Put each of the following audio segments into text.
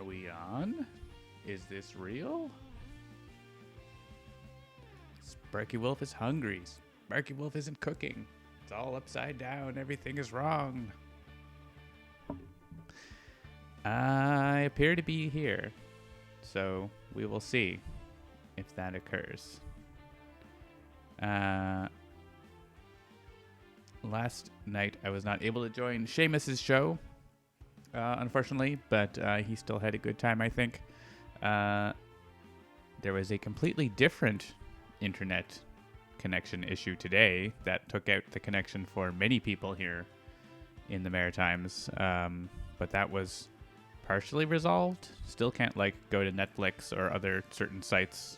we on? Is this real? Sparky Wolf is hungry. Sparky Wolf isn't cooking. It's all upside down. Everything is wrong. I appear to be here. So we will see if that occurs. Last night I was not able to join Seamus's show, unfortunately, but he still had a good time, I think. There was a completely different internet connection issue today that took out the connection for many people here in the Maritimes, but that was partially resolved. Still can't go to Netflix or other certain sites,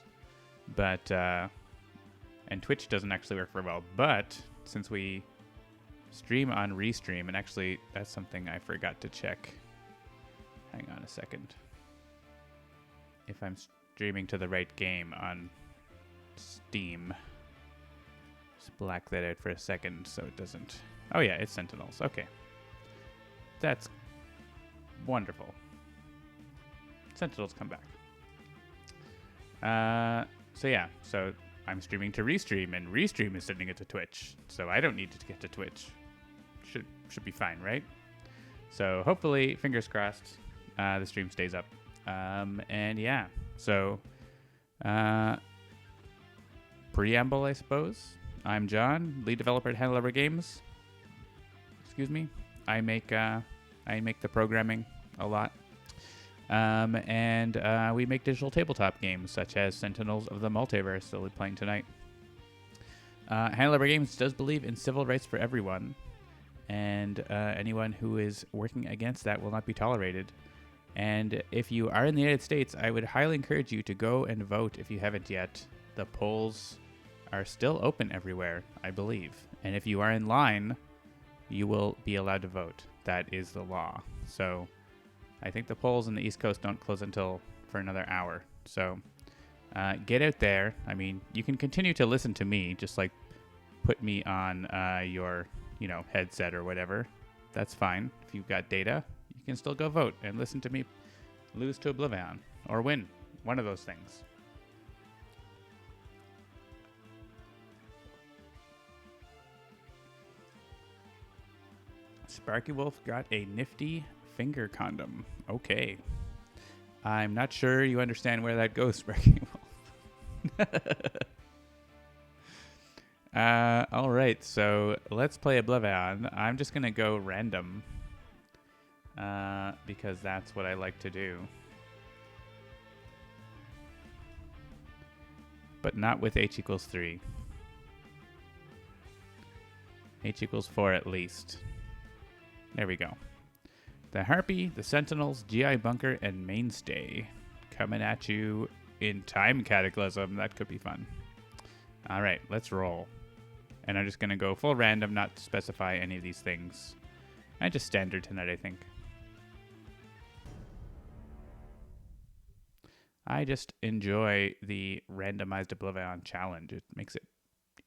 but and Twitch doesn't actually work very well. But since we stream on Restream, and actually that's something I forgot to check. Hang on a second. If I'm streaming to the right game on Steam. Just black that out for a second so it doesn't... Oh yeah, it's Sentinels. Okay. That's wonderful. Sentinels come back. So I'm streaming to Restream, and Restream is sending it to Twitch. So I don't need to get to Twitch. Should be fine, right? So hopefully, fingers crossed, the stream stays up. And yeah, so preamble, I suppose. I'm John, lead developer at Handelabra Games. Excuse me. I make the programming a lot. And we make digital tabletop games such as Sentinels of the Multiverse that we'll be playing tonight. Handelabra Games does believe in civil rights for everyone, and anyone who is working against that will not be tolerated. And if you are in the United States, I would highly encourage you to go and vote if you haven't yet. The polls are still open everywhere, I believe. And if you are in line, you will be allowed to vote. That is the law. So I think the polls in the East Coast don't close for another hour. So get out there. I mean, you can continue to listen to me, just put me on your, headset or whatever. That's fine. If you've got data, you can still go vote and listen to me lose to OblivAeon or win. One of those things. Sparky Wolf got a nifty finger condom. Okay. I'm not sure you understand where that goes, Sparky Wolf. All right, so let's play OblivAeon. I'm just going to go random because that's what I like to do. But not with h equals 3. H equals 4 at least. There we go. The Harpy, the Sentinels, GI Bunker, and Mainstay coming at you in time Cataclysm. That could be fun. All right, let's roll. And I'm just going to go full random, not to specify any of these things. And just standard tonight, I think. I just enjoy the randomized OblivAeon challenge. It makes it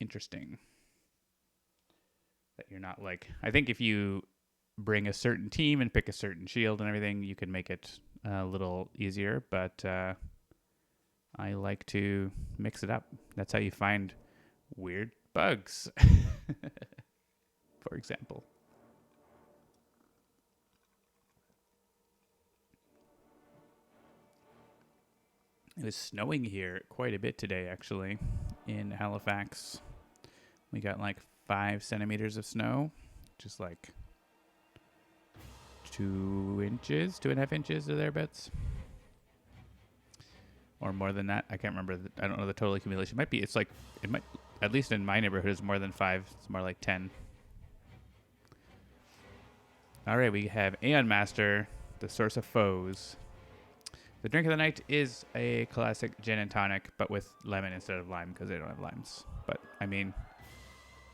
interesting. That you're not I think if you bring a certain team and pick a certain shield and everything, you can make it a little easier, but I like to mix it up. That's how you find weird bugs, for example. It was snowing here quite a bit today, actually, in Halifax. We got 5 centimeters of snow, just 2 inches, 2.5 inches or thereabouts. Or more than that. I can't remember. I don't know the total accumulation. It might, at least in my neighborhood, is more than 5. It's more like 10. All right, we have Aeon Master, the Source of Foes. The drink of the night is a classic gin and tonic, but with lemon instead of lime because they don't have limes. But, I mean,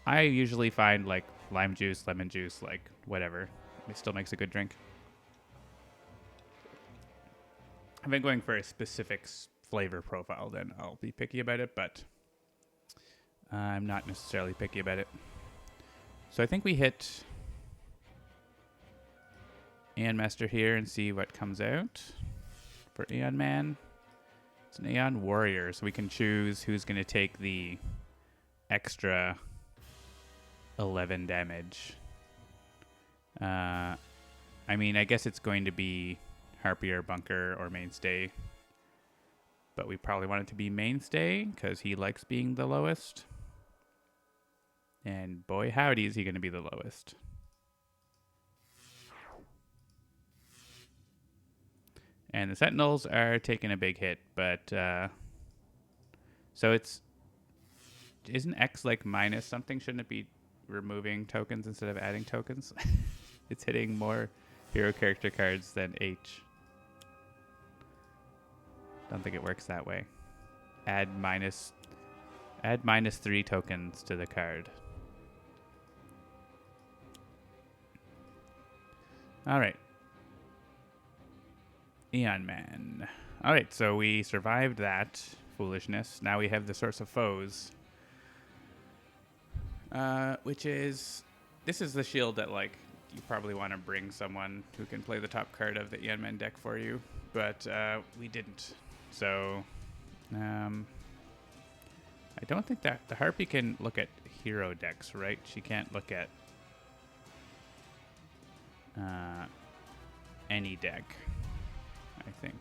I usually find lime juice, lemon juice, whatever. It still makes a good drink. I've been going for a specific flavor profile, then I'll be picky about it, but I'm not necessarily picky about it. So I think we hit Aeon Master here and see what comes out. for Aeon Man. It's an Aeon Warrior, so we can choose who's going to take the extra 11 damage. I mean, I guess it's going to be Harpy or Bunker or Mainstay. But we probably want it to be Mainstay because he likes being the lowest. And boy, howdy, is he going to be the lowest. And the Sentinels are taking a big hit, but so isn't X like minus something? Shouldn't it be removing tokens instead of adding tokens? It's hitting more hero character cards than H. Don't think it works that way. Add minus 3 tokens to the card. All right. Aeon Man. All right, so we survived that foolishness. Now we have the Source of Foes, which is this is the shield that like you probably want to bring someone who can play the top card of the Aeon Man deck for you, but we didn't. So, I don't think that the Harpy can look at hero decks, right? She can't look at any deck, I think.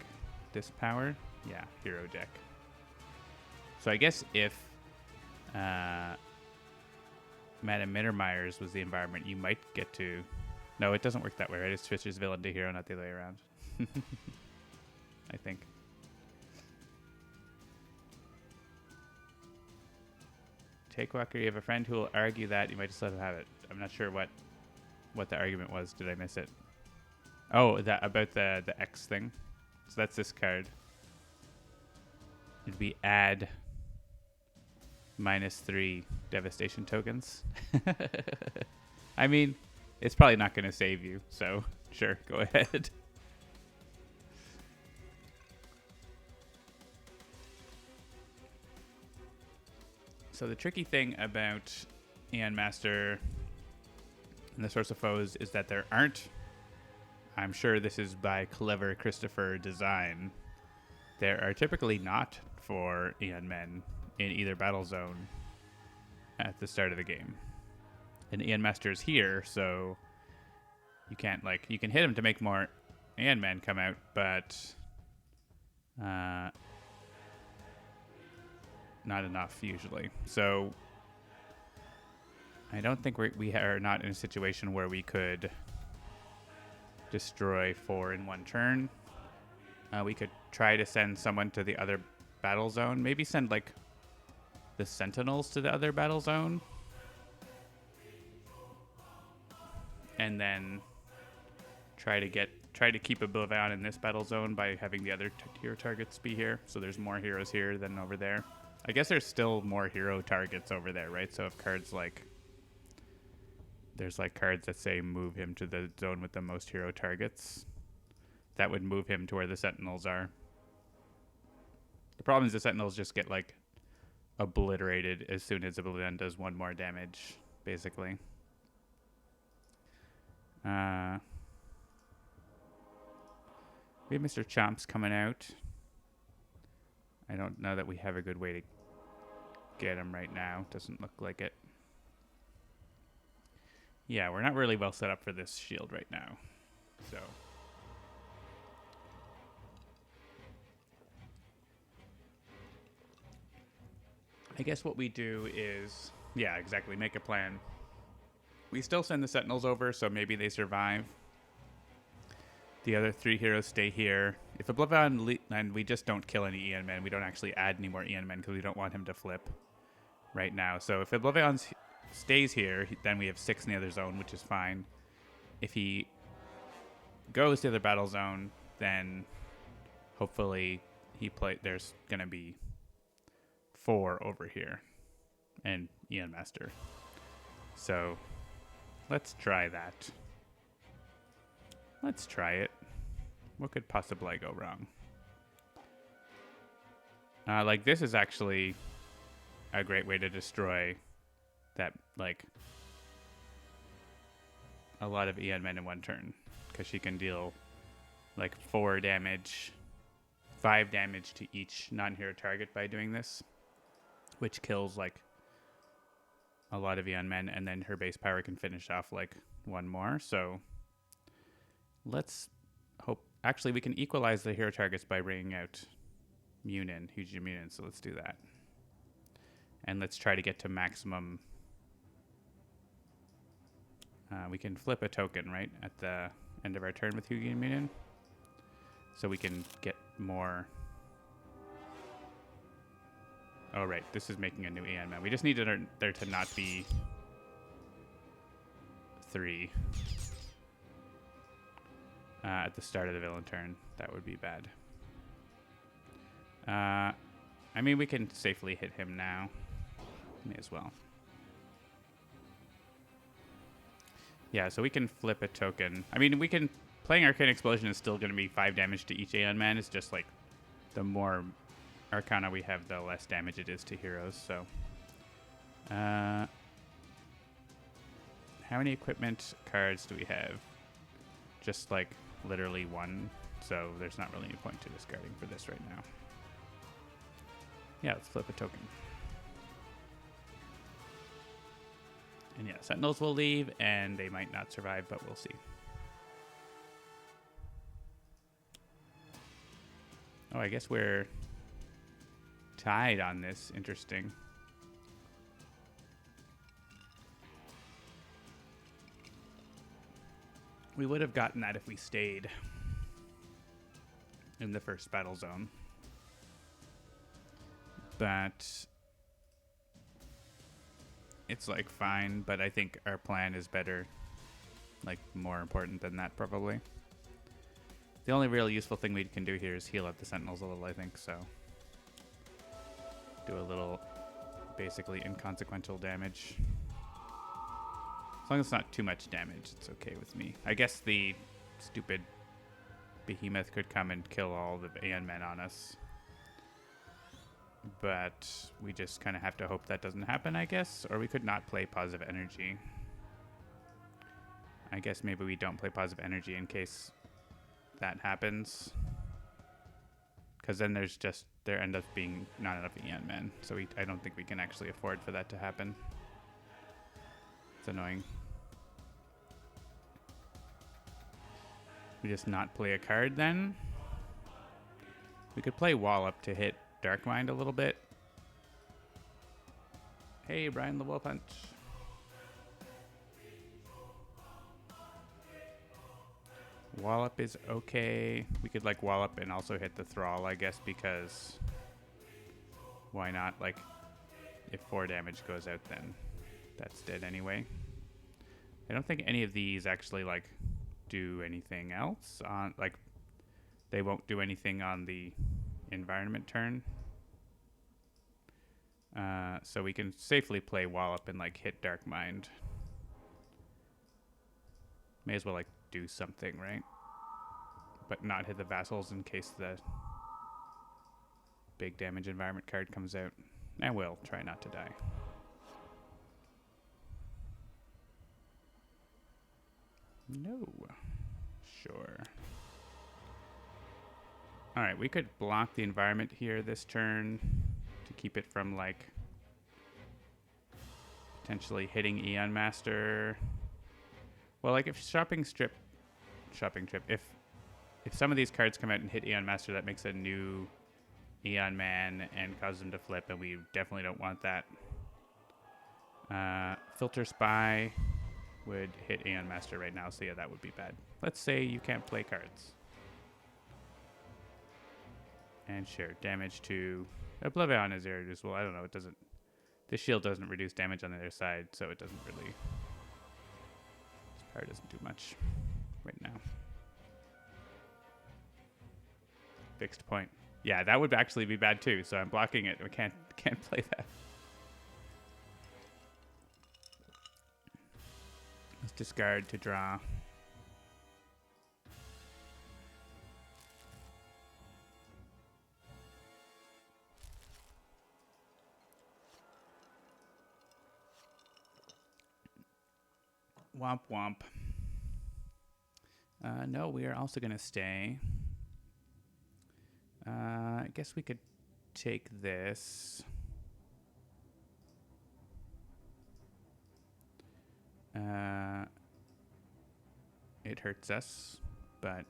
This power? Yeah, hero deck. So I guess if Madame Mittermeyer's was the environment, you might get to... No, it doesn't work that way, right? It switches villain to hero, not the other way around. I think. Take Walker, you have a friend who will argue that. You might just let him have it. I'm not sure what the argument was. Did I miss it? Oh, that about the X thing. So that's this card. It'd be add -3 devastation tokens. I mean, it's probably not going to save you, so sure, go ahead. So the tricky thing about Aeon Master and the Source of Foes is that there aren't, I'm sure this is by clever Christopher design, there are typically not 4 Aeon Men in either battle zone at the start of the game. And Aeon Master is here, so you can't, like, you can hit him to make more Aeon Men come out, but not enough usually. So I don't think we are not in a situation where we could destroy 4 in one turn. We could try to send someone to the other battle zone. Maybe send like the Sentinels to the other battle zone. And then try to keep OblivAeon in this battle zone by having the other hero targets be here. So there's more heroes here than over there. I guess there's still more hero targets over there, right? So if cards like... There's like cards that say move him to the zone with the most hero targets. That would move him to where the Sentinels are. The problem is the Sentinels just get like obliterated as soon as OblivAeon does 1 more damage, basically. We have Mr. Chomp's coming out. I don't know that we have a good way to get him right now. Doesn't look like it. Yeah, we're not really well set up for this shield right now. So. I guess what we do is, yeah, exactly, make a plan. We still send the Sentinels over, so maybe they survive. The other 3 heroes stay here. If OblivAeon, and we just don't kill any Aeon Men, we don't actually add any more Aeon Men because we don't want him to flip right now. So if OblivAeon stays here, then we have 6 in the other zone, which is fine. If he goes to the battle zone, then hopefully there's going to be 4 over here and Aeon Master. So let's try that. Let's try it. What could possibly go wrong? Like, this is actually a great way to destroy that, like, a lot of Aeon Men in one turn. Because she can deal, like, 4 damage 5 damage to each non-hero target by doing this, which kills like a lot of Eon men, and then her base power can finish off like one more. So let's hope. Actually, we can equalize the hero targets by bringing out Munin, huge Munin. So let's do that, and let's try to get to maximum. We can flip a token right at the end of our turn with Hugi and Munin, so we can get more. Oh, right. This is making a new Aeon man. We just need there to not be 3 at the start of the villain turn. That would be bad. I mean, we can safely hit him now. May as well. Yeah, so we can flip a token. I mean, we can... Playing Arcane Explosion is still going to be 5 damage to each Aeon man. It's just like the more Arcana we have, the less damage it is to heroes. So, how many equipment cards do we have? Just like literally 1. So there's not really any point to discarding for this right now. Yeah, let's flip a token. And yeah, Sentinels will leave, and they might not survive, but we'll see. Oh, I guess we're tied on this. Interesting. We would have gotten that if we stayed in the first battle zone. But it's like fine, but I think our plan is better, like more important than that probably. The only real useful thing we can do here is heal up the Sentinels a little, I think, so. Do a little, basically inconsequential damage. As long as it's not too much damage, it's okay with me. I guess the stupid behemoth could come and kill all the Aeon men on us. But we just kind of have to hope that doesn't happen, I guess. Or we could not play positive energy. I guess maybe we don't play positive energy in case that happens, because then there end up being not enough Aeon men, so I don't think we can actually afford for that to happen. It's annoying. We just not play a card then. We could play Wallop to hit Darkmind a little bit. Hey, Brian the Wolf Punch. Wallop is okay. We could like Wallop and also hit the Thrall, I guess, because why not? Like, if 4 damage goes out, then that's dead anyway. I don't think any of these actually like do anything else on, like, they won't do anything on the environment turn. So we can safely play Wallop and like hit Darkmind. May as well like do something, right? But not hit the vassals in case the big damage environment card comes out. And we'll try not to die. No. Sure. Alright, we could block the environment here this turn to keep it from like potentially hitting Aeon Master. Well, like if if some of these cards come out and hit Aeon Master, that makes a new Aeon Man and causes them to flip, and we definitely don't want that. Filter Spy would hit Aeon Master right now, so yeah, that would be bad. Let's say you can't play cards. And sure, damage to OblivAeon is irreducible. I don't know, it doesn't... This shield doesn't reduce damage on the other side, so it doesn't really... This power doesn't do much right now. Fixed point. Yeah, that would actually be bad too, so I'm blocking it. We can't play that. Let's discard to draw. Womp womp. No, we are also going to stay. I guess we could take this. It hurts us, but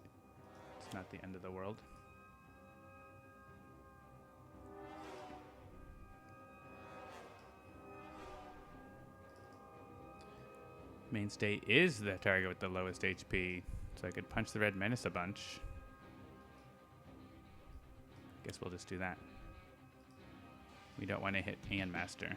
it's not the end of the world. Mainstay is the target with the lowest HP, so I could punch the Red Menace a bunch. Guess we'll just do that. We don't want to hit Aeon Master.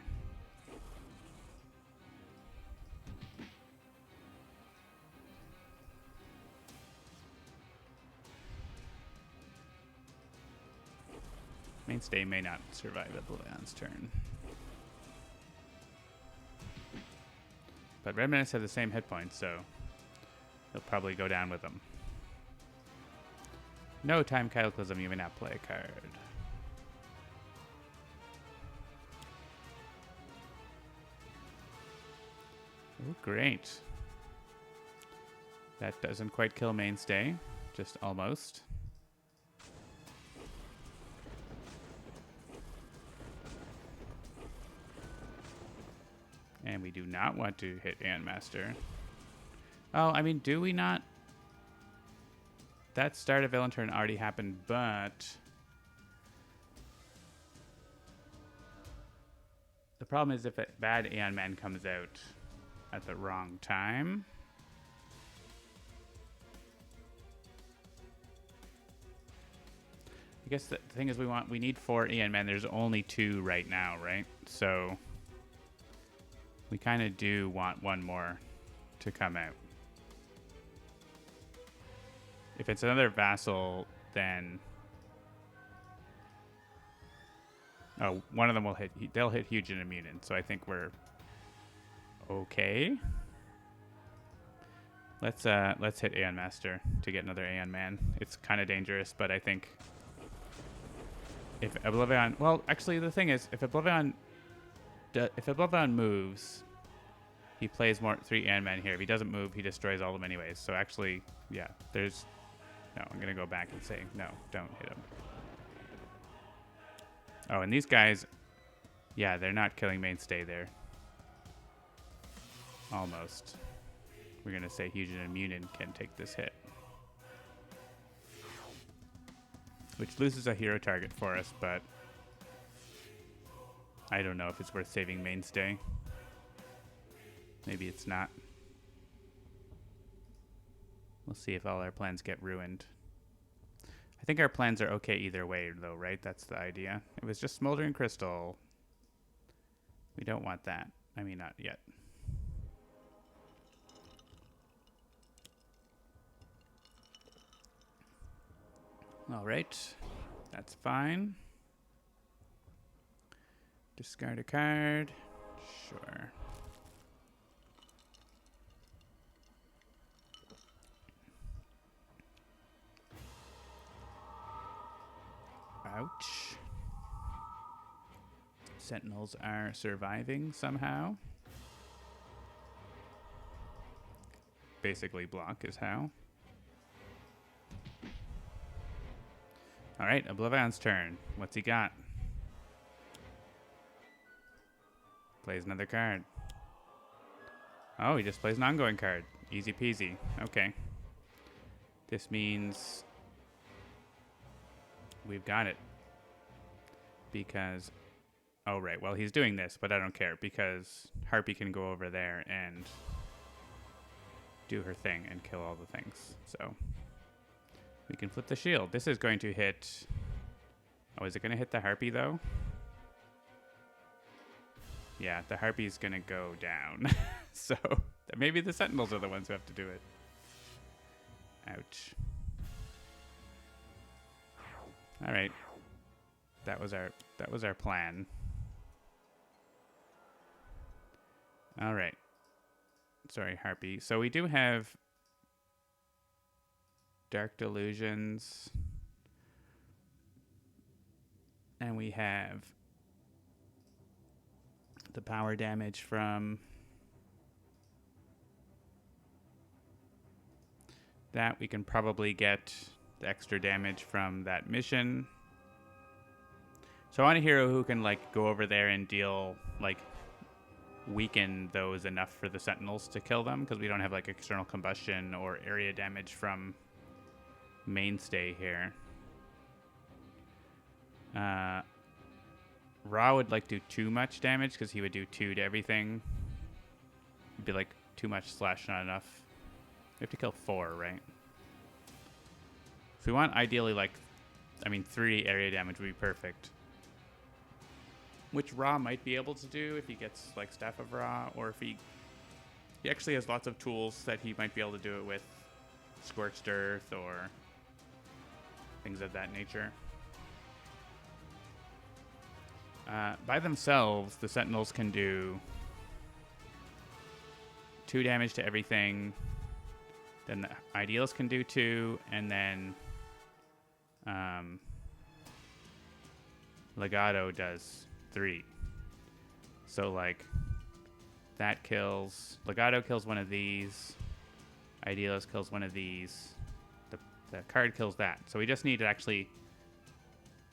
Mainstay may not survive OblivAeon's turn. But Red Menace have the same hit points, so he'll probably go down with them. No time Cataclysm, you may not play a card. Oh, great. That doesn't quite kill Mainstay, just almost. And we do not want to hit Aeon Master. Oh, I mean, do we not? That start of villain turn already happened, but the problem is if a bad Aeon Man comes out at the wrong time. I guess the thing is we need 4 Aeon Men. There's only 2 right now, right? So we kind of do want one more to come out. If it's another vassal, then oh, one of them will hit. They'll hit huge and immune, so I think we're okay. Let's hit Aeon Master to get another Aeon Man. It's kind of dangerous, but I think if OblivAeon, well, actually the thing is, if OblivAeon moves, he plays more 3 Aeon Men here. If he doesn't move, he destroys all of them anyways. So actually, yeah, there's no. I'm gonna go back and say no. Don't hit him. Oh, and these guys, yeah, they're not killing Mainstay there. Almost. We're gonna say Huge and Immune can take this hit, which loses a hero target for us, but I don't know if it's worth saving Mainstay. Maybe it's not. We'll see if all our plans get ruined. I think our plans are okay either way, though, right? That's the idea. It was just Smoldering Crystal. We don't want that. I mean, not yet. All right. That's fine. Discard a card. Sure. Ouch. Sentinels are surviving somehow. Basically block is how. All right, OblivAeon's turn. What's he got? Plays another card. Oh, he just plays an ongoing card. Easy peasy. Okay. This means we've got it. Because, oh, right. Well, he's doing this, but I don't care because Harpy can go over there and do her thing and kill all the things. So we can flip the shield. This is going to hit. Oh, is it going to hit the Harpy, though? Yeah, the Harpy's going to go down. So maybe the Sentinels are the ones who have to do it. Ouch. All right. That was our plan. All right. Sorry, Harpy. So we do have Dark Delusions. And we have the power damage from that. We can probably get the extra damage from that mission So I want a hero who can like go over there and deal like weaken those enough for the Sentinels to kill them, because we don't have like external combustion or area damage from Mainstay here. Ra would like do too much damage because he would do 2 to everything. It'd be like too much slash not enough. We have to kill 4, right? If we want ideally like, 3 area damage would be perfect. Which Ra might be able to do if he gets like Staff of Ra, or if he actually has lots of tools that he might be able to do it with, Scorched Earth or things of that nature. By themselves, the Sentinels can do 2 damage to everything. Then the Ideals can do 2, and then Legato does 3. So like that kills, Legato kills one of these, Idealist kills one of these, the card kills that. So we just need to actually,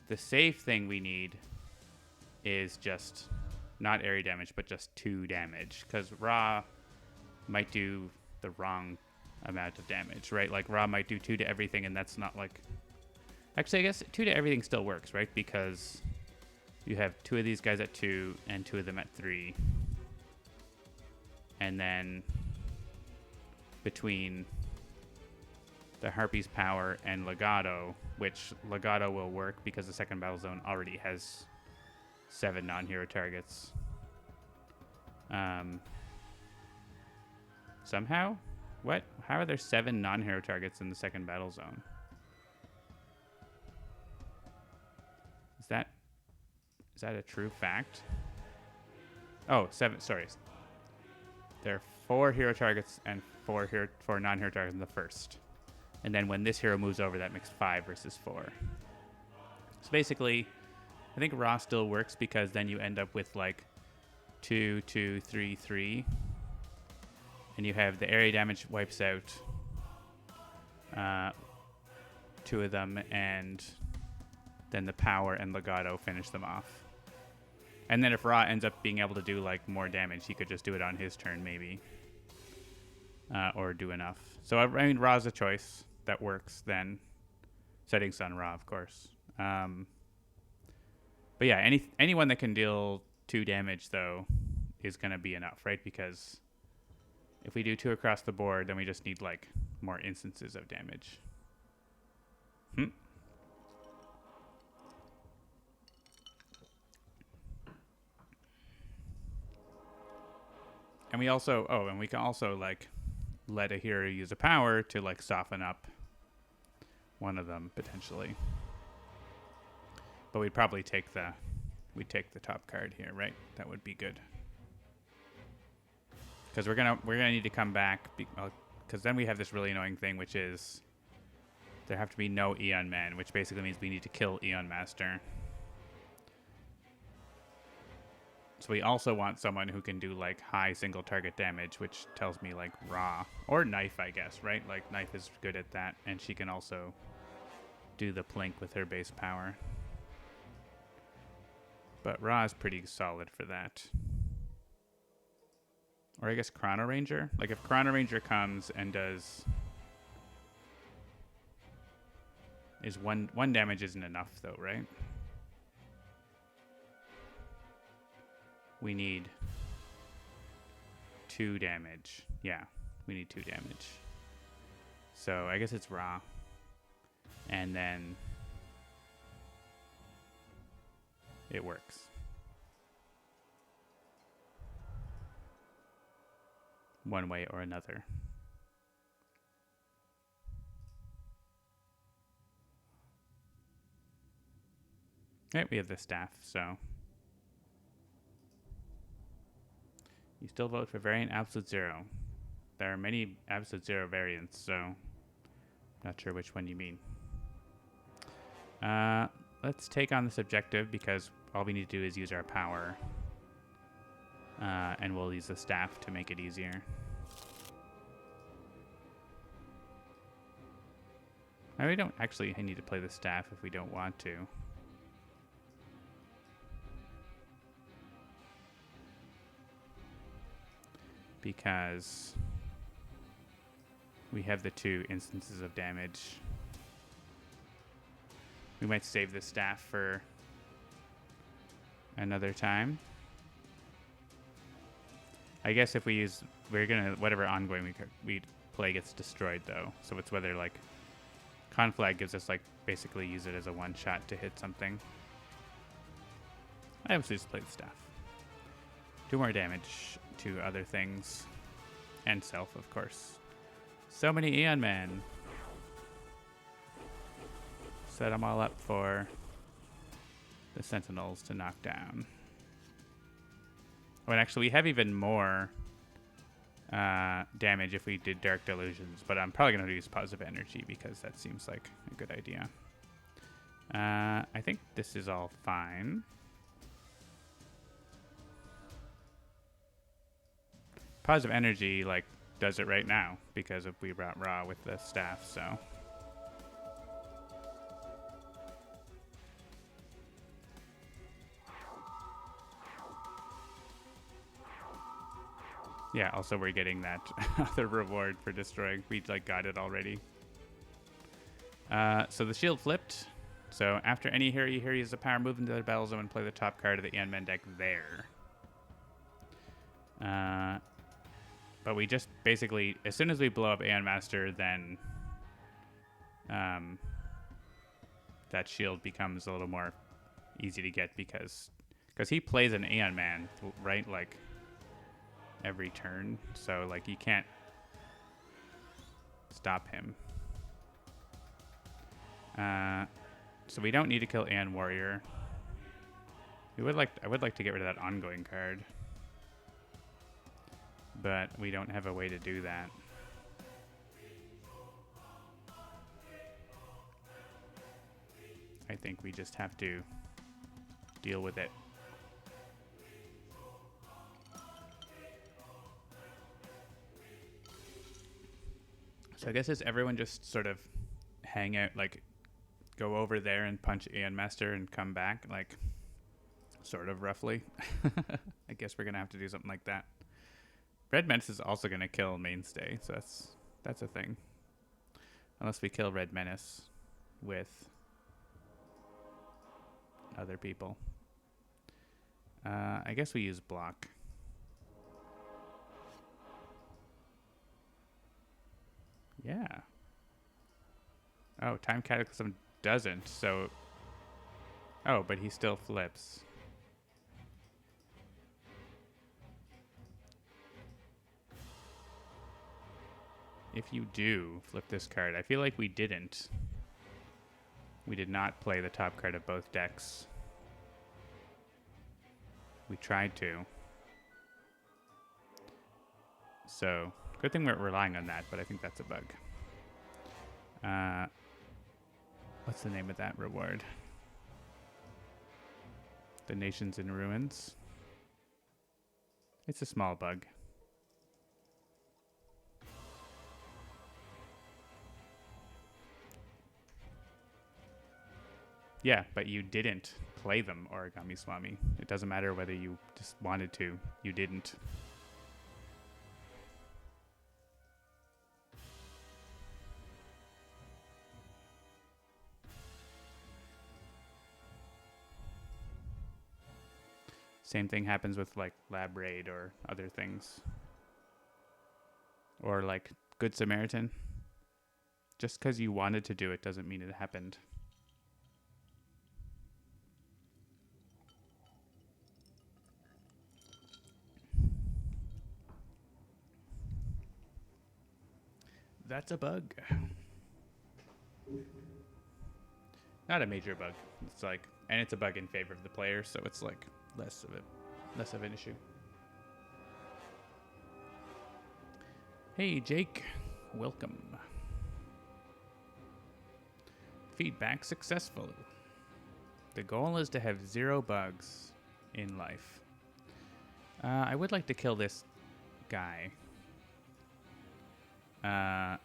the safe thing we need is just not area damage, but just 2 damage, because Ra might do the wrong amount of damage, right? Like Ra might do 2 to everything, and that's not like, actually I guess 2 to everything still works, right? Because you have 2 of these guys at 2 and 2 of them at 3. And then between the Harpy's power and Legato, which Legato will work because the second battle zone already has 7 non-hero targets. Somehow? What? How are there 7 non-hero targets in the second battle zone? Is that a true fact? Oh, 7. Sorry. There are 4 hero targets and 4 non-hero targets in the first. And then when this hero moves over, that makes 5 versus 4. So basically, I think Ra still works because then you end up with like 2, 2, 3, 3. And you have the area damage wipes out 2 of them, and then the power and Legato finish them off. And then if Ra ends up being able to do like more damage, he could just do it on his turn maybe. Or do enough. So I mean, Ra's a choice that works then. Setting Sun Ra, of course. But yeah, anyone that can deal 2 damage though is gonna be enough, right? Because if we do 2 across the board, then we just need like more instances of damage. And we also, and we can also like let a hero use a power to like soften up one of them potentially. But we'd probably take the top card here, right? That would be good. Because we're gonna need to come back, because then we have this really annoying thing, which is there have to be no Eon Men, which basically means we need to kill Eon Master. So we also want someone who can do like high single target damage, which tells me like Ra or Knife, I guess, right? Like Knife is good at that, and she can also do the plink with her base power. But Ra is pretty solid for that. Or I guess Chrono Ranger. Like if Chrono Ranger comes and does one damage isn't enough though, right? We need 2 damage. Yeah, we need 2 damage. So I guess it's Ra. And then it works. One way or another. Okay, we have the staff, so you still vote for variant Absolute Zero. There are many Absolute Zero variants, so not sure which one you mean. Let's take on this objective because all we need to do is use our power. And we'll use the staff to make it easier. Now, we don't actually need to play the staff if we don't want to. because we have the 2 instances of damage. We might save the staff for another time. I guess if we use, we're gonna, whatever ongoing we play gets destroyed though. So it's whether like Conflag gives us like basically use it as a 1-shot to hit something. I obviously just play the staff. 2 more damage to other things. And self, of course. So many Aeon Men. Set them all up for the Sentinels to knock down. Oh, and actually we have even more damage if we did Dark Delusions, but I'm probably going to use Positive Energy because that seems like a good idea. I think this is all fine. Positive Energy, like, does it right now because if we brought Raw with the staff, so. Yeah, also we're getting that other reward for destroying. We like got it already. So the shield flipped. So after any hero you use a power, move into the battle zone and play the top card of the Aeon Men deck there. But we just basically, as soon as we blow up Aeon Master, then that shield becomes a little more easy to get because he plays an Aeon Man, right? Like every turn, so like you can't stop him. So we don't need to kill Aeon Warrior. I would like to get rid of that ongoing card, but we don't have a way to do that. I think we just have to deal with it. So I guess it's everyone just sort of hang out, like go over there and punch Aeon Master and come back, like sort of roughly. I guess we're gonna have to do something like that. Red Menace is also gonna kill Mainstay, so that's a thing. Unless we kill Red Menace with other people. I guess we use block. Yeah. Oh, Time Cataclysm doesn't, so... Oh, but he still flips. If you do flip this card, I feel like we didn't. We did not play the top card of both decks. We tried to. So... Good thing we're relying on that, but I think that's a bug. What's the name of that reward? The Nations in Ruins. It's a small bug. Yeah, but you didn't play them, Origami Swami. It doesn't matter whether you just wanted to. You didn't. Same thing happens with like Lab Raid or other things. Or like Good Samaritan. Just because you wanted to do it doesn't mean it happened. That's a bug. Not a major bug. It's like, and it's a bug in favor of the player, so it's like less of an issue. Hey Jake, welcome. Feedback successful. The goal is to have 0 bugs in life. I would like to kill this guy. So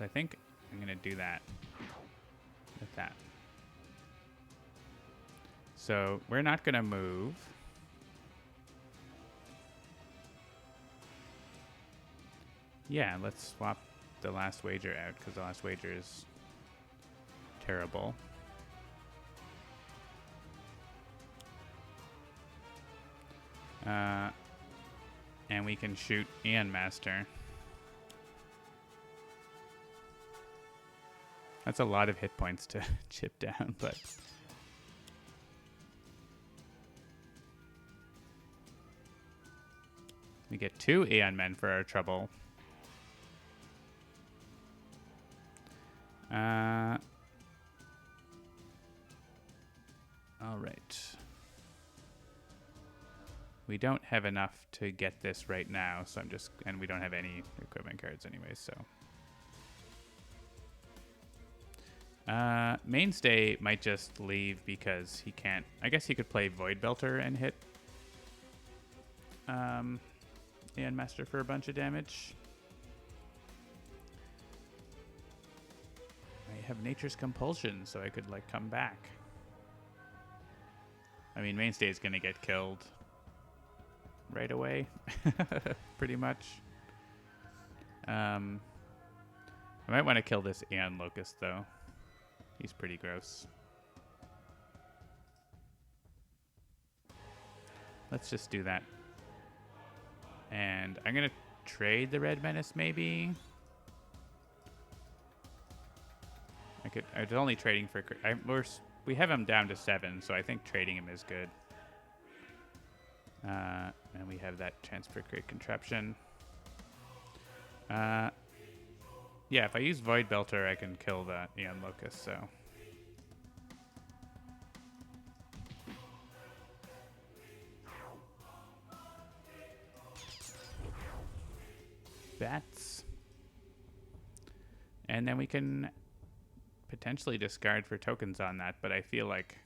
I think I'm gonna do that with that. So we're not gonna move. Yeah, let's swap the last wager out, because the last wager is terrible. And we can shoot Aeon Master. That's a lot of hit points to chip down, but... we get 2 Aeon Men for our trouble. All right. We don't have enough to get this right now, so I'm just... and we don't have any equipment cards anyway, so... Mainstay might just leave because he can't... I guess he could play Void Belter and hit Aeon Master for a bunch of damage. I have Nature's Compulsion, so I could, like, come back. I mean, Mainstay is going to get killed right away, pretty much. I might want to kill this Aeon Locust, though. He's pretty gross. Let's just do that. And I'm going to trade the Red Menace, maybe. I was only trading for... we have him down to 7, so I think trading him is good. And we have that chance for Great Contraption. Yeah, if I use Void Belter, I can kill the Aeon Locust, so... Bats. And then we can potentially discard for tokens on that, but I feel like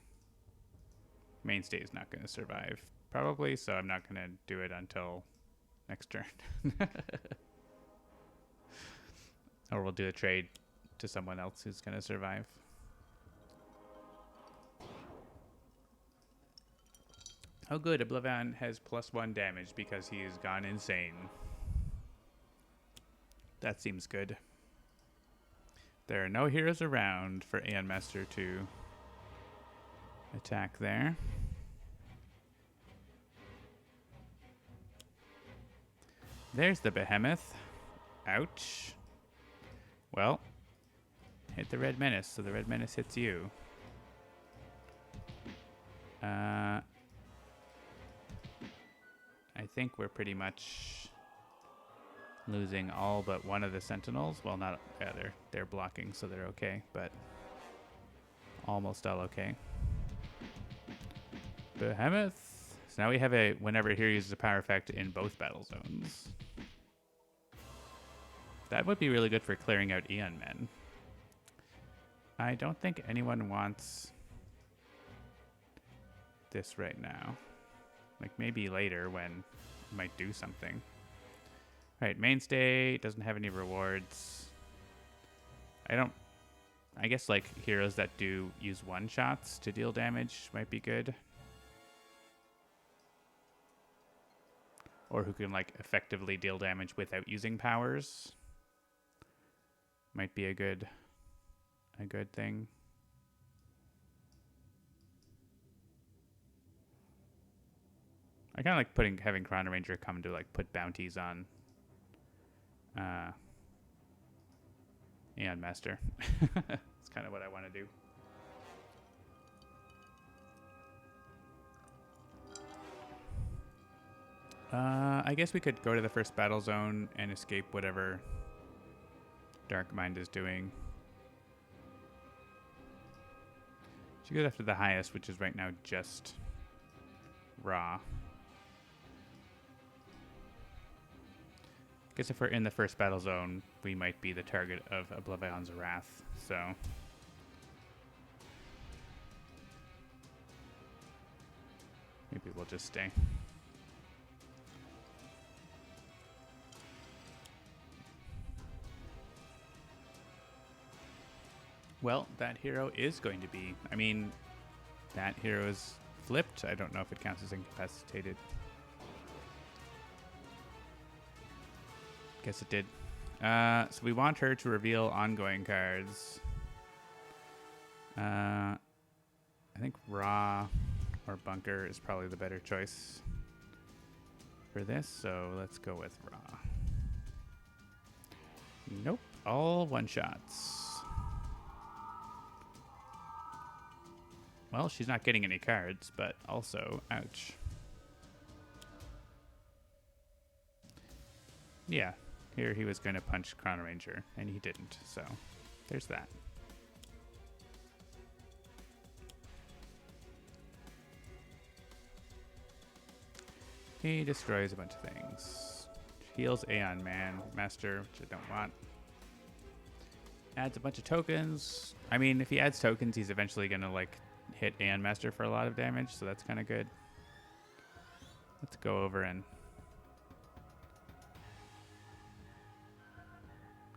Mainstay is not going to survive, probably, so I'm not going to do it until next turn. Or we'll do a trade to someone else who's going to survive. Oh good, OblivAeon has +1 damage because he has gone insane. That seems good. There are no heroes around for Aeon Master to attack there. There's the Behemoth. Ouch. Well, hit the Red Menace, so the Red Menace hits you. I think we're pretty much losing all but one of the Sentinels. Well, not... yeah, they're blocking, so they're okay, but almost all okay. Behemoth. So now we have a... whenever a hero uses a power effect in both battle zones. That would be really good for clearing out Aeon Men. I don't think anyone wants this right now. Like, maybe later when it might do something. Alright, Mainstay doesn't have any rewards. I guess, like, heroes that do use one-shots to deal damage might be good. Or who can, like, effectively deal damage without using powers. Might be a good thing. I kind of like having Chrono Ranger come to, like, put bounties on Aeon Master. It's kind of what I want to do. I guess we could go to the first battle zone and escape whatever Dark Mind is doing. She goes after the highest, which is right now just Ra. I guess if we're in the first battle zone, we might be the target of OblivAeon's wrath, so... maybe we'll just stay. Well, that hero is going to be... I mean, that hero is flipped. I don't know if it counts as incapacitated. Guess it did. So we want her to reveal ongoing cards. I think Raw or Bunker is probably the better choice for this, so let's go with Raw. Nope, all one-shots. Well, she's not getting any cards, but also, ouch. Yeah, here he was going to punch Chrono Ranger, and he didn't, so there's that. He destroys a bunch of things. Heals Aeon Master, which I don't want. Adds a bunch of tokens. I mean, if he adds tokens, he's eventually going to, like, hit Aeon Master for a lot of damage, so that's kind of good. Let's go over and...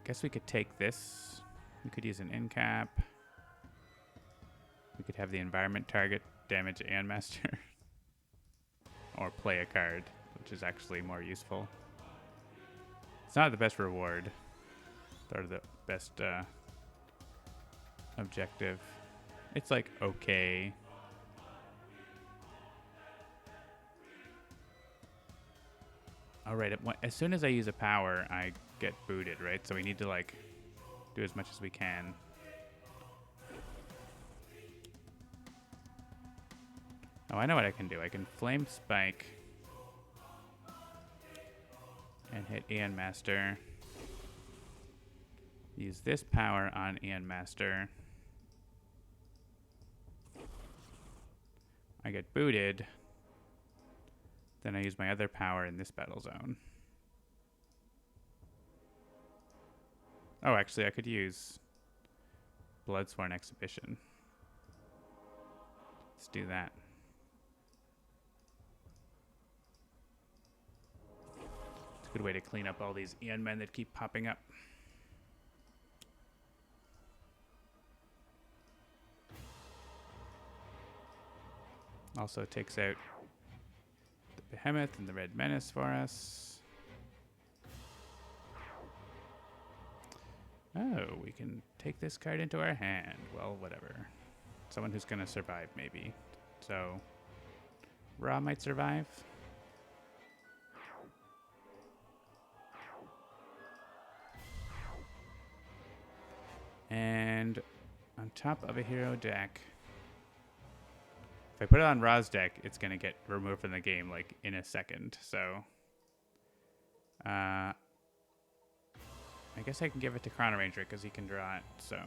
guess we could take this. We could use an end cap. We could have the environment target damage Aeon Master. Or play a card, which is actually more useful. It's not the best reward. Or the best objective. It's like okay. Alright, as soon as I use a power, I get booted, right? So we need to like do as much as we can. Oh, I know what I can do. I can Flame Spike and hit Aeon Master. Use this power on Aeon Master. I get booted. Then I use my other power in this battle zone. Oh, actually, I could use Bloodsworn Exhibition. Let's do that. It's a good way to clean up all these Aeon men that keep popping up. Also takes out the Behemoth and the Red Menace for us. Oh, we can take this card into our hand. Well, whatever. Someone who's going to survive, maybe. So, Ra might survive. And on top of a hero deck, if I put it on Ra's deck, it's going to get removed from the game like in a second. So, I guess I can give it to Chrono Ranger because he can draw it. So,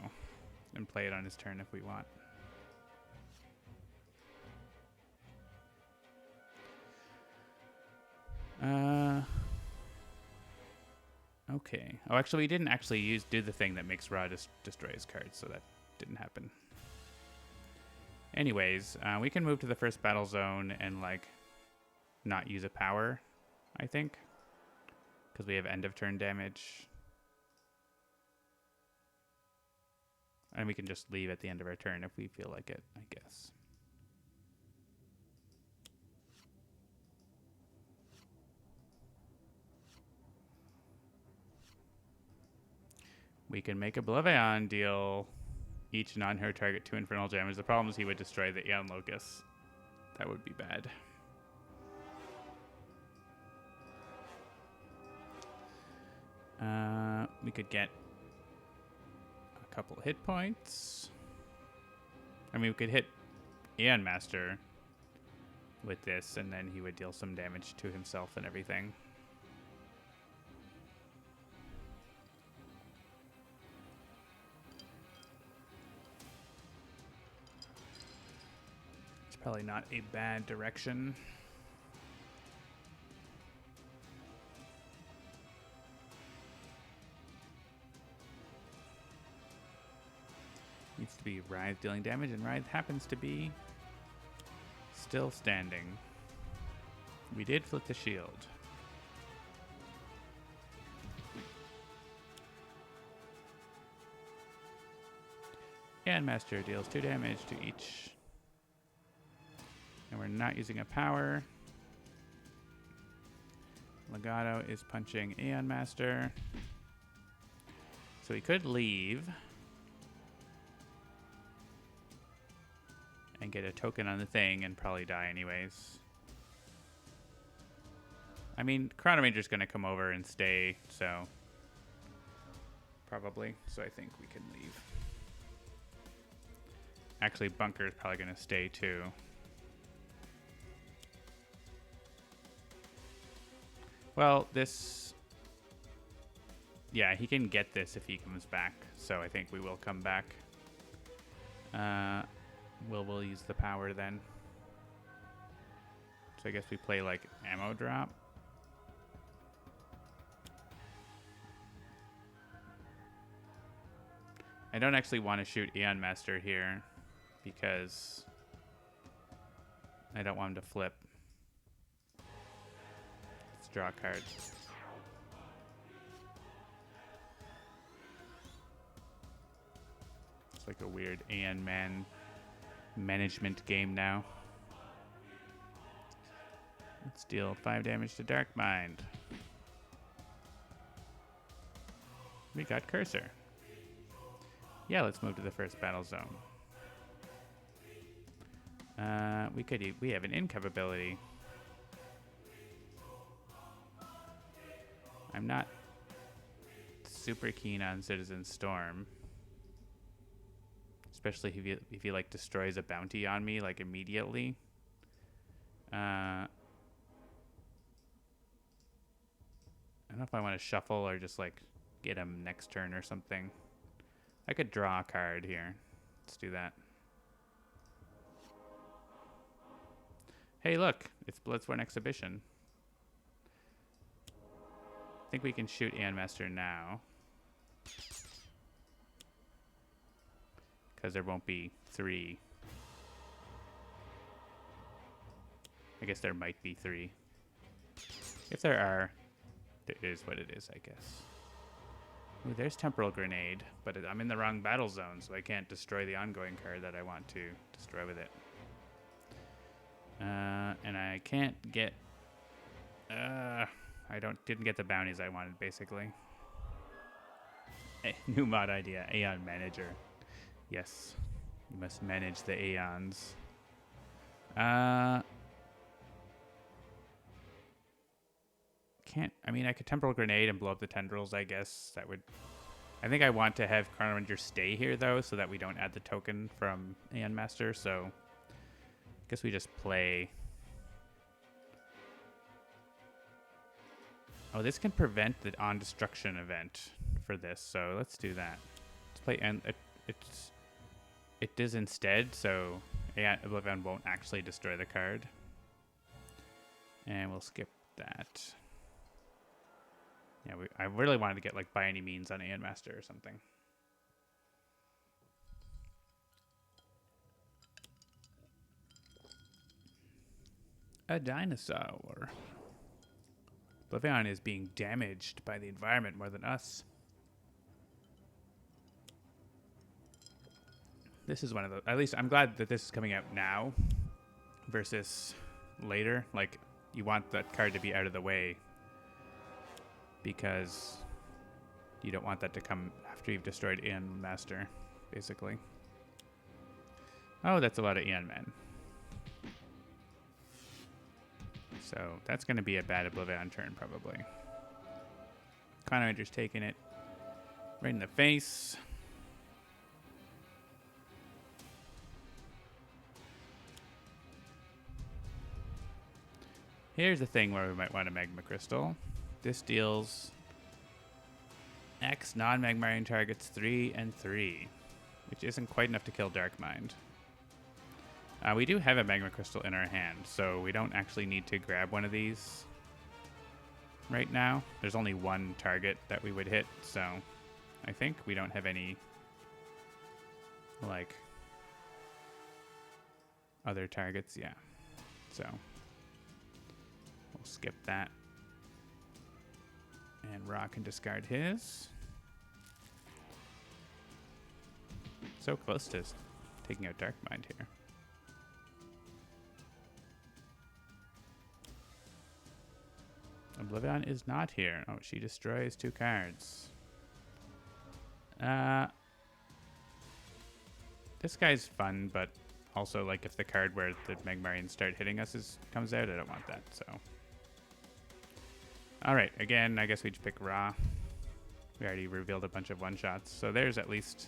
and play it on his turn if we want. Okay. Oh, actually, we didn't actually do the thing that makes Ra destroy his cards, so that didn't happen. Anyways, we can move to the first battle zone and, like, not use a power, I think. Because we have end of turn damage. And we can just leave at the end of our turn if we feel like it, I guess. We can make a OblivAeon deal each non-hero target 2 infernal damage. The problem is he would destroy the Aeon Locus. That would be bad. We could get a couple hit points. I mean, we could hit Aeon Master with this, and then he would deal some damage to himself and everything. It's probably not a bad direction. Needs to be Writhe dealing damage, and Writhe happens to be still standing. We did flip the shield. Aeon Master deals 2 damage to each. And we're not using a power. Legato is punching Aeon Master. So we could leave and get a token on the thing and probably die anyways. I mean, Chronomancer's going to come over and stay, so probably. So I think we can leave. Actually, Bunker is probably going to stay too. Well, this... Yeah, he can get this if he comes back. So I think we will come back. We'll use the power then. So I guess we play like ammo drop. I don't actually want to shoot Aeon Master here because I don't want him to flip. Let's draw a card. It's like a weird Aeon Man management game now. Let's deal 5 damage to Dark Mind. We got Cursor. Yeah, let's move to the first battle zone. We have an income ability. I'm not super keen on Citizen Storm, especially if he like destroys a bounty on me like immediately. I don't know if I want to shuffle or just like get him next turn or something. I could draw a card here. Let's do that. Hey, look, it's Bloodsworn Exhibition. I think we can shoot Aeon Master now, because there won't be 3. I guess there might be 3. If there are, it is what it is, I guess. Ooh, there's Temporal Grenade, but I'm in the wrong battle zone, so I can't destroy the ongoing card that I want to destroy with it. And I can't get... didn't get the bounties I wanted, basically. New mod idea, Aeon Manager. Yes, you must manage the Aeons. I could Temporal Grenade and blow up the tendrils, I guess. That would... I think I want to have Chrono Ranger stay here, though, so that we don't add the token from Aeon Master, so... I guess we just play... Oh, this can prevent the on-destruction event for this, so let's do that. Let's play... And it does instead, so OblivAeon won't actually destroy the card. And we'll skip that. Yeah, I really wanted to get, like, by any means on Aeon Master or something. A dinosaur. OblivAeon is being damaged by the environment more than us. This is one of the... At least I'm glad that this is coming out now versus later. Like, you want that card to be out of the way, because you don't want that to come after you've destroyed Aeon Master, basically. Oh, that's a lot of Aeon Men. So that's going to be a bad OblivAeon turn, probably. Chrono Ranger's taking it right in the face. Here's the thing where we might want a Magma Crystal. This deals X non-Magmarian targets 3 and 3, which isn't quite enough to kill Dark Mind. We do have a Magma Crystal in our hand, so we don't actually need to grab one of these right now. There's only one target that we would hit, so I think we don't have any, like, other targets. Yeah, so we'll skip that. And Ra can discard his. So close to taking out Dark Mind here. OblivAeon is not here. Oh, she destroys 2 cards. This guy's fun, but also, like, if the card where the Magmarians start hitting us comes out, I don't want that, so. Alright, again, I guess we just pick Ra. We already revealed a bunch of one-shots, so there's at least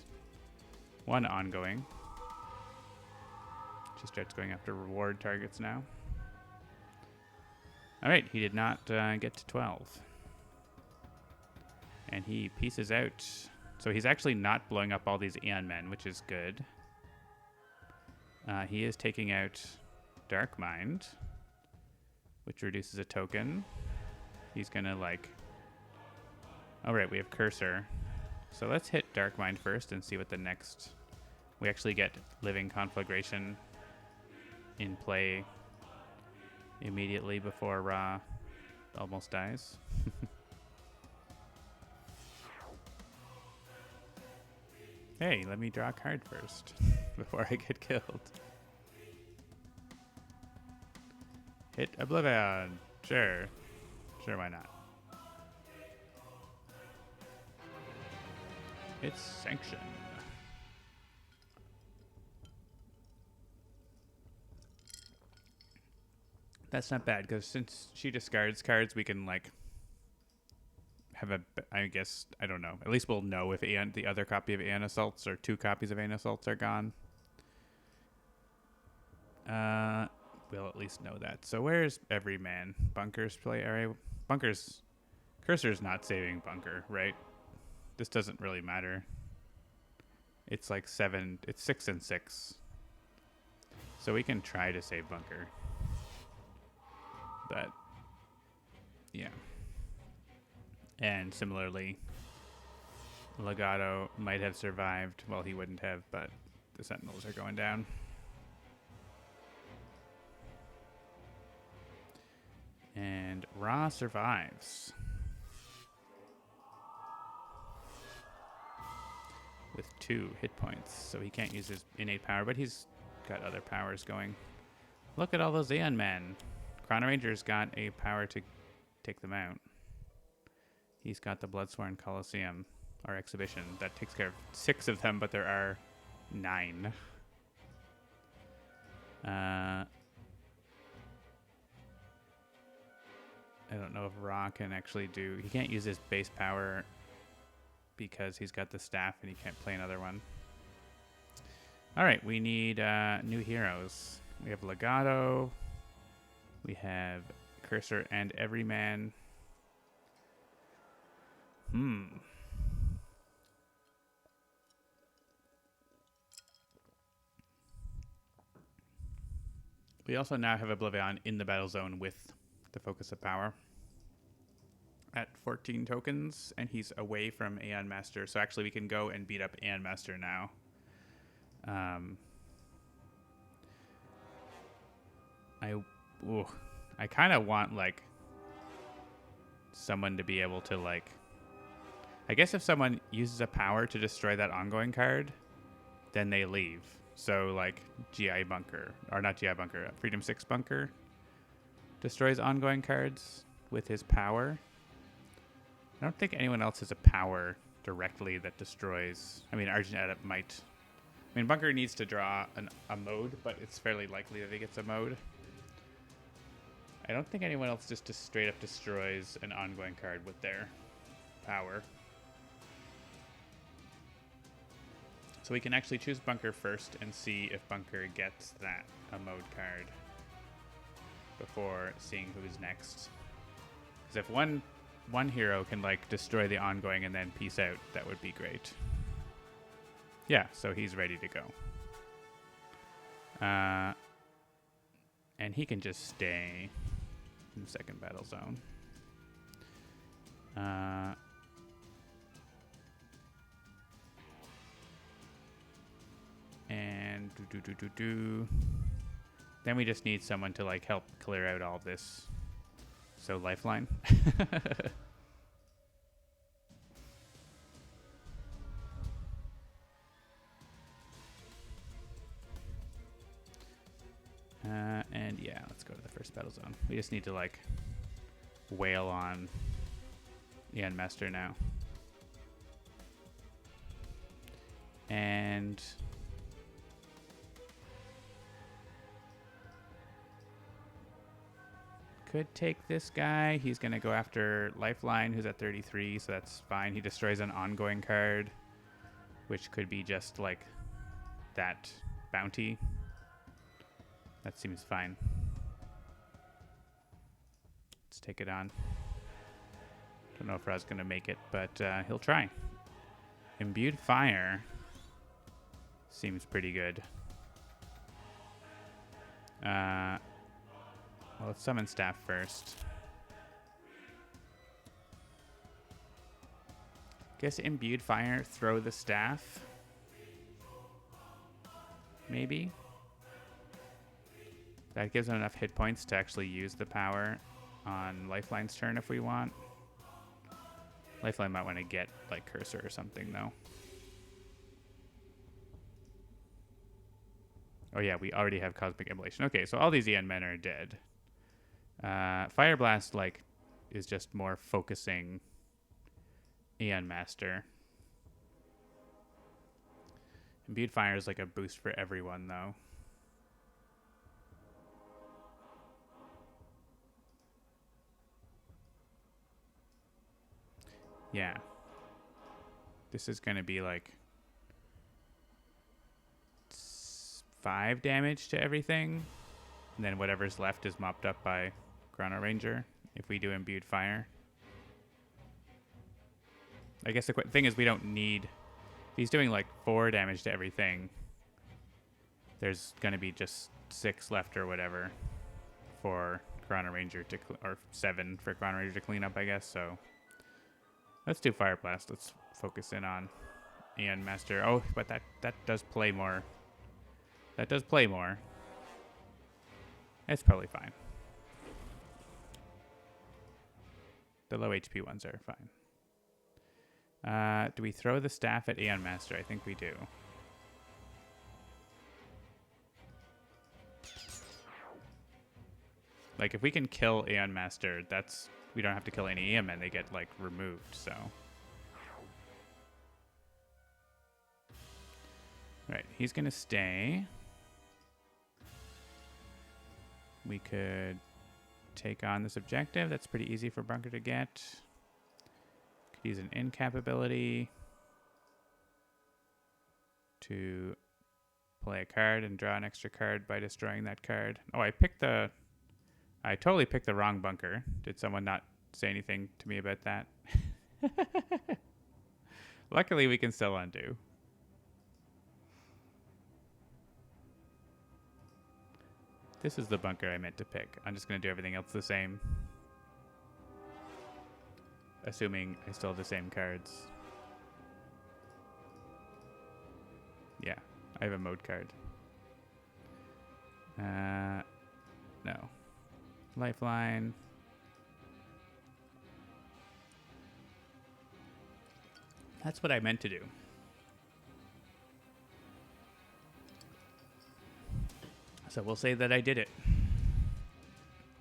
one ongoing. She starts going after reward targets now. Alright, he did not get to 12. And he pieces out. So he's actually not blowing up all these Aeon men, which is good. He is taking out Dark Mind, which reduces a token. He's gonna like... Alright, we have Cursor. So let's hit Dark Mind first and see what the next... We actually get Living Conflagration in play immediately before Ra almost dies. Hey, let me draw a card first before I get killed. Hit OblivAeon. Sure. Sure, why not? It's Sanction. That's not bad, because since she discards cards, we can, like, have a, I guess, I don't know. At least we'll know if Aeon, the other copy of Aeon Assaults or 2 copies of Aeon Assaults are gone. We'll at least know that. So where's every man? Bunker's play area? Bunker's... Cursor's not saving Bunker, right? This doesn't really matter. It's like 7... It's 6 and 6. So we can try to save Bunker. But... yeah. And similarly, Legato might have survived. Well, he wouldn't have, but the Sentinels are going down. And Ra survives. With 2 hit points. So he can't use his innate power, but he's got other powers going. Look at all those Aeon men. Chrono Ranger's got a power to take them out. He's got the Bloodsworn Coliseum, or Exhibition, that takes care of 6 of them, but there are 9. I don't know if Ra can actually do... He can't use his base power because he's got the staff and he can't play another one. Alright, we need new heroes. We have Legato. We have Cursor and Everyman. We also now have OblivAeon in the battle zone with the Focus of Power at 14 tokens, and he's away from Aeon Master, so actually we can go and beat up Aeon Master now. I kind of want, like, someone to be able to, like... I guess if someone uses a power to destroy that ongoing card, then they leave. So, like, GI Bunker, or not GI Bunker, Freedom 6 Bunker destroys ongoing cards with his power. I don't think anyone else has a power directly that destroys... I mean, Argent Adept might... I mean, Bunker needs to draw a mode, but it's fairly likely that he gets a mode. I don't think anyone else just straight up destroys an ongoing card with their power. So we can actually choose Bunker first and see if Bunker gets that a mode card before seeing who's next. Because if one hero can, like, destroy the ongoing and then peace out, that would be great. Yeah, so he's ready to go. And he can just stay in the second battle zone. And then we just need someone to, like, help clear out all of this. So Lifeline. And yeah, let's go to the first battle zone. We just need to, like, wail on Aeon Master now. And could take this guy. He's going to go after Lifeline, who's at 33, so that's fine. He destroys an ongoing card, which could be just like that bounty. That seems fine. Let's take it on. Don't know if Ra's going to make it, but he'll try. Imbued Fire seems pretty good. Well, let's summon Staff first. Guess Imbued Fire, throw the Staff. Maybe. That gives him enough hit points to actually use the power on Lifeline's turn if we want. Lifeline might want to get like Cursor or something though. Oh yeah, we already have Cosmic Immolation. Okay, so all these Aeon men are dead. Fire Blast like is just more focusing Aeon Master. Imbued Fire is like a boost for everyone though. Yeah. This is going to be like 5 damage to everything. And then whatever's left is mopped up by Chrono Ranger if we do Imbued Fire. I guess the thing is we don't need... If he's doing like 4 damage to everything, there's going to be just 6 left or whatever for Chrono Ranger to... Or 7 for Chrono Ranger to clean up, I guess, so... Let's do Fire Blast. Let's focus in on Aeon Master. Oh, but that does play more. That does play more. It's probably fine. The low HP ones are fine. Do we throw the staff at Aeon Master? I think we do. Like, if we can kill Aeon Master, that's... We don't have to kill any Aeon men. They get, like, removed, so... Right, he's gonna stay. We could take on this objective. That's pretty easy for Bunker to get. Could use an incapability to play a card and draw an extra card by destroying that card. Oh, I totally picked the wrong Bunker. Did someone not say anything to me about that? Luckily, we can still undo. This is the Bunker I meant to pick. I'm just going to do everything else the same. Assuming I still have the same cards. Yeah, I have a mode card. No. Lifeline. That's what I meant to do. So we'll say that I did it.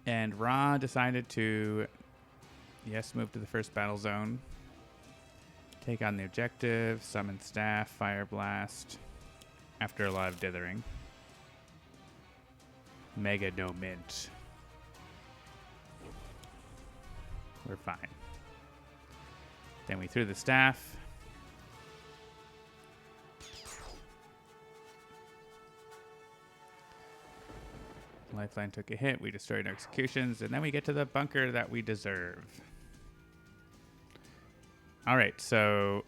And Ra decided to, yes, move to the first battle zone. Take on the objective, summon staff, fire blast. After a lot of dithering. Mega no mint. We're fine. Then we threw the staff. Lifeline took a hit. We destroyed executions. And then we get to the Bunker that we deserve. All right, so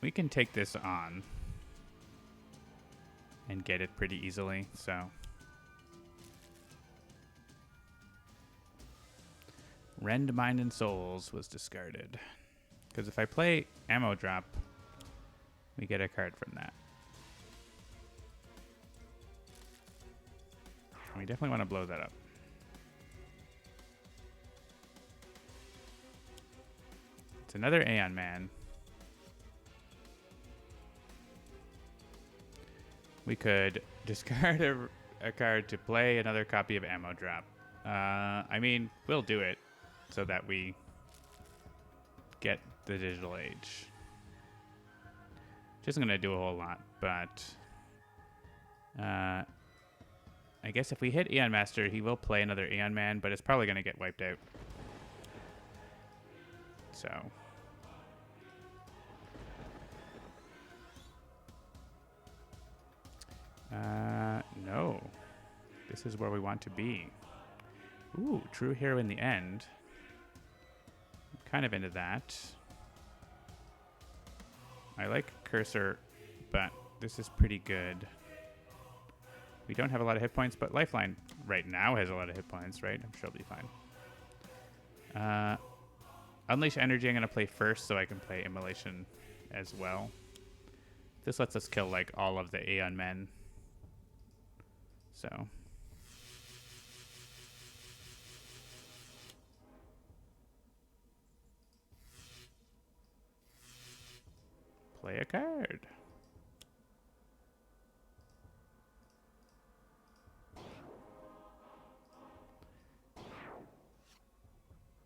we can take this on and get it pretty easily. So Rend Mind and Souls was discarded. Because if I play Ammo Drop, we get a card from that. We definitely want to blow that up. It's another Aeon Man. We could discard a card to play another copy of Ammo Drop. I mean, we'll do it so that we get the Digital Age. isn't going to do a whole lot, but I guess if we hit Aeon Master, he will play another Aeon Man, but it's probably going to get wiped out. So... no. This is where we want to be. Ooh, True Hero in the end. I'm kind of into that. I like Cursor, but this is pretty good. We don't have a lot of hit points, but Lifeline right now has a lot of hit points, right? I'm sure it'll be fine. Unleash Energy I'm going to play first so I can play Immolation as well. This lets us kill like all of the Aeon men. So... play a card.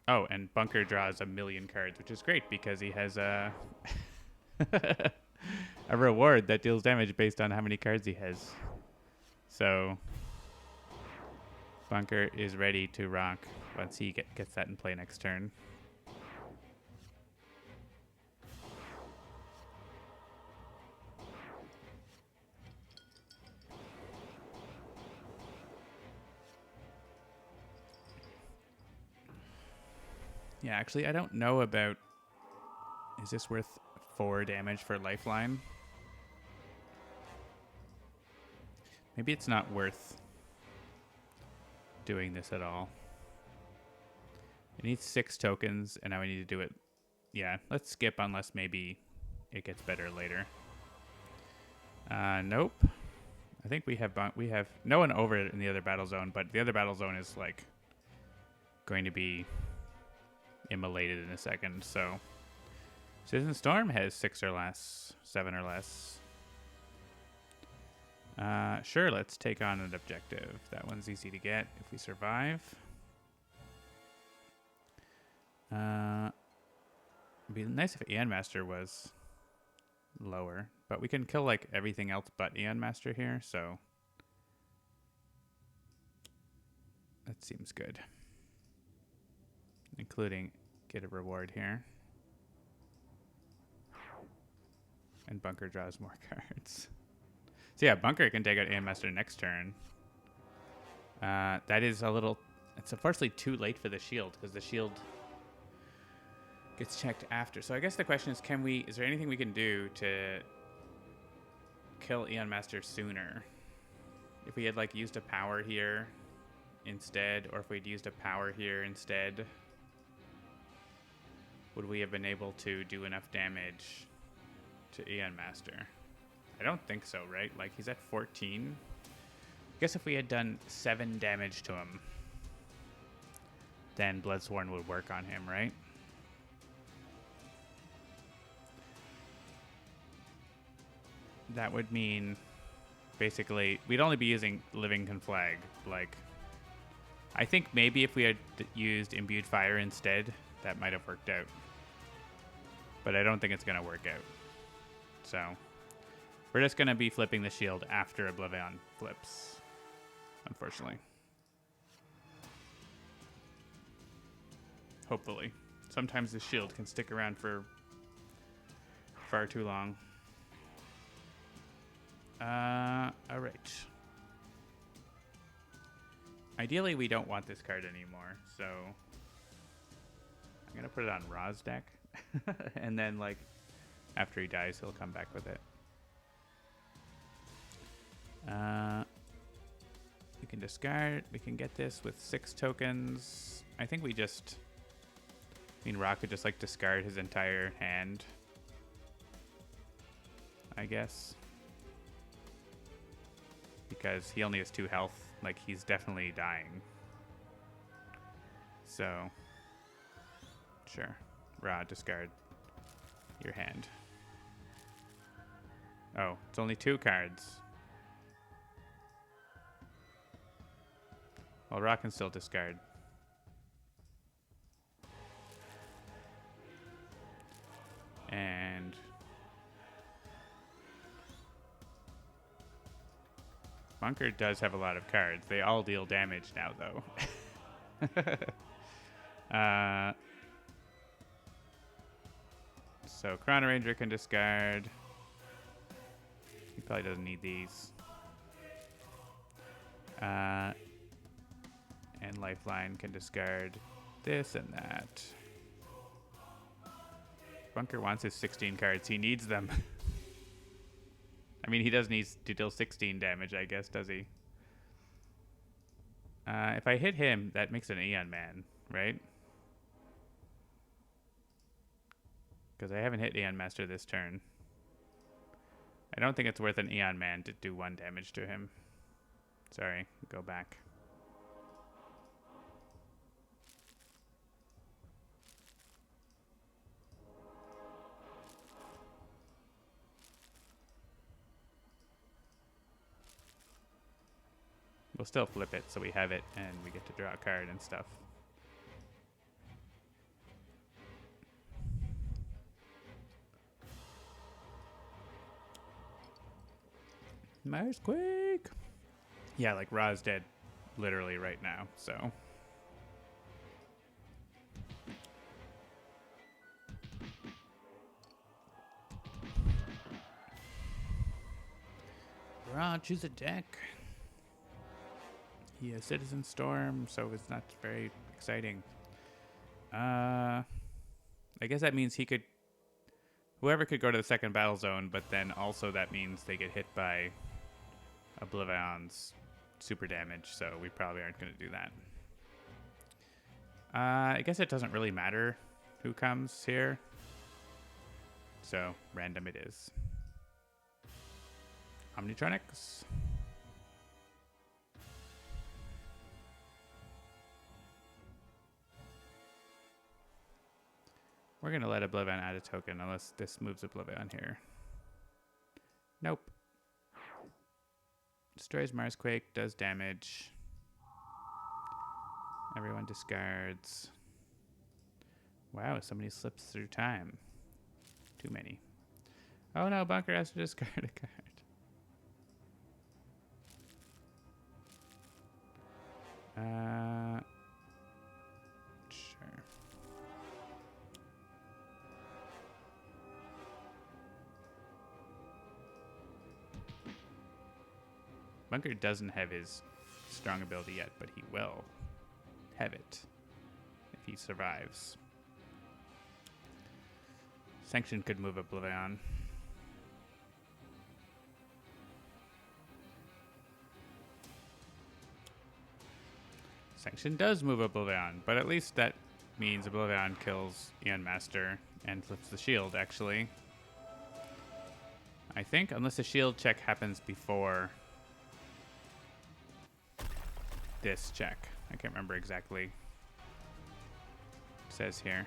Oh, and Bunker draws a million cards, which is great because he has a a reward that deals damage based on how many cards he has. So Bunker is ready to rock once he gets that in play next turn. Yeah, actually, I don't know about... Is this worth 4 damage for Lifeline? Maybe it's not worth doing this at all. It needs 6 tokens, and now we need to do it... Yeah, let's skip unless maybe it gets better later. Nope. I think we have no one over in the other battle zone, but the other battle zone is, like, going to be... immolated in a second, so Citizen Storm has 6 or less, 7 or less. Sure, let's take on an objective. That one's easy to get if we survive. It'd be nice if Aeon Master was lower, but we can kill like everything else but Aeon Master here, so that seems good. Including get a reward here. And Bunker draws more cards. So yeah, Bunker can take out Aeon Master next turn. That is a little... It's unfortunately too late for the shield, because the shield gets checked after. So I guess the question is, is there anything we can do to kill Aeon Master sooner? If we had like used a power here instead, or if we'd used a power here instead, would we have been able to do enough damage to Aeon Master? I don't think so, right? Like, he's at 14. I guess if we had done 7 damage to him, then Bloodsworn would work on him, right? That would mean, basically, we'd only be using Living Conflag. Like, I think maybe if we had used Imbued Fire instead, that might have worked out. But I don't think it's going to work out. So, we're just going to be flipping the shield after OblivAeon flips, unfortunately. Hopefully. Sometimes the shield can stick around for far too long. Alright. Ideally, we don't want this card anymore, so I'm going to put it on Ra's deck. And then, like, after he dies, he'll come back with it. We can discard. We can get this with 6 tokens. I think we just... I mean, Ra could just, like, discard his entire hand, I guess. Because he only has 2 health. Like, he's definitely dying. So, sure. Ra, discard your hand. Oh, it's only 2 cards. Well, Ra can still discard. And Bunker does have a lot of cards. They all deal damage now, though. So Chrono Ranger can discard. He probably doesn't need these. And Lifeline can discard this and that. Bunker wants his 16 cards. He needs them. I mean, he does need to deal 16 damage, I guess, does he? If I hit him, that makes an Aeon Man, right? Because I haven't hit Aeon Master this turn. I don't think it's worth an Aeon Man to do 1 damage to him. Sorry, go back. We'll still flip it so we have it and we get to draw a card and stuff. Marsquake! Yeah, like Ra's dead literally right now, so. Ra, choose a deck. He has Citizen Storm, so it's not very exciting. I guess that means he could... Whoever could go to the second battle zone, but then also that means they get hit by OblivAeon's super damage, so we probably aren't going to do that. I guess it doesn't really matter who comes here. So, random it is. Omnitronics. We're going to let OblivAeon add a token unless this moves OblivAeon here. Nope. Destroys Marsquake, does damage. Everyone discards. Wow, somebody slips through time. Too many. Oh no, Bunker has to discard a card. Sure. Bunker doesn't have his strong ability yet, but he will have it if he survives. Sanction could move OblivAeon. Sanction does move OblivAeon, but at least that means OblivAeon kills Aeon Master and flips the shield, actually. I think, unless the shield check happens before this check. I can't remember exactly. It says here.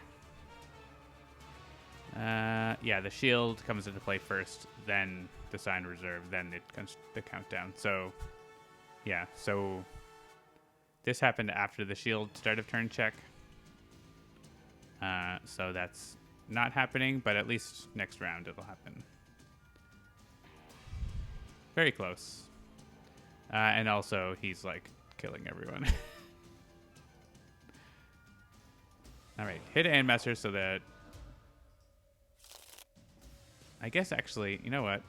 Yeah, the shield comes into play first, then the sign reserve, then it comes the countdown. So, yeah, so this happened after the shield start of turn check. So that's not happening, but at least next round it'll happen. Very close. And also, he's like killing everyone. All right, hit Aeon Master so that... I guess actually, you know what?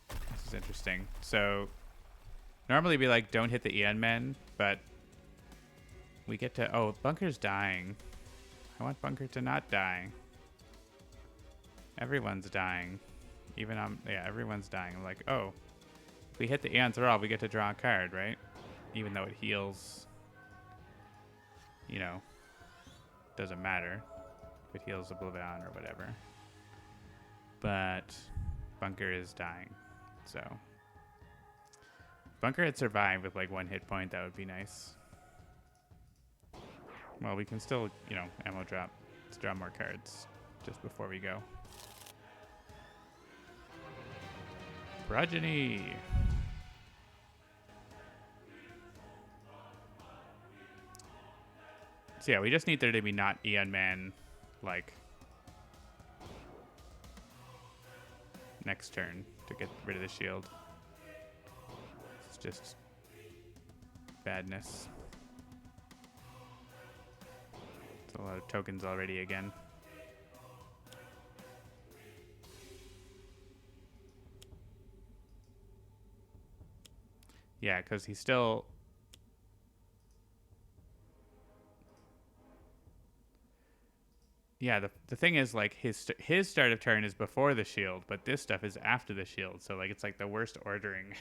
This is interesting. So, normally be like, don't hit the Aeon Men, but we get to... Oh, Bunker's dying. I want Bunker to not die. Everyone's dying. Even yeah, everyone's dying. I'm like, oh, if we hit the Aeon Thrall, we get to draw a card, right? Even though it heals, you know, doesn't matter if it heals OblivAeon or whatever. But Bunker is dying, so if Bunker had survived with like 1 hit point, that would be nice. Well, we can still, you know, ammo drop. Let's draw more cards just before we go. Progeny. So yeah, we just need there to be not Aeon Man, like, next turn to get rid of the shield. just badness. It's a lot of tokens already again. Yeah, because he's still... Yeah, the thing is, like, his start of turn is before the shield, but this stuff is after the shield. So, like, it's like the worst ordering.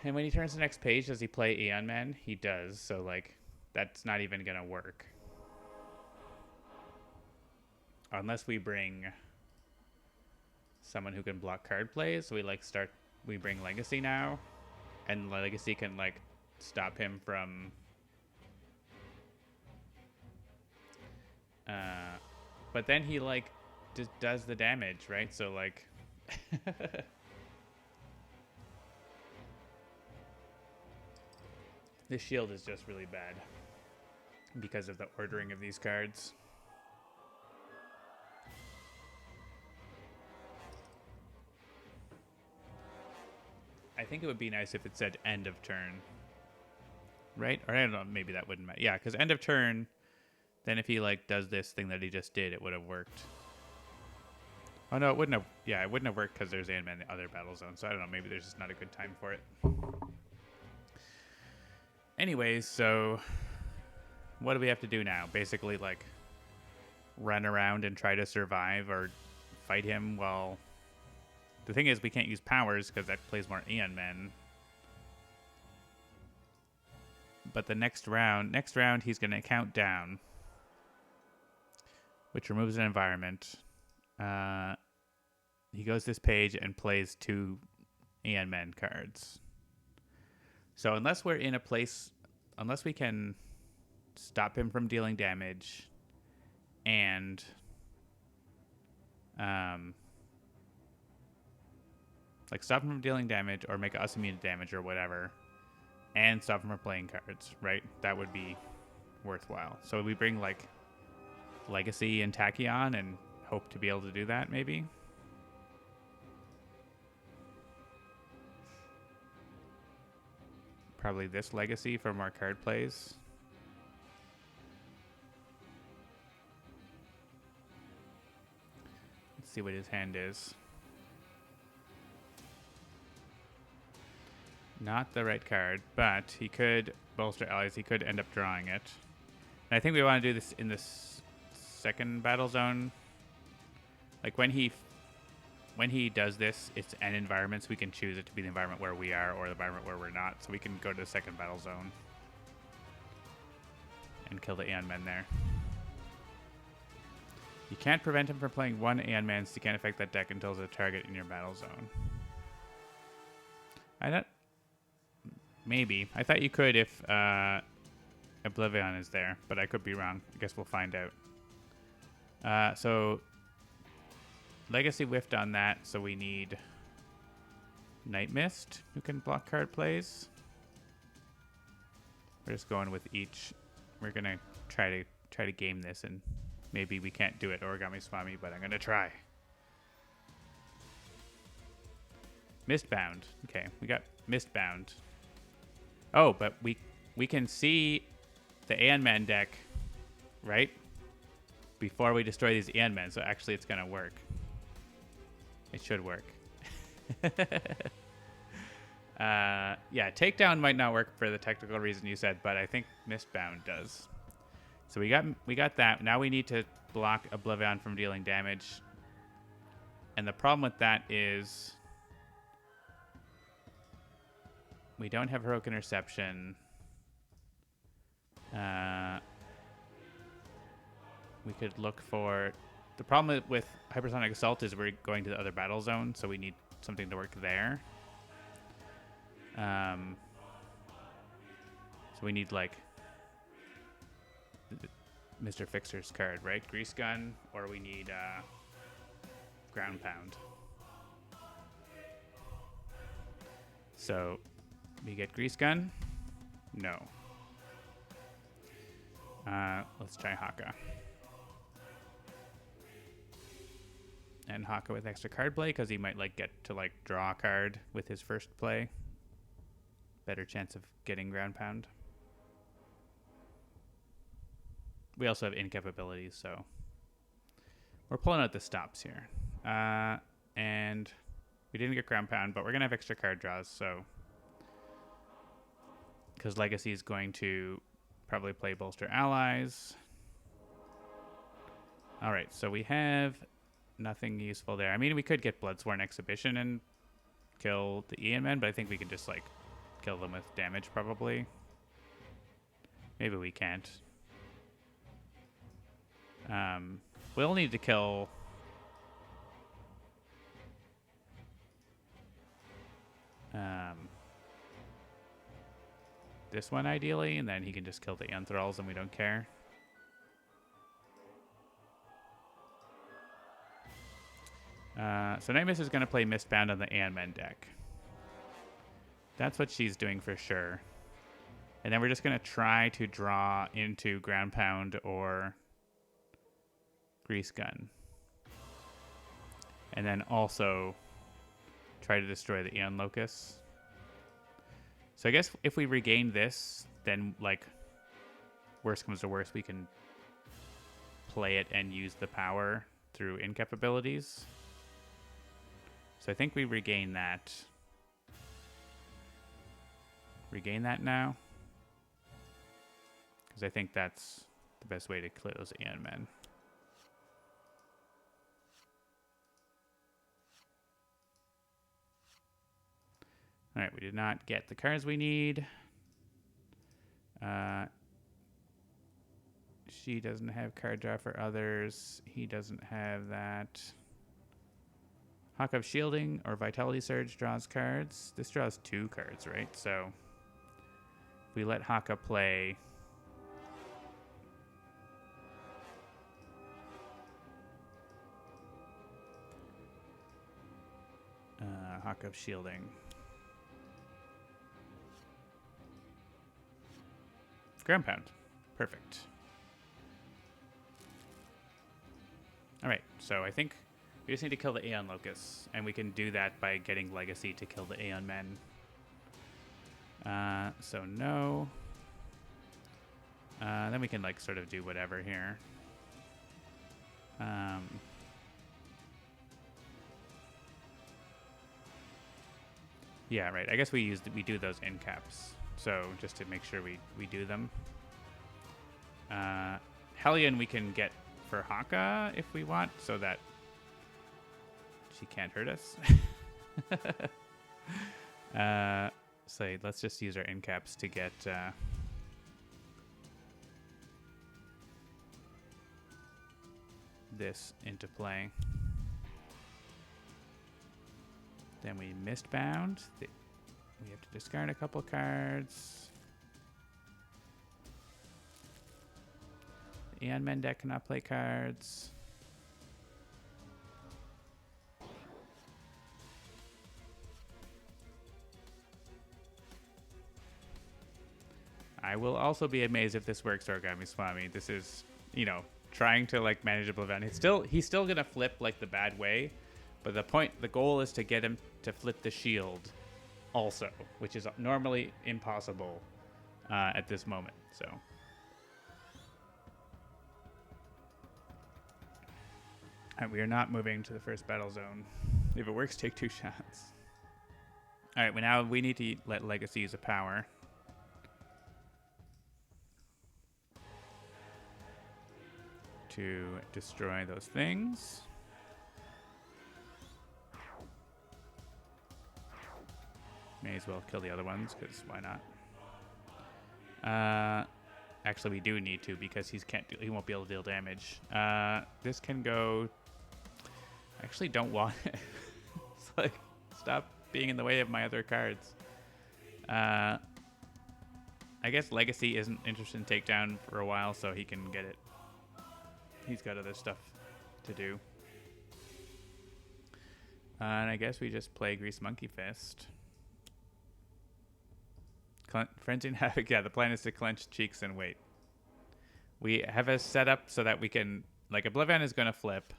And when he turns the next page, does he play Aeon Man? He does. So, like, that's not even going to work. Unless we bring someone who can block card plays. So we bring Legacy now. And Legacy can, like, stop him from... but then he, like, just does the damage, right? So, like... This shield is just really bad because of the ordering of these cards. I think it would be nice if it said end of turn. Right? Or I don't know, maybe that wouldn't matter. Yeah, because end of turn, then if he, like, does this thing that he just did, it would have worked. Oh, no, it wouldn't have. Yeah, it wouldn't have worked because there's Ant-Man in the other battle zone. So I don't know, maybe there's just not a good time for it. Anyways, so what do we have to do now? Basically, like, run around and try to survive or fight him while... The thing is, we can't use powers because that plays more Aeon Men. But the next round, he's going to count down, which removes an environment. He goes this page and plays 2 Aeon Men cards. So unless we're in a place, unless we can stop him from dealing damage and like stop him from dealing damage or make us immune to damage or whatever and stop him from playing cards, right? That would be worthwhile. So we bring like Legacy and Tachyon and hope to be able to do that maybe. Probably this Legacy for more card plays. Let's see what his hand is. Not the right card, but he could bolster allies. He could end up drawing it. And I think we want to do this in this second battle zone. Like when he does this, it's an environment, so we can choose it to be the environment where we are or the environment where we're not. So we can go to the second battle zone and kill the Aeon Men there. You can't prevent him from playing 1 Aeon Man, so you can't affect that deck until there's a target in your battle zone. Maybe. I thought you could if OblivAeon is there, but I could be wrong. I guess we'll find out. So Legacy whiffed on that, so we need Night Mist, who can block card plays. We're just going with each. We're gonna try to game this, and maybe we can't do it, Origami Swami, but I'm gonna try. Mistbound. Okay, we got Mistbound. Oh, but we can see the Aeon Man deck, right? Before we destroy these Aeon Men, so actually it's gonna work. It should work. Yeah, Takedown might not work for the technical reason you said, but I think Mistbound does. So we got that. Now we need to block OblivAeon from dealing damage. And the problem with that is we don't have Heroic Interception. We could look for... The problem with Hypersonic Assault is we're going to the other battle zone, so we need something to work there. So we need, like, Mr. Fixer's card, right? Grease Gun, or we need Ground Pound. So we get Grease Gun? No. Let's try Haka. And Haka with extra card play because he might like get to like draw a card with his first play. Better chance of getting ground pound. We also have incapabilities, so we're pulling out the stops here. And we didn't get ground pound, but we're gonna have extra card draws, so because Legacy is going to probably play bolster allies. All right, so we have nothing useful there. I mean, we could get Bloodsworn Exhibition and kill the Aeon Men, but I think we can just, like, kill them with damage, probably. Maybe we can't. We'll need to kill... this one, ideally, and then he can just kill the Aeon Thralls and we don't care. So Nightmist is going to play Mistbound on the Aeon Men deck. That's what she's doing for sure. And then we're just going to try to draw into Ground Pound or Grease Gun. And then also try to destroy the Aeon Locust. So I guess if we regain this, then, like, worst comes to worst, we can play it and use the power through incapabilities. So I think we regain that. Regain that now. Because I think that's the best way to clear those Aeon Men. Alright, we did not get the cards we need. She doesn't have card draw for others. He doesn't have that. Hawk of Shielding or Vitality Surge draws cards. This draws 2 cards, right? So if we let Haka play Hawk of Shielding. Ground Pound. Perfect. Alright, so I think we just need to kill the Aeon Locusts, and we can do that by getting Legacy to kill the Aeon Men. So no. Then we can, like, sort of do whatever here. Yeah, right. I guess we do those end caps. So just to make sure we do them. Hellion we can get for Haka if we want, so that she can't hurt us. So let's just use our end caps to get this into play. Then we Mistbound. We have to discard a couple cards. The Aeon Men deck cannot play cards. I will also be amazed if this works, Origami Swami. This is, you know, trying to, like, manage OblivAeon. He's still gonna flip, like, the bad way, but the goal is to get him to flip the shield also, which is normally impossible at this moment. So we are not moving to the first battle zone. If it works, take 2 shots. All right, now we need to let Legacy use a power. To destroy those things. May as well kill the other ones, because why not? Actually, we do need to, because he won't be able to deal damage. This can go... I actually don't want it. It's like, stop being in the way of my other cards. I guess Legacy isn't interested in takedown for a while, so he can get it. He's got other stuff to do. And I guess we just play Grease Monkey Fist. Frenzy and Havoc. Yeah, the plan is to clench cheeks and wait. We have a setup so that we can... Like, OblivAeon is going to flip.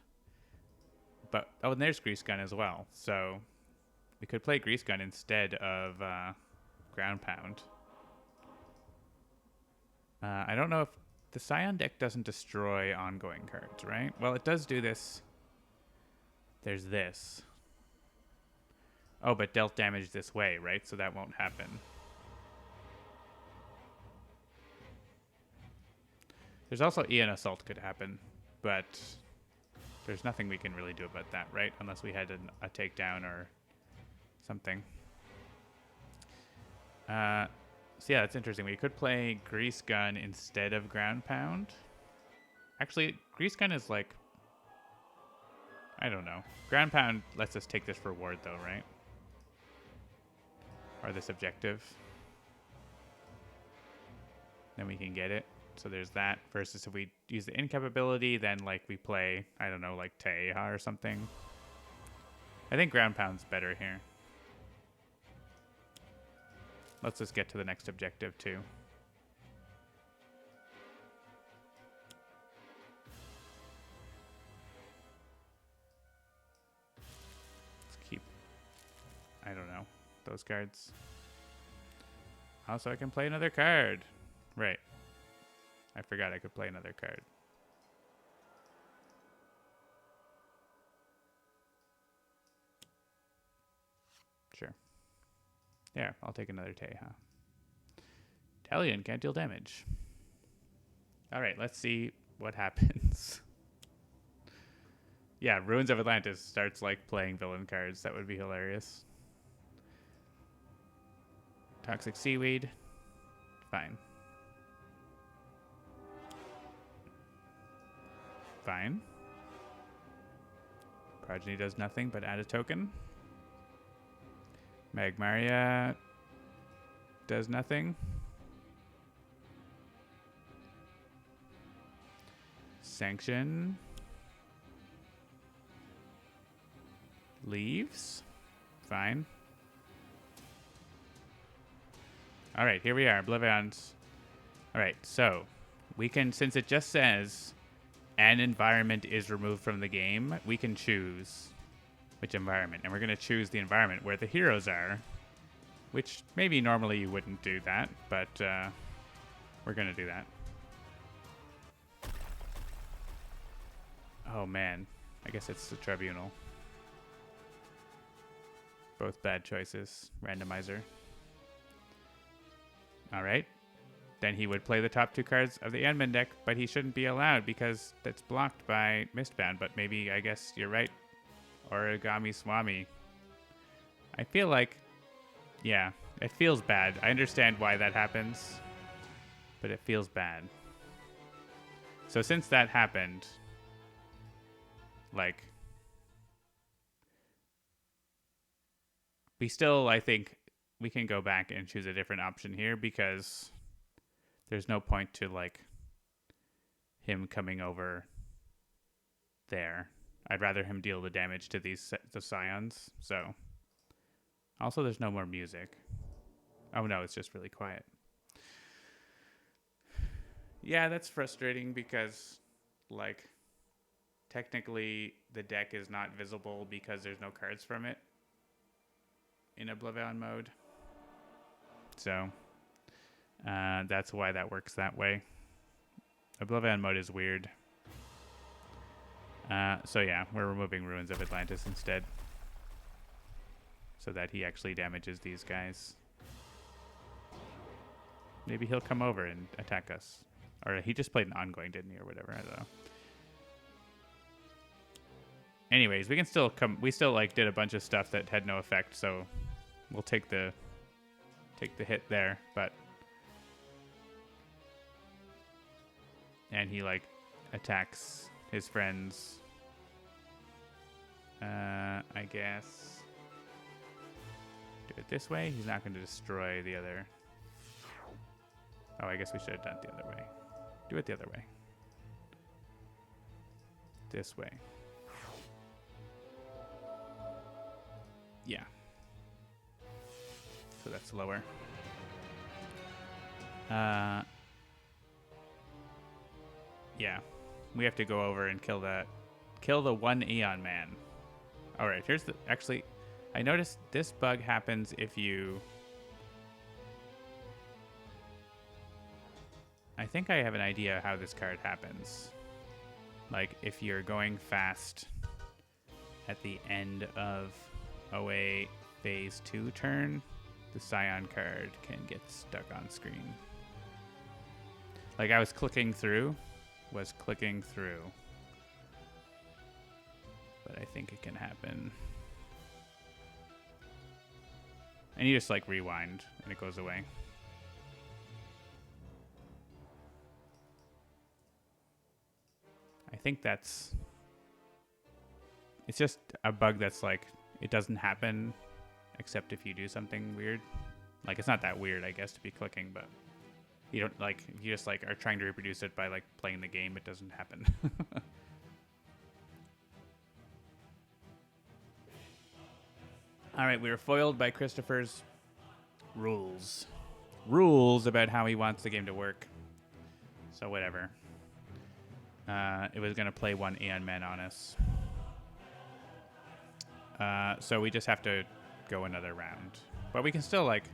But, oh, and there's Grease Gun as well. So we could play Grease Gun instead of Ground Pound. I don't know if the Scion deck doesn't destroy ongoing cards, right? Well, it does do this. There's this. Oh, but dealt damage this way, right? So that won't happen. There's also Aeon Assault could happen, but there's nothing we can really do about that, right? Unless we had a takedown or something. So yeah, that's interesting. We could play Grease Gun instead of Ground Pound. Actually, Grease Gun is like, I don't know. Ground Pound lets us take this reward though, right? Or this objective. Then we can get it. So there's that. Versus if we use the incapability, then like we play, I don't know, like Teha or something. I think Ground Pound's better here. Let's just get to the next objective too. Let's keep, I don't know, those cards. Also, I can play another card. Right. I forgot I could play another card. Sure. There, I'll take another Teha. Talion can't deal damage. All right, let's see what happens. Yeah, Ruins of Atlantis starts like playing villain cards. That would be hilarious. Toxic Seaweed. Fine. Fine. Progeny does nothing but add a token. Magmaria does nothing. Sanction leaves. Fine. All right, here we are, OblivAeons. All right, so we can, since it just says an environment is removed from the game, we can choose which environment. And we're going to choose the environment where the heroes are, which maybe normally you wouldn't do that, but we're going to do that. Oh, man. I guess it's the Tribunal. Both bad choices. Randomizer. All right. Then he would play the top two cards of the admin deck, but he shouldn't be allowed because that's blocked by Mistbound. But maybe, I guess you're right. Origami Swami. I feel like, yeah, it feels bad. I understand why that happens, but it feels bad. So since that happened, like, we still, I think, we can go back and choose a different option here because there's no point to, like, him coming over there. I'd rather him deal the damage to the Scions, so. Also, there's no more music. Oh, no, it's just really quiet. Yeah, that's frustrating because, like, technically the deck is not visible because there's no cards from it in OblivAeon mode. So, that's why that works that way. OblivAeon mode is weird. So yeah, we're removing Ruins of Atlantis instead. So that he actually damages these guys. Maybe he'll come over and attack us. Or he just played an ongoing, didn't he, or whatever, I don't know. Anyways, we can still come, we still like did a bunch of stuff that had no effect, so we'll take the hit there, but. And he like attacks his friends. I guess. Do it this way. He's not going to destroy the other. Oh, I guess we should have done it the other way. Do it the other way. This way. Yeah. So that's lower. Yeah. We have to go over and kill that. Kill the one Aeon man. All right, here's the... Actually, I noticed this bug happens if you... I think I have an idea how this card happens. Like, if you're going fast at the end of OA Phase 2 turn, the Scion card can get stuck on screen. Like, I was clicking through. But I think it can happen. And you just, like, rewind, and it goes away. I think that's... It's just a bug that's, like, it doesn't happen except if you do something weird. Like, it's not that weird, I guess, to be clicking, but you don't, like, if you just, like, are trying to reproduce it by, like, playing the game, it doesn't happen. All right, we were foiled by Christopher's rules. Rules about how he wants the game to work. So whatever. It was going to play one Aeon Man on us. So we just have to go another round. But we can still, like,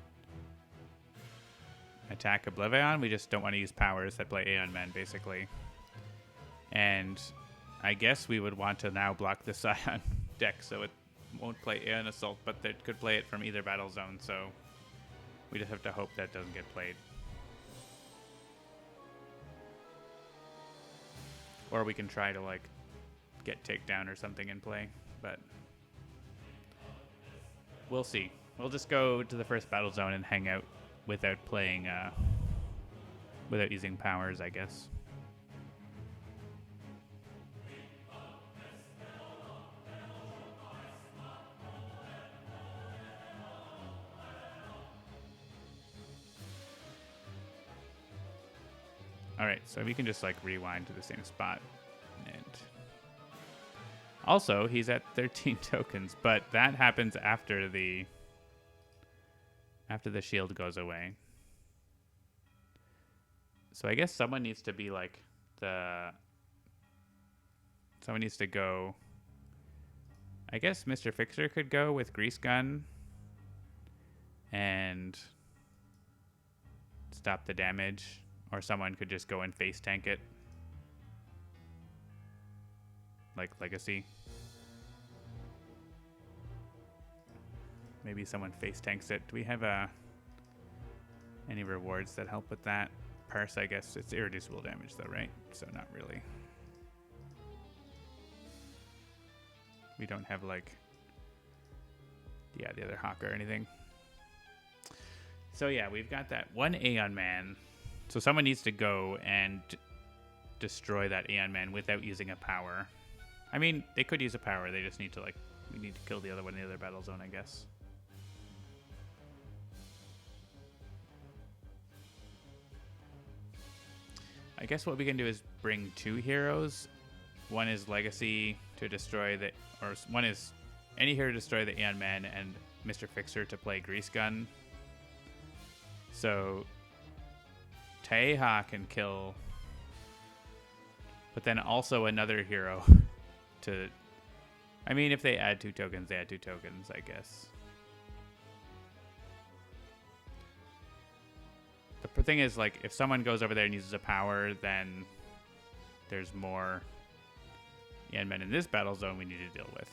attack OblivAeon. We just don't want to use powers that play Aeon Man, basically. And I guess we would want to now block the Scion deck so it won't play Aeon Assault, but it could play it from either battle zone, so we just have to hope that doesn't get played. Or we can try to, like, get takedown or something in play, but we'll see. We'll just go to the first battle zone and hang out without playing, without using powers, I guess. Alright, so we can just, like, rewind to the same spot. And also, he's at 13 tokens, but that happens after the shield goes away. So I guess someone needs to be, like, someone needs to go... I guess Mr. Fixer could go with Grease Gun and stop the damage. Or someone could just go and face tank it. Like Legacy. Maybe someone face tanks it. Do we have any rewards that help with that? Parse, I guess. It's irreducible damage though, right? So not really. We don't have, like... Yeah, the other Hawk or anything. So yeah, we've got that one Aeon Man. So someone needs to go and destroy that Aeon Man without using a power. I mean, they could use a power. They just need to, like, we need to kill the other one in the other battle zone, I guess. I guess what we can do is bring two heroes. One is Legacy to destroy the, or one is any hero to destroy the Aeon Man, and Mr. Fixer to play Grease Gun. So Taeha can kill, but then also another hero to... I mean, if they add 2 tokens, they add 2 tokens, I guess. The thing is, like, if someone goes over there and uses a power, then there's more Aeon Men in this battle zone we need to deal with.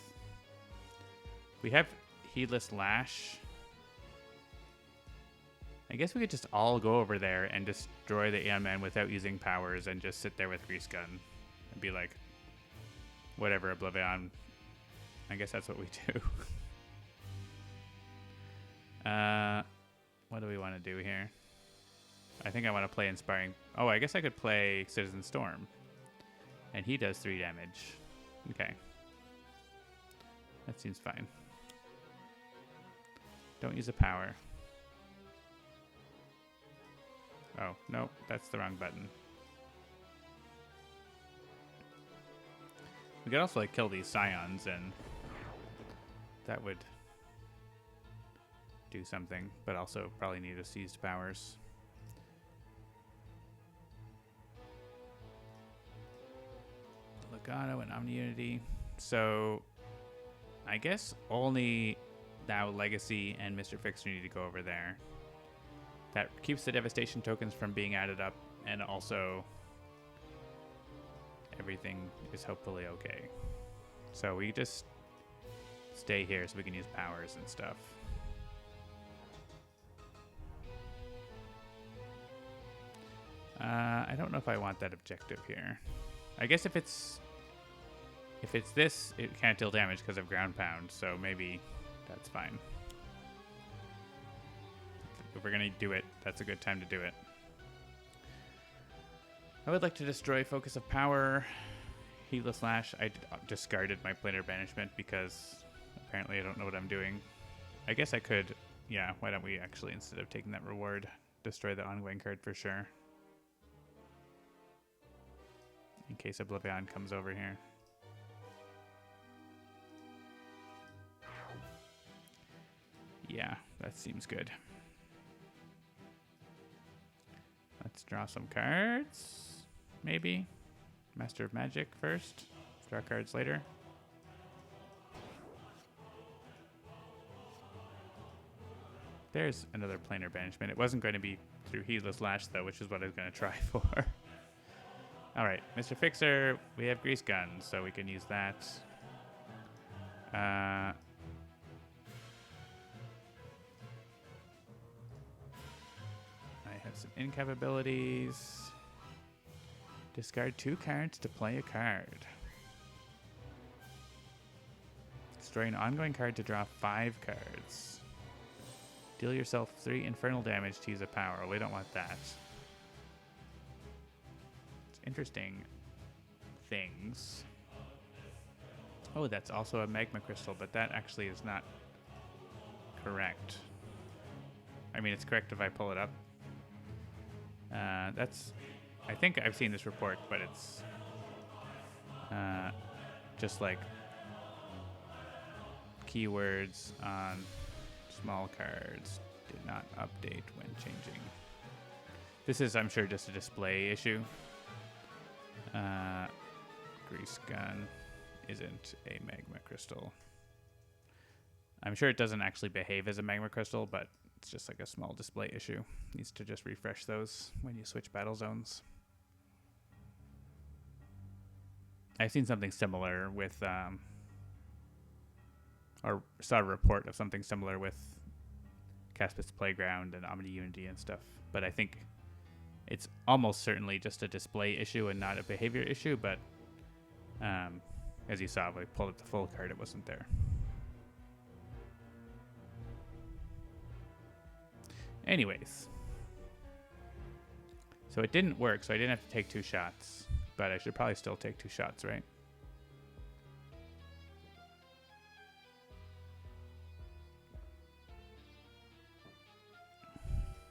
We have Heedless Lash. I guess we could just all go over there and destroy the Aeon Man without using powers and just sit there with Grease Gun and be like, whatever, OblivAeon. I guess that's what we do. What do we want to do here? I think I want to play Inspiring. Oh, I guess I could play Citizen Storm. And he does 3 damage. Okay. That seems fine. Don't use a power. Oh, no, that's the wrong button. We could also, like, kill these Scions, and that would do something, but also probably need a seized powers. Legato and Omni-Unity. So I guess only now Legacy and Mr. Fixer need to go over there. That keeps the devastation tokens from being added up, and also everything is hopefully okay. So we just stay here so we can use powers and stuff. I don't know if I want that objective here. I guess if it's this, it can't deal damage because of ground pound, so maybe that's fine. If we're gonna do it, that's a good time to do it. I would like to destroy Focus of Power, Heedless Lash. I discarded my Planar Banishment because apparently I don't know what I'm doing. I guess I could, yeah, why don't we actually, instead of taking that reward, destroy the ongoing card for sure. In case OblivAeon comes over here. Yeah, that seems good. Let's draw some cards. Maybe. Master of Magic first. Draw cards later. There's another Planar Banishment. It wasn't going to be through Heedless Lash, though, which is what I was going to try for. All right, Mr. Fixer, we have Grease Gun, so we can use that. I have some incapabilities. Discard 2 cards to play a card. Destroy an ongoing card to draw 5 cards. Deal yourself 3 infernal damage to use a power. We don't want that. It's interesting things. Oh, that's also a magma crystal, but that actually is not correct. I mean, it's correct if I pull it up. That's... I think I've seen this report, but it's just like keywords on small cards did not update when changing. This is, I'm sure, just a display issue. Grease Gun isn't a magma crystal. I'm sure it doesn't actually behave as a magma crystal, but it's just like a small display issue. Needs to just refresh those when you switch battle zones. I've seen something similar with, or saw a report of something similar with Caspis Playground and Omni Unity and stuff. But I think it's almost certainly just a display issue and not a behavior issue. But as you saw, when I pulled up the full card, it wasn't there. Anyways. So it didn't work, so I didn't have to take 2 shots. But I should probably still take 2 shots, right?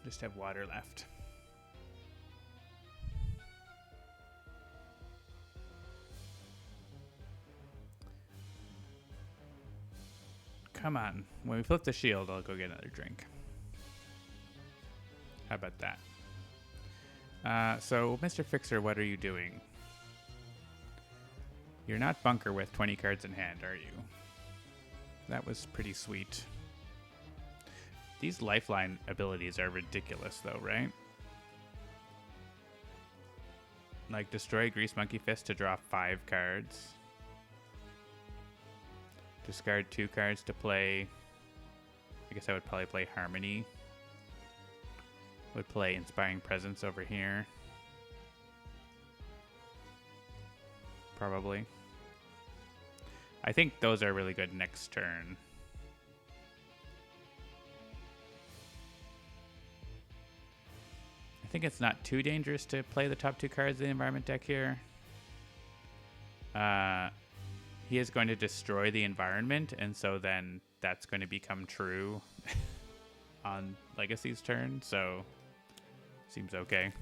Just have water left. Come on. When we flip the shield, I'll go get another drink. How about that? So, Mr. Fixer, what are you doing? You're not Bunker with 20 cards in hand, are you? That was pretty sweet. These lifeline abilities are ridiculous, though, right? Like, destroy Grease Monkey Fist to draw 5 cards. Discard 2 cards to play... I guess I would probably play Harmony. Would play Inspiring Presence over here. Probably. I think those are really good next turn. I think it's not too dangerous to play the top 2 cards of the environment deck here. He is going to destroy the environment, and so then that's going to become true on Legacy's turn, so seems okay.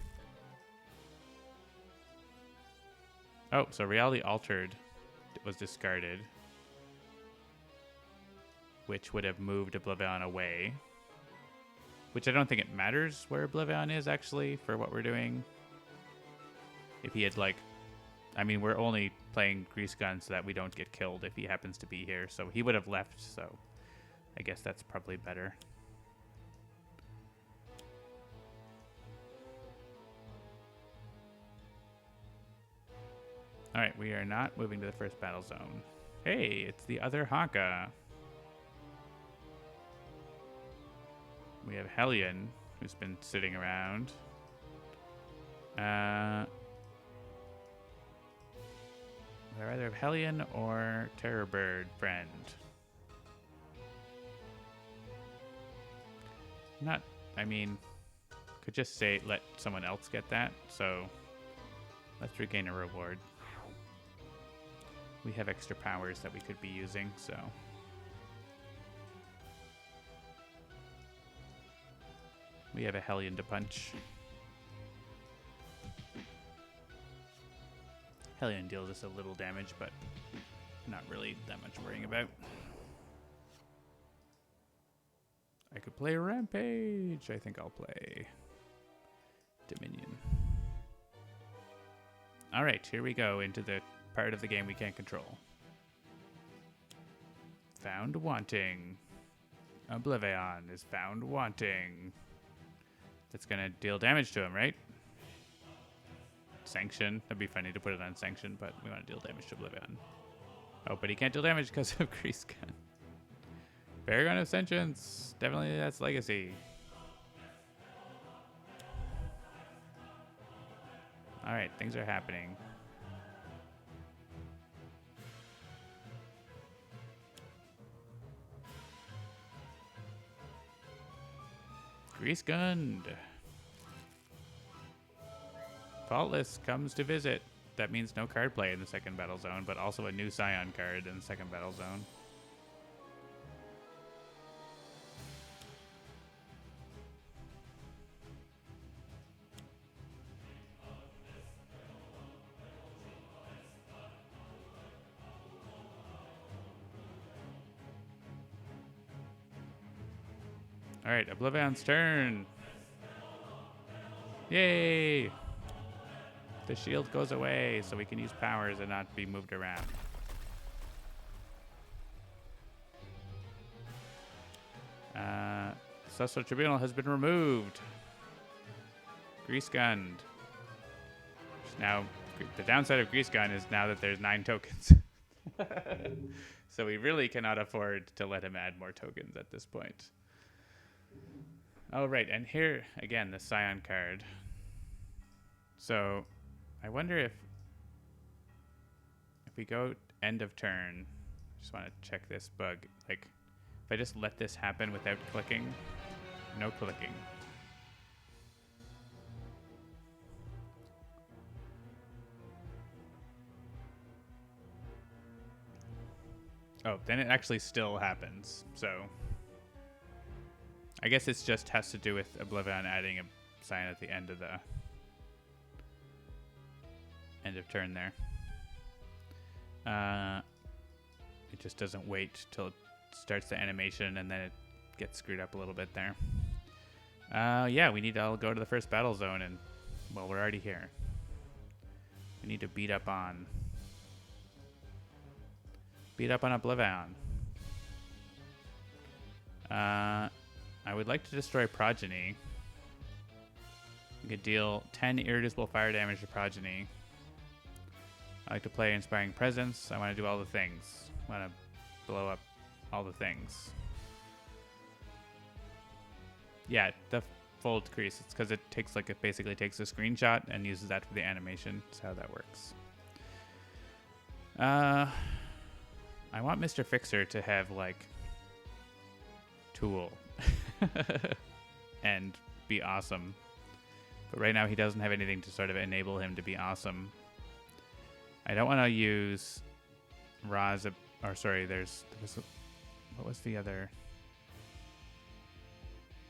Oh, so Reality Altered was discarded, which would have moved OblivAeon away. Which I don't think it matters where OblivAeon is, actually, for what we're doing. If he had, like, I mean, we're only playing Grease Gun so that we don't get killed if he happens to be here. So he would have left, so I guess that's probably better. Alright, we are not moving to the first battle zone. Hey, it's the other Haka. We have Hellion, who's been sitting around. We either have Hellion or Terrorbird friend. Not, I mean, could just say let someone else get that, so let's regain a reward. We have extra powers that we could be using, so. We have a Hellion to punch. Hellion deals us a little damage, but not really that much worrying about. I could play Rampage. I think I'll play Dominion. All right, here we go into the part of the game we can't control. Found wanting. OblivAeon is found wanting. That's going to deal damage to him, right? Sanction. That'd be funny to put it on Sanction, but we want to deal damage to OblivAeon. Oh, but he can't deal damage because of Grease Gun. Paragon of Sentience. Definitely that's Legacy. Alright, things are happening. Grease Gunned. Faultless comes to visit. That means no card play in the second battle zone, but also a new Scion card in the second battle zone. All right, OblivAeon's turn. Yay! The shield goes away, so we can use powers and not be moved around. Celestial Tribunal has been removed. Grease Gunned. Now, the downside of Grease Gun is now that there's 9 tokens. So we really cannot afford to let him add more tokens at this point. Oh, right, and here, again, the Scion card. So, I wonder if we go end of turn, just want to check this bug. Like, if I just let this happen without clicking, no clicking. Oh, then it actually still happens, so. I guess it just has to do with OblivAeon adding a sign at the end of the end of turn there. It just doesn't wait till it starts the animation and then it gets screwed up a little bit there. Yeah, we need to all go to the first battle zone and, well, we're already here. We need to beat up on OblivAeon. I would like to destroy Progeny. We could deal 10 irreducible fire damage to Progeny. I like to play Inspiring Presence. I want to do all the things. I want to blow up all the things. Yeah, the full decrease. It's because it takes it basically takes a screenshot and uses that for the animation. That's how that works. I want Mr. Fixer to have Tool and be awesome. But right now he doesn't have anything to sort of enable him to be awesome. I don't want to use Raz, or sorry, what was the other?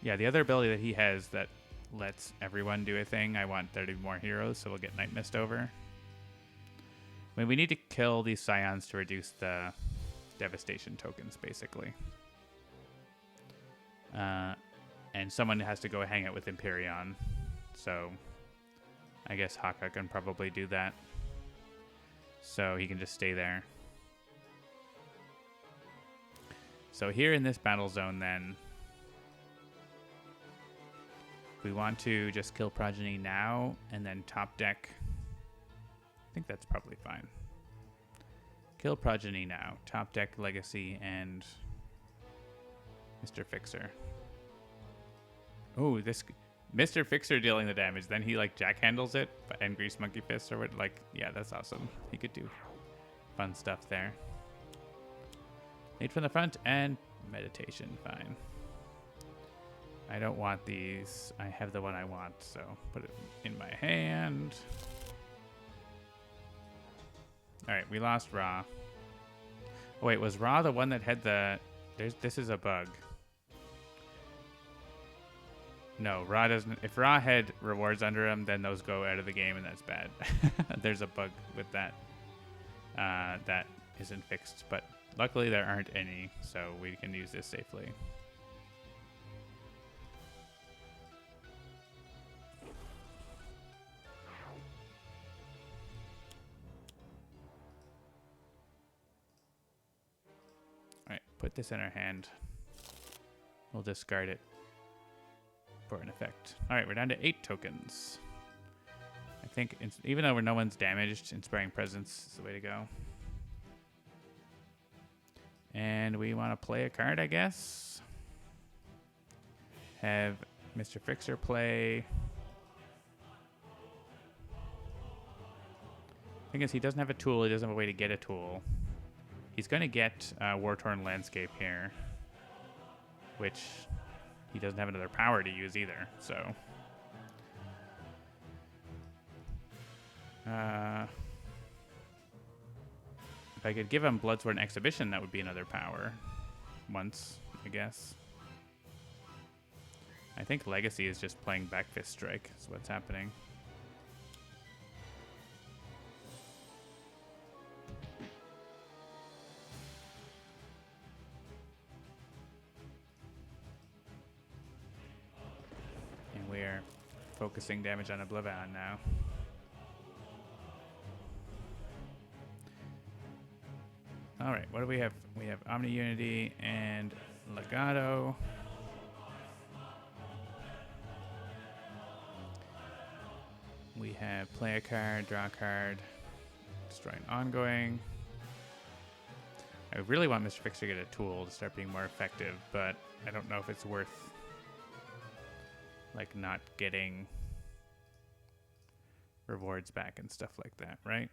Yeah, the other ability that he has that lets everyone do a thing. I want there to be more heroes, so we'll get Night Mist over. I mean, we need to kill these Scions to reduce the devastation tokens, basically. And someone has to go hang out with Empyreon. So I guess Haka can probably do that. So he can just stay there. So here in this battle zone then, we want to just kill Progeny now and then top deck. I think that's probably fine. Kill Progeny now, top deck Legacy and Mr. Fixer. Oh, this Mr. Fixer dealing the damage, then he like jack handles it and Grease Monkey Fist or what, like, yeah, that's awesome. He could do fun stuff there. Lead from the front and meditation, fine. I don't want these. I have the one I want, so put it in my hand. All right, we lost Ra. Oh, wait, was Ra the one that had the... This is a bug. No, Ra doesn't... If Ra had rewards under him, then those go out of the game, and that's bad. There's a bug with that. That isn't fixed, but luckily there aren't any, so we can use this safely. Alright, put this in our hand. We'll discard it for an effect. Alright, we're down to 8 tokens. I think, even though no one's damaged, Inspiring Presence is the way to go. And we want to play a card, I guess. Have Mr. Fixer play. Thing is, he doesn't have a tool. He doesn't have a way to get a tool. He's going to get War-Torn Landscape here, which he doesn't have another power to use either, so... if I could give him Bloodsworn Exhibition, that would be another power. Once, I guess. I think Legacy is just playing Backfist Strike, is what's happening. And we're focusing damage on OblivAeon now. All right, what do we have? We have Omni Unity and Legato. We have play a card, draw a card, destroy an ongoing. I really want Mr. Fixer to get a tool to start being more effective, but I don't know if it's worth like not getting rewards back and stuff like that, right?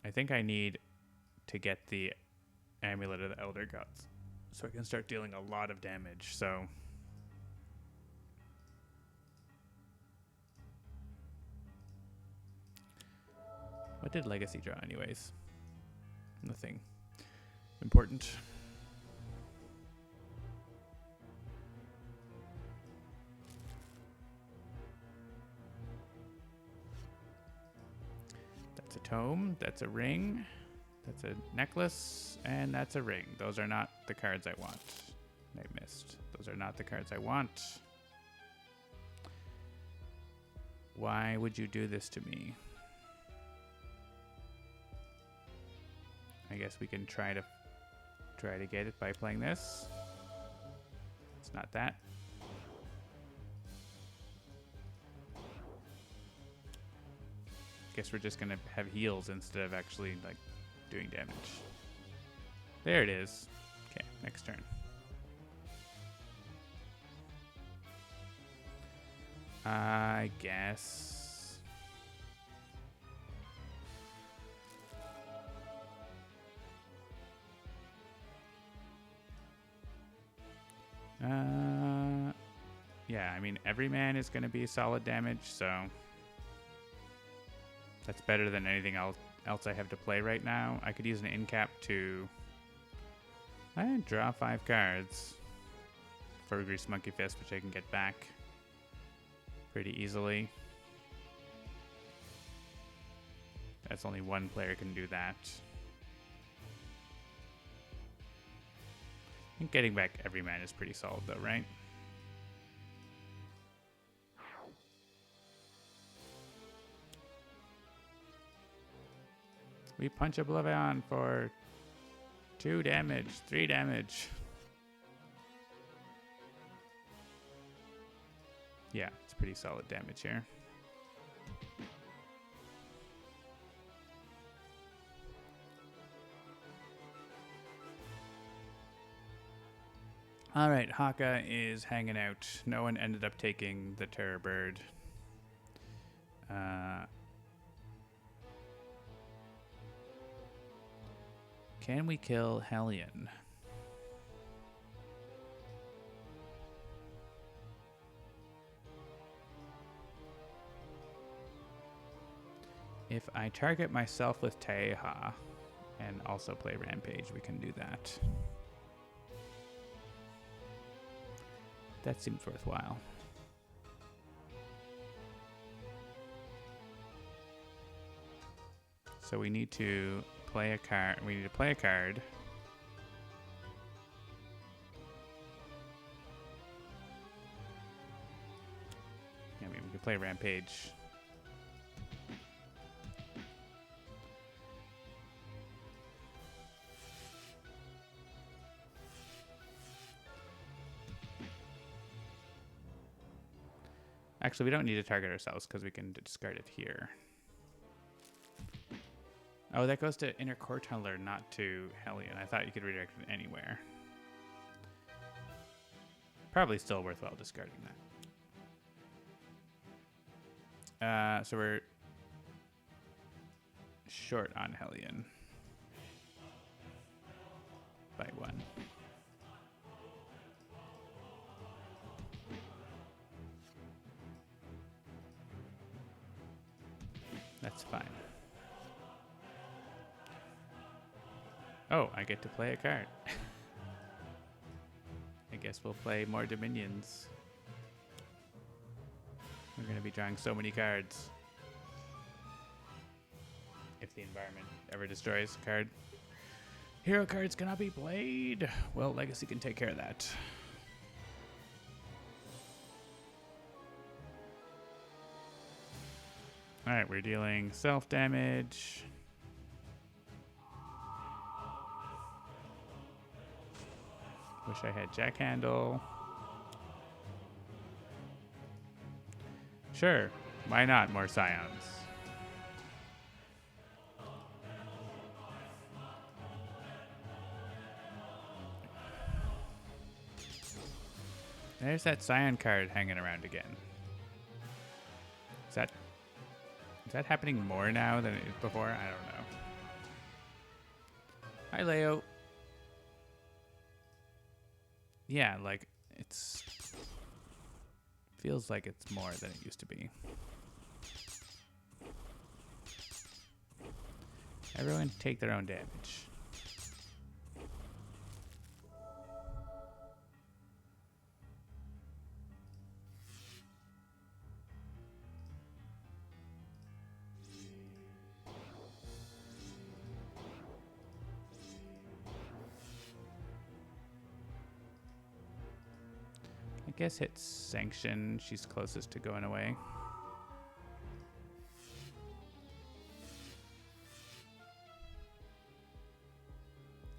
I think I need to get the Amulet of the Elder Gods so I can start dealing a lot of damage. So what did Legacy draw anyways? Nothing important. That's a tome, that's a ring, that's a necklace, and that's a ring. Those are not the cards I want. I missed. Those are not the cards I want. Why would you do this to me? I guess we can try to get it by playing this. It's not that. Guess we're just gonna have heals instead of actually like doing damage. There it is. Okay, next turn. I guess. Yeah, I mean, every man is going to be solid damage, so that's better than anything else I have to play right now. I could use an in-cap to draw 5 cards for Grease Monkey Fist, which I can get back pretty easily. That's only one player can do that. I think getting back every man is pretty solid though, right? We punch OblivAeon for 2 damage, 3 damage. Yeah, it's pretty solid damage here. All right, Haka is hanging out. No one ended up taking the Terror Bird. Can we kill Hellion? If I target myself with Taeha and also play Rampage, we can do that. That seems worthwhile. So we need to play a card. We need to play a card. Yeah, I mean, we can play Rampage. Actually, we don't need to target ourselves because we can discard it here. Oh, that goes to Inner Core Tunneler, not to Hellion. I thought you could redirect it anywhere. Probably still worthwhile discarding that. So we're short on Hellion by 1. That's fine. Oh, I get to play a card. I guess we'll play more Dominions. We're going to be drawing so many cards. If the environment ever destroys a card. Hero cards cannot be played. Well, Legacy can take care of that. Alright, we're dealing self-damage. Wish I had Jack Handle. Sure, why not more Scions? There's that Scion card hanging around again. Is that happening more now than it did before? I don't know. Hi, Leo. Yeah, like, it's... feels like it's more than it used to be. Everyone take their own damage. I guess hit Sanction. She's closest to going away.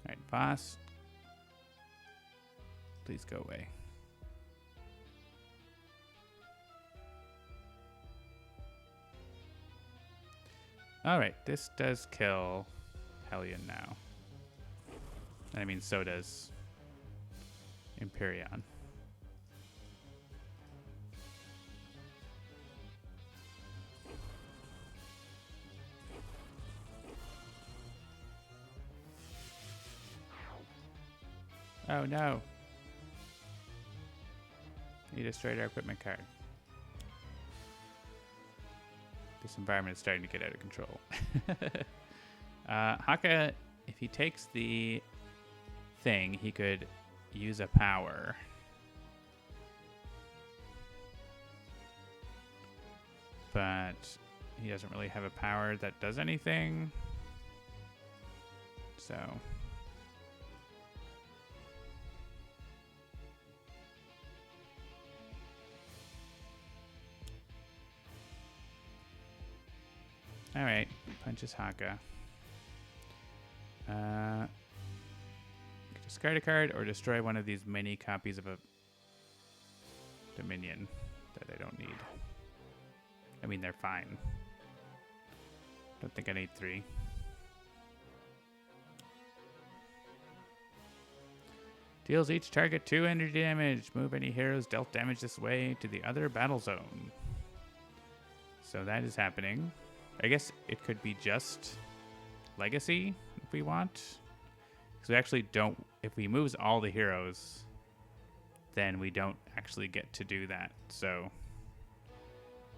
Alright, boss. Please go away. Alright, this does kill Hellion now. I mean, so does Empyreon. Oh no. You destroyed our equipment card. This environment is starting to get out of control. Haka, if he takes the thing, he could use a power. But he doesn't really have a power that does anything. So... Alright, punches Haka. Discard a card or destroy one of these many copies of a Dominion that I don't need. I mean, they're fine. Don't think I need 3. Deals each target 2 energy damage. Move any heroes dealt damage this way to the other battle zone. So that is happening. I guess it could be just Legacy if we want. Because we actually don't... If we moves all the heroes, then we don't actually get to do that. So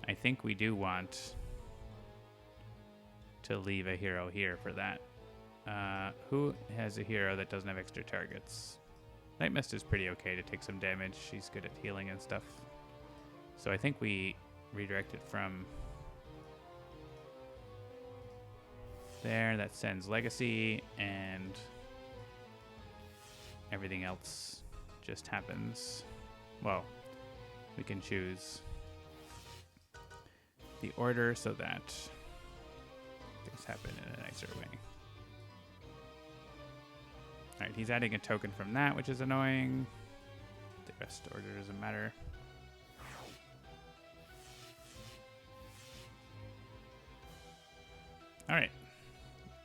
I think we do want to leave a hero here for that. Who has a hero that doesn't have extra targets? Night Mist is pretty okay to take some damage. She's good at healing and stuff. So I think we redirect it from there. That sends Legacy, and everything else just happens. Well, we can choose the order so that things happen in a nicer way. Alright, he's adding a token from that, which is annoying. The rest order doesn't matter. Alright,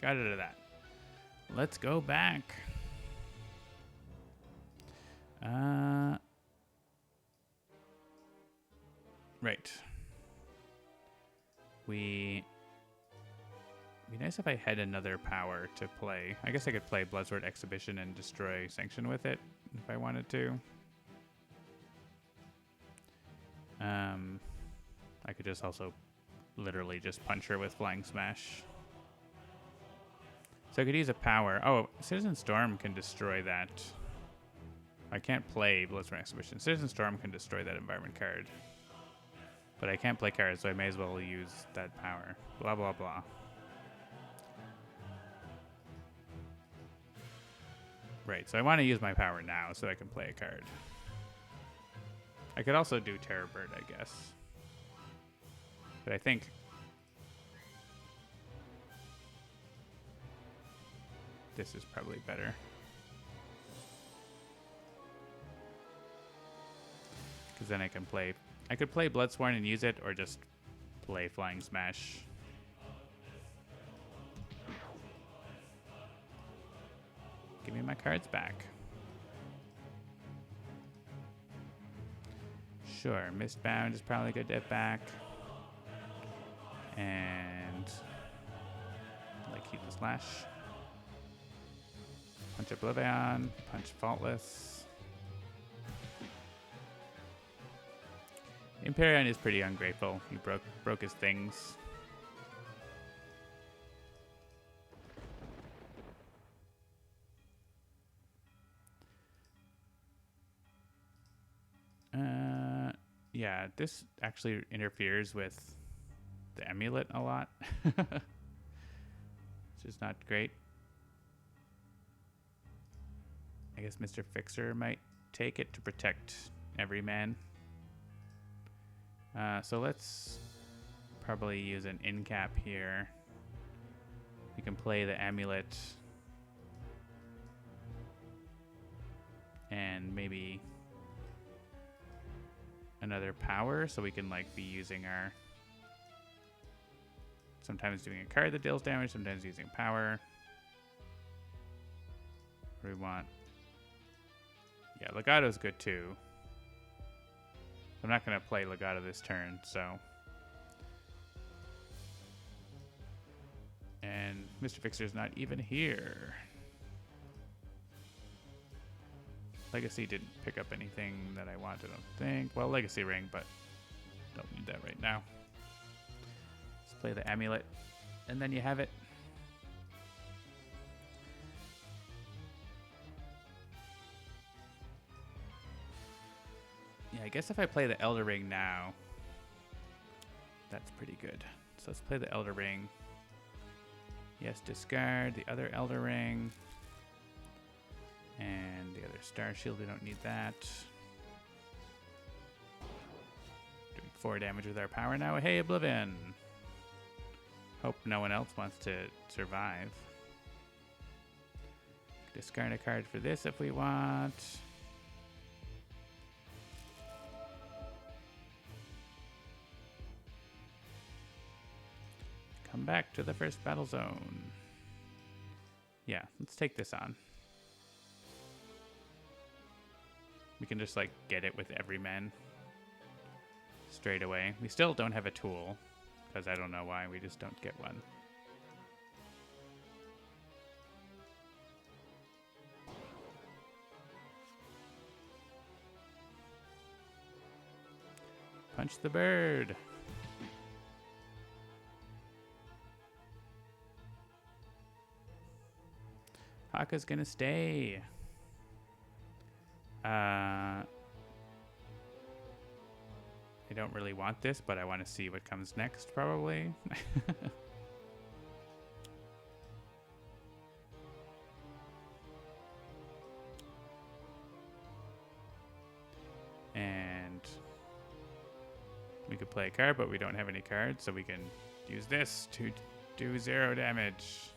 got rid of that. Let's go back. Right. It'd be nice if I had another power to play. I guess I could play Bloodsword Exhibition and destroy Sanction with it if I wanted to. I could just also literally just punch her with Flying Smash. So I could use a power. Oh, Citizen Storm can destroy that. I can't play Bloodsword Exhibition. Citizen Storm can destroy that environment card. But I can't play cards, so I may as well use that power. Blah, blah, blah. Right, so I want to use my power now so I can play a card. I could also do Terror Bird, I guess. But I think... this is probably better. Because then I can play... I could play Bloodsworn and use it, or just play Flying Smash. Give me my cards back. Sure, Mistbound is probably good to have back. And... like Heat the Slash. Punch OblivAeon, punch Faultless. Imperion is pretty ungrateful. He broke his things. Yeah, this actually interferes with the amulet a lot. Which is not great. I guess Mr. Fixer might take it to protect every man. So let's probably use an in cap here. We can play the amulet. And maybe another power, so we can like be using our... sometimes doing a card that deals damage, sometimes using power. What do we want? Yeah, Legato's good too. I'm not going to play Legato this turn, so... and Mr. Fixer's not even here. Legacy didn't pick up anything that I wanted, I don't think. Well, Legacy Ring, but don't need that right now. Let's play the amulet, and then you have it. Yeah, I guess if I play the Elder Ring now, that's pretty good. So let's play the Elder Ring. Yes, discard the other Elder Ring. And the other Star Shield, we don't need that. Doing 4 damage with our power now. Hey, OblivAeon! Hope no one else wants to survive. Discard a card for this if we want. Come back to the first battle zone. Yeah, let's take this on. We can just, like, get it with every man straight away. We still don't have a tool, because I don't know why we just don't get one. Punch the bird. Haka's gonna stay. I don't really want this, but I want to see what comes next, probably. And we could play a card, but we don't have any cards, so we can use this to do 0 damage.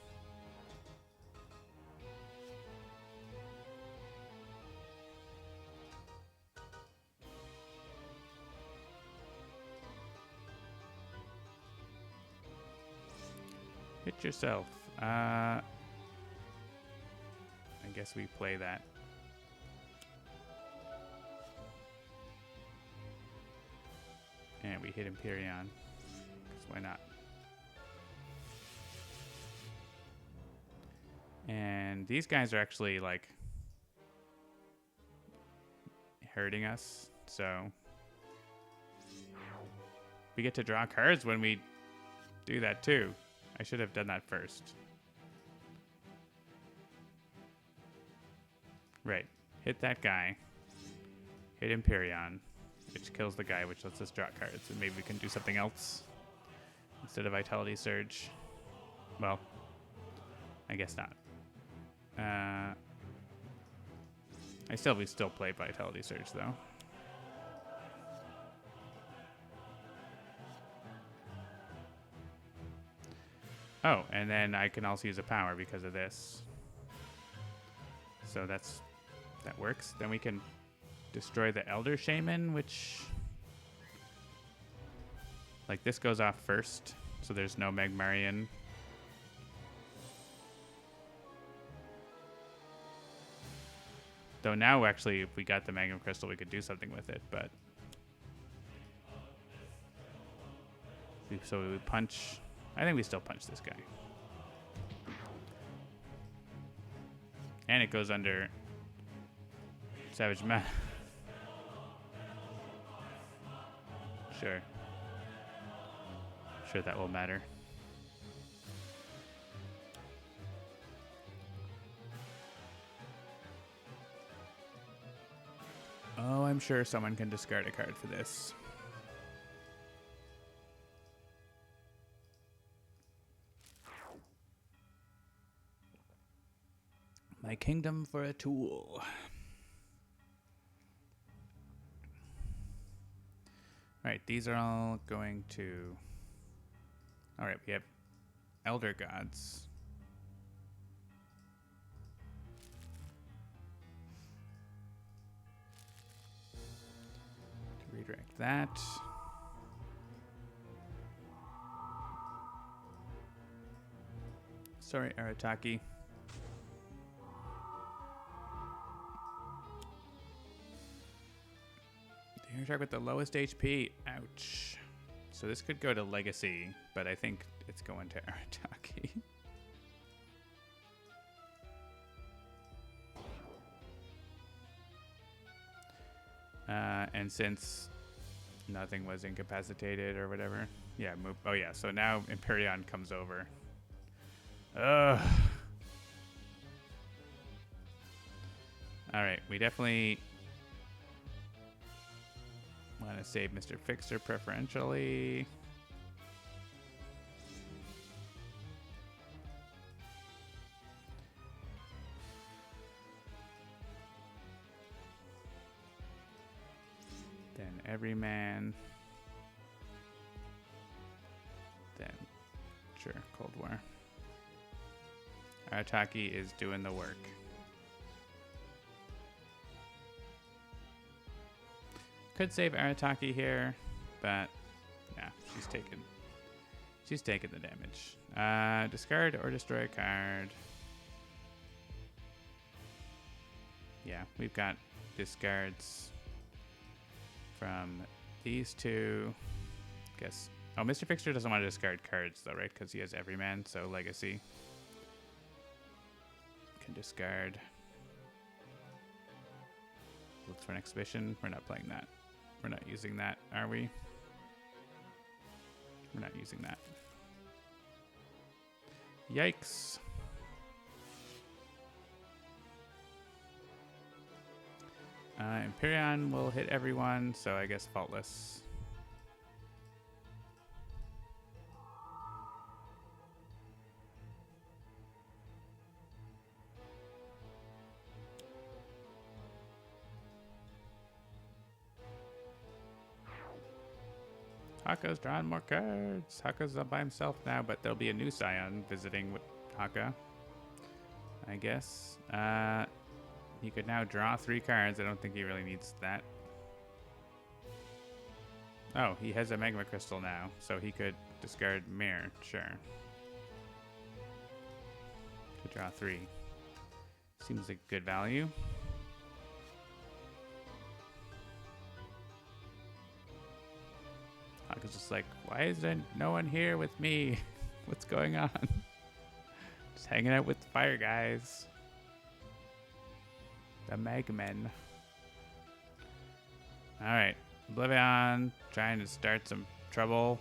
Hit yourself. I guess we play that. And we hit Empyrean. Because why not? And these guys are actually, like, hurting us. So we get to draw cards when we do that too. I should have done that first. Right. Hit that guy. Hit Empyrean, which kills the guy, which lets us draw cards. And maybe we can do something else instead of Vitality Surge. Well, I guess not. We still play Vitality Surge, though. Oh, and then I can also use a power because of this. So that works. Then we can destroy the Elder Shaman, which, like, this goes off first, so there's no Magmarian. Though now, actually, if we got the Magnum Crystal, we could do something with it, but... So we would punch... I think we still punch this guy. And it goes under Savage Man. Sure. Sure, that will matter. Oh, I'm sure someone can discard a card for this. My kingdom for a tool. Alright, these are all going to... Alright, we have Elder Gods. To redirect that. Sorry, Arataki. The attack with the lowest HP. Ouch. So this could go to Legacy, but I think it's going to Arataki. And since nothing was incapacitated or whatever, yeah, move. Oh yeah, so now Empyrean comes over. Ugh. All right, we definitely want to save Mr. Fixer preferentially. Then Everyman. Then, sure, Cold War. Arataki is doing the work. Could save Arataki here, but yeah, she's taking the damage. Discard or destroy a card. Yeah, we've got discards from these two. Guess. Oh, Mr. Fixer doesn't want to discard cards though, right? Because he has Everyman, so Legacy can discard. Look for an exhibition. We're not playing that. We're not using that, are we? We're not using that. Yikes. Empyrean will hit everyone, so I guess Faultless. Haka's drawing more cards. Haka's up by himself now, but there'll be a new Scion visiting with Haka, I guess. He could now draw 3 cards. I don't think he really needs that. Oh, he has a Magma Crystal now, so he could discard Mirror. Sure. To draw 3. Seems like good value. Haka's just like, why is there no one here with me? What's going on? Just hanging out with the fire guys. The Megmen. Alright. OblivAeon trying to start some trouble.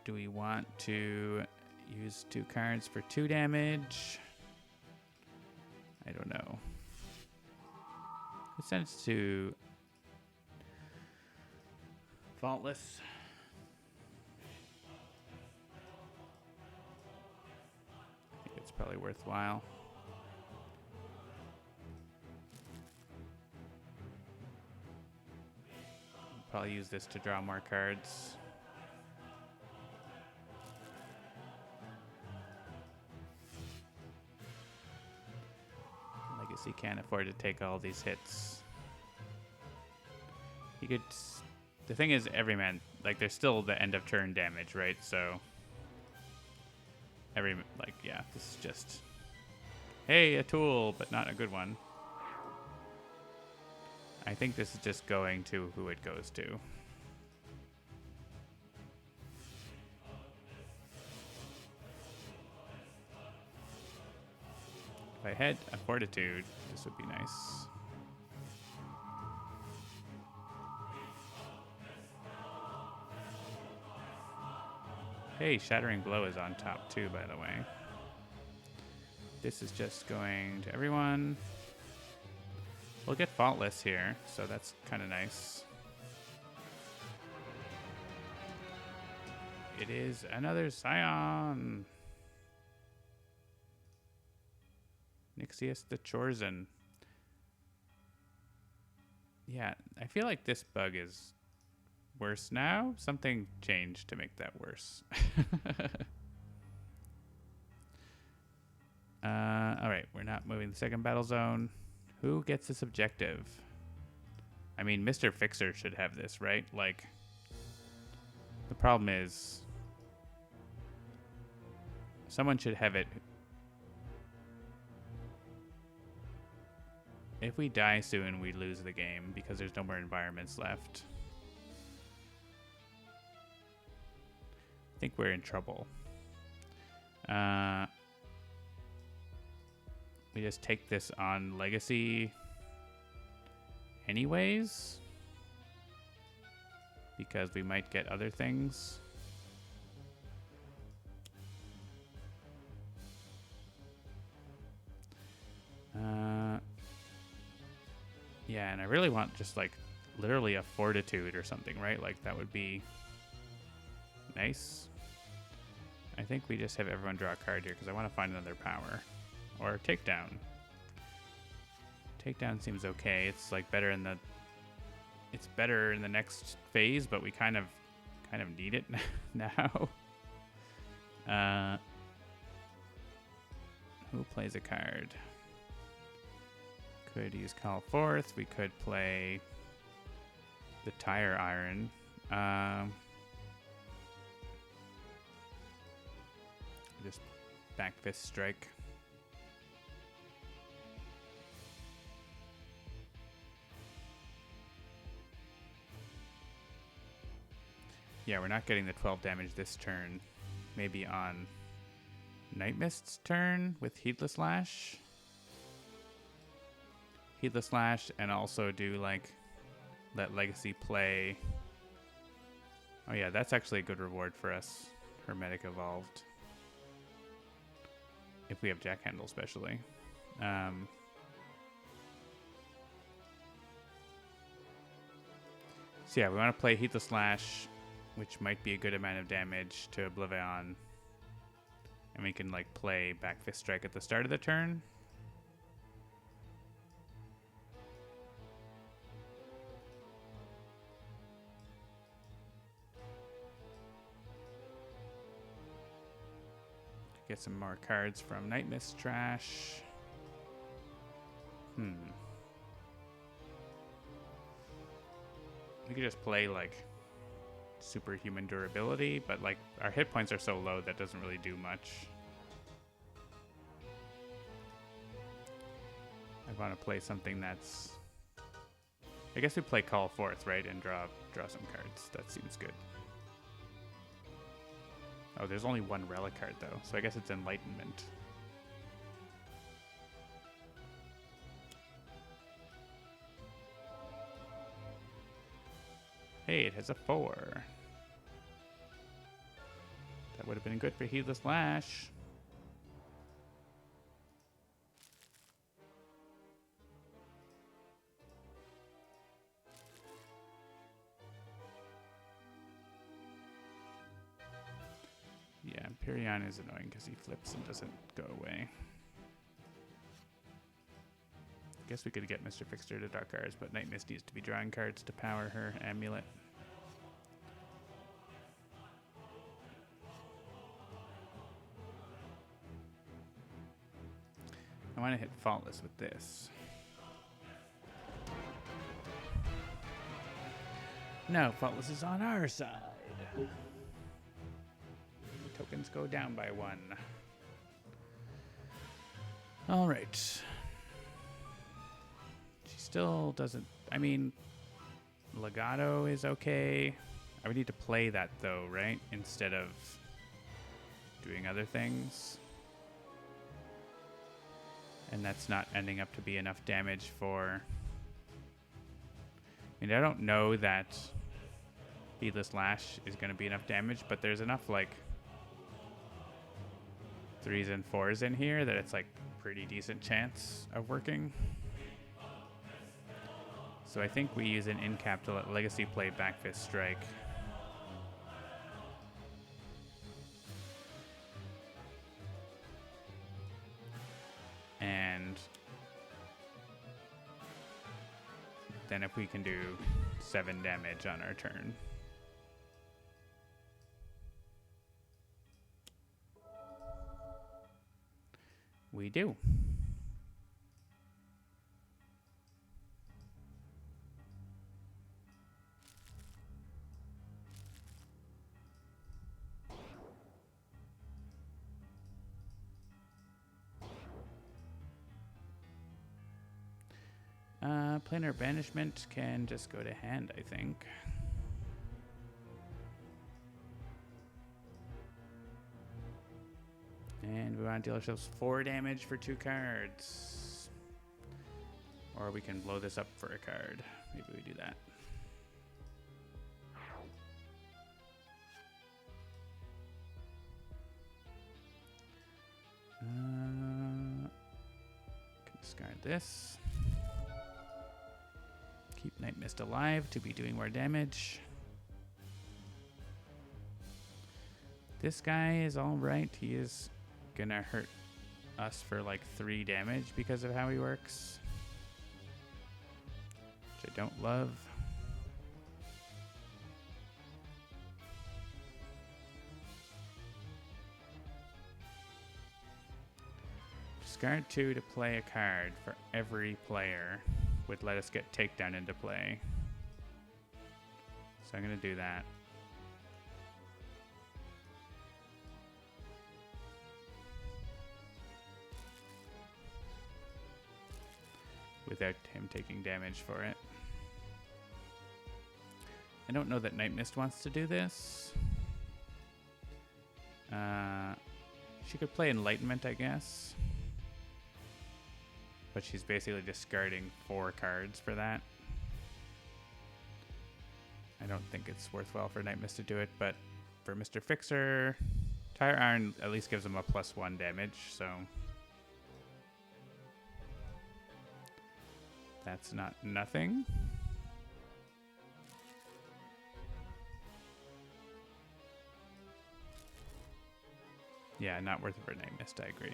Do we want to use 2 cards for 2 damage? I don't know. It sends to Faultless. I think it's probably worthwhile. Probably use this to draw more cards. He can't afford to take all these hits. He could. The thing is, Everyman, like, there's still the end of turn damage, right? So, yeah, this is just, hey, a tool, but not a good one. I think this is just going to who it goes to. If I had a Fortitude, this would be nice. Hey, Shattering Blow is on top too, by the way. This is just going to everyone. We'll get Faultless here, so that's kind of nice. It is another Scion. Nixius the Chosen. Yeah, I feel like this bug is worse now. Something changed to make that worse. Alright, we're not moving the second battle zone. Who gets this objective? I mean, Mr. Fixer should have this, right? Like, the problem is someone should have it. If we die soon, we lose the game because there's no more environments left. I think we're in trouble. We just take this on Legacy anyways, because we might get other things. Yeah, and I really want just like literally a Fortitude or something, right? Like that would be nice. I think we just have everyone draw a card here because I want to find another power. Or Takedown. Takedown seems okay. It's like better in the next phase, but we kind of need it now. Who plays a card? Could use Call Forth. We could play the Tire Iron. Just back fist strike. Yeah, we're not getting the 12 damage this turn. Maybe on Night Mist's turn with Heedless Lash. Heedless Lash, and also do like let Legacy play. Oh yeah, that's actually a good reward for us. Hermetic Evolved. If we have Jack Handle, especially. So yeah, we want to play Heedless Lash, which might be a good amount of damage to OblivAeon. And we can like play Back Fist Strike at the start of the turn. Get some more cards from Night Mist trash. We could just play like superhuman durability, but like our hit points are so low that doesn't really do much. I want to play something that's... I guess we play Call Forth, right? And draw some cards. That seems good. Oh, there's only one relic card, though. So I guess it's Enlightenment. Hey, it has a 4. That would have been good for Heedless Lash. Yeah, Empyrean is annoying because he flips and doesn't go away. Guess we could get Mr. Fixer to Dark Arts, but Night Mist needs to be drawing cards to power her amulet. I want to hit Faultless with this. No, Faultless is on our side. Tokens go down by 1. All right. She still doesn't... I mean, Legato is okay. I would need to play that, though, right? Instead of doing other things. And that's not ending up to be enough damage for... I mean, I don't know that Heedless Lash is going to be enough damage, but there's enough, like, 3s and 4s in here that it's, like, pretty decent chance of working. So I think we use an in-cap to let Legacy play Back Fist Strike. And then if we can do 7 damage on our turn. We do. Planar Banishment can just go to hand, I think. And we want to deal ourselves 4 damage for 2 cards. Or we can blow this up for a card. Maybe we do that. Can discard this. Keep Night Mist alive to be doing more damage. This guy is alright. He is gonna hurt us for like 3 damage because of how he works, which I don't love. Discard 2 to play a card for every player would let us get takedown into play. So I'm going to do that. Without him taking damage for it. I don't know that Night Mist wants to do this. She could play Enlightenment, I guess. But she's basically discarding 4 cards for that. I don't think it's worthwhile for Night Mist to do it, but for Mr. Fixer, Tire Iron at least gives him a +1 damage, so that's not nothing. Yeah, not worth it for Night Mist, I agree.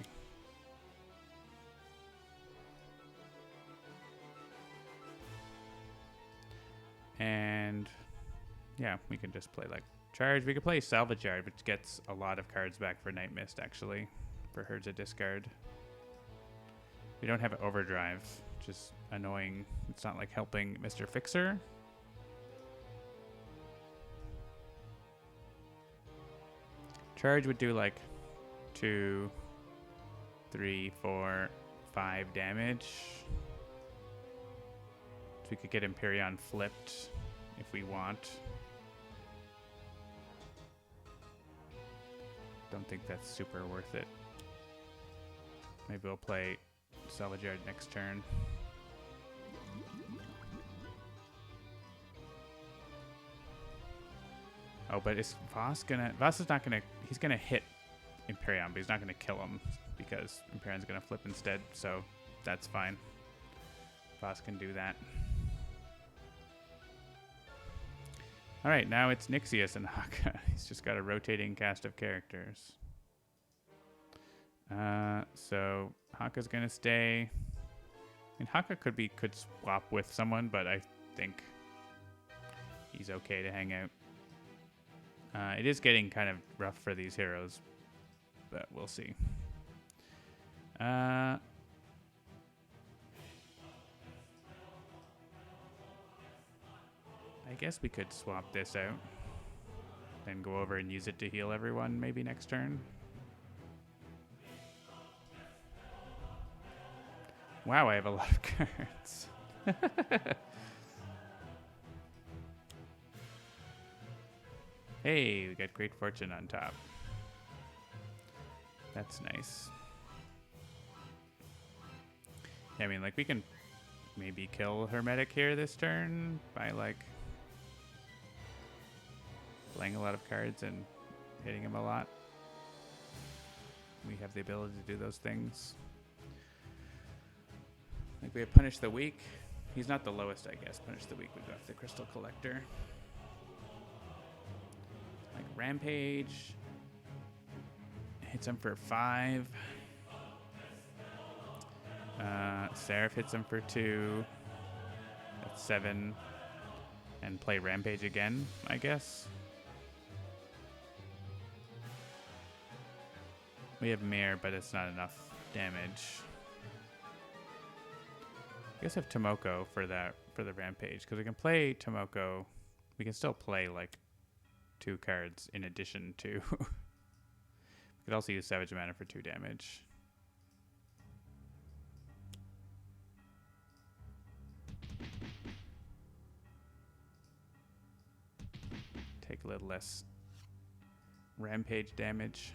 And yeah, we can just play like Charge. We could play Salvage Yard, which gets a lot of cards back for Night Mist, actually, for her to discard. We don't have an Overdrive, which is annoying. It's not like helping Mr. Fixer. Charge would do like 2, 3, 4, 5 damage. So we could get Empyrean flipped if we want. Don't think that's super worth it. Maybe we'll play Salvage Yard next turn. Oh, but is Voss gonna... Voss is not gonna... He's gonna hit Empyrean, but he's not gonna kill him because Empyrean's gonna flip instead, so that's fine. Voss can do that. Alright, now it's Nixius and Haka. He's just got a rotating cast of characters. So Haka's gonna stay. I mean, Haka could swap with someone, but I think he's okay to hang out. It is getting kind of rough for these heroes, but we'll see. I guess we could swap this out, then go over and use it to heal everyone maybe next turn. Wow, I have a lot of cards. Hey, we got Great Fortune on top. That's nice. Yeah, I mean, like, we can maybe kill Hermetic here this turn by, like, playing a lot of cards and hitting him a lot. We have the ability to do those things. Like, we have Punish the Weak. He's not the lowest, I guess. Punish the Weak would go after the Crystal Collector. Like, Rampage. Hits him for 5. Seraph hits him for 2. That's 7. And play Rampage again, I guess. We have Mirror, but it's not enough damage. I guess I have Tomoko for that, for the Rampage, because we can play Tomoko. We can still play like 2 cards in addition to. We could also use Savage Mana for 2 damage. Take a little less Rampage damage.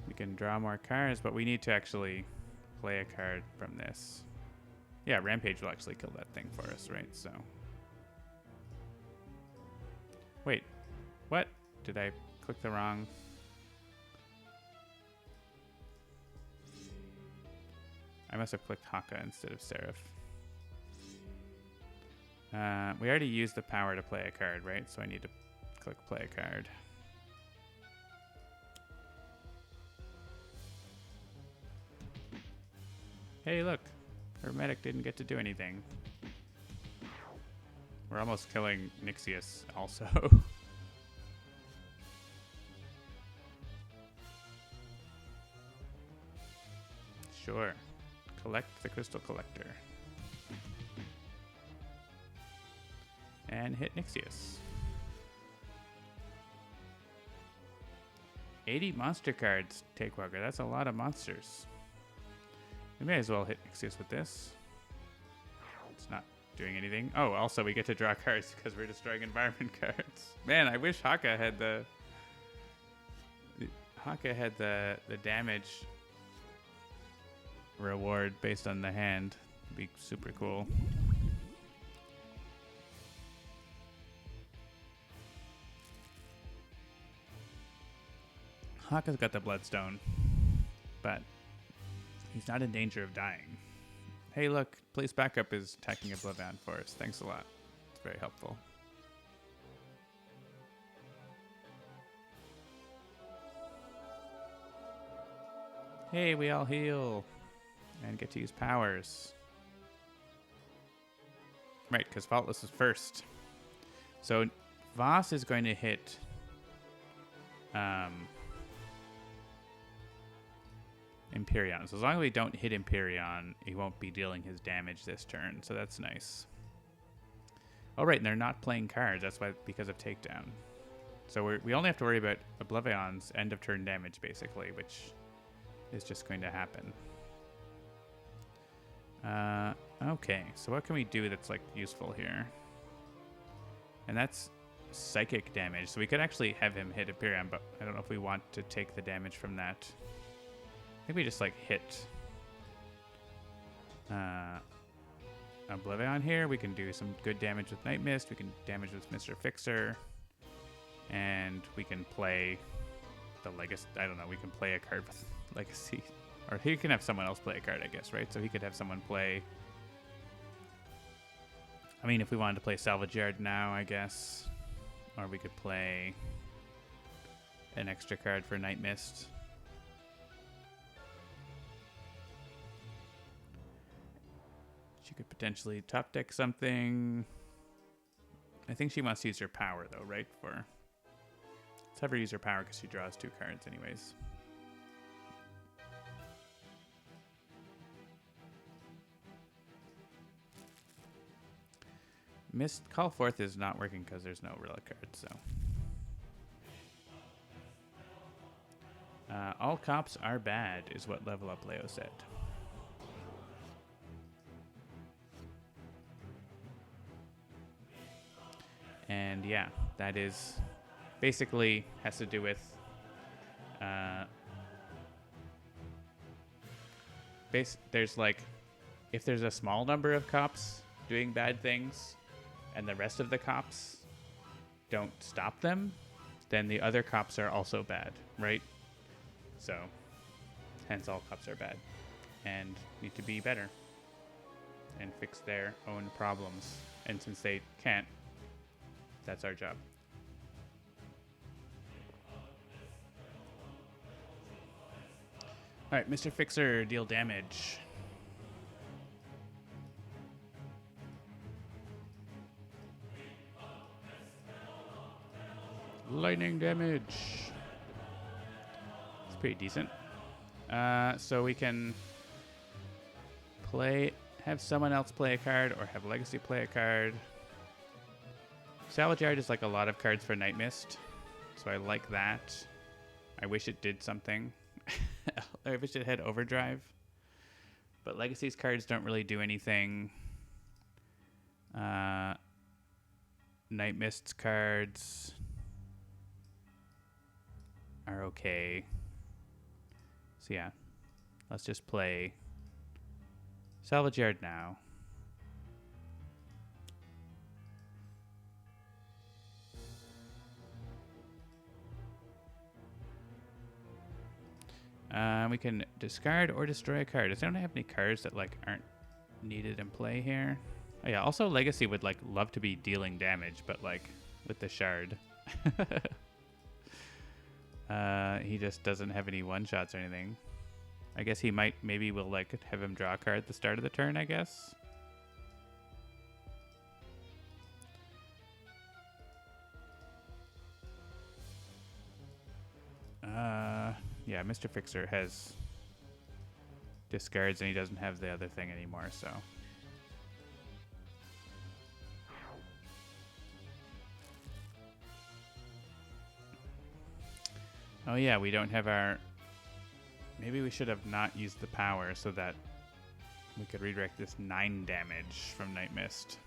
We can draw more cards, but we need to actually play a card from this. Yeah, Rampage will actually kill that thing for us, right? So. Wait, what? Did I click the wrong? I must have clicked Haka instead of Seraph. We already used the power to play a card, right? So I need to click play a card. Hey, look. Hermetic didn't get to do anything. We're almost killing Nixius also. Sure. Collect the crystal collector. And hit Nixius. 80 monster cards, Takewalker. That's a lot of monsters. We may as well hit Nixius with this. It's not doing anything. Oh, also we get to draw cards because we're destroying environment cards. Man, I wish Haka had the damage reward based on the hand. It'd be super cool. Haka's got the Bloodstone, but he's not in danger of dying. Hey, look, Place Backup is attacking OblivAeon for us. Thanks a lot. It's very helpful. Hey, we all heal and get to use powers. Right, because Faultless is first. So Voss is going to hit Empyrean. So as long as we don't hit Empyrean, he won't be dealing his damage this turn. So that's nice. Oh, right, and they're not playing cards. That's why, because of Takedown. So we only have to worry about OblivAeon's end of turn damage, basically, which is just going to happen. Okay, so what can we do that's like useful here? And that's psychic damage. So we could actually have him hit Empyrean, but I don't know if we want to take the damage from that. I think we just like hit OblivAeon here. We can do some good damage with Night Mist. We can damage with Mr. Fixer. And we can play the Legacy. I don't know. We can play a card with Legacy. Or he can have someone else play a card, I guess, right? So he could have someone play. I mean, if we wanted to play Salvage Yard now, I guess. Or we could play an extra card for Night Mist. She could potentially top deck something. I think she wants to use her power, though, right? Let's have her use her power because she draws 2 cards anyways. Mist Call Forth is not working because there's no relic cards, so. All cops are bad is what Level Up Leo said. And yeah, that is basically has to do with there's like, if there's a small number of cops doing bad things and the rest of the cops don't stop them, then the other cops are also bad, right? So hence all cops are bad and need to be better and fix their own problems. And since they can't, that's our job. All right, Mr. Fixer, deal damage. Lightning damage. It's pretty decent. So we can have someone else play a card or have Legacy play a card. Salvage Yard is like a lot of cards for Night Mist, so I like that. I wish it did something. I wish it had Overdrive. But Legacy's cards don't really do anything. Night Mist's cards are okay. So yeah, let's just play Salvage Yard now. We can discard or destroy a card. I don't have any cards that like aren't needed in play here. Oh yeah, also Legacy would like love to be dealing damage, but like with the shard. He just doesn't have any one-shots or anything. I guess maybe we'll like have him draw a card at the start of the turn, I guess. Yeah, Mr. Fixer has discards, and he doesn't have the other thing anymore, so. Oh yeah, we don't have our... Maybe we should have not used the power so that we could redirect this 9 damage from Night Mist.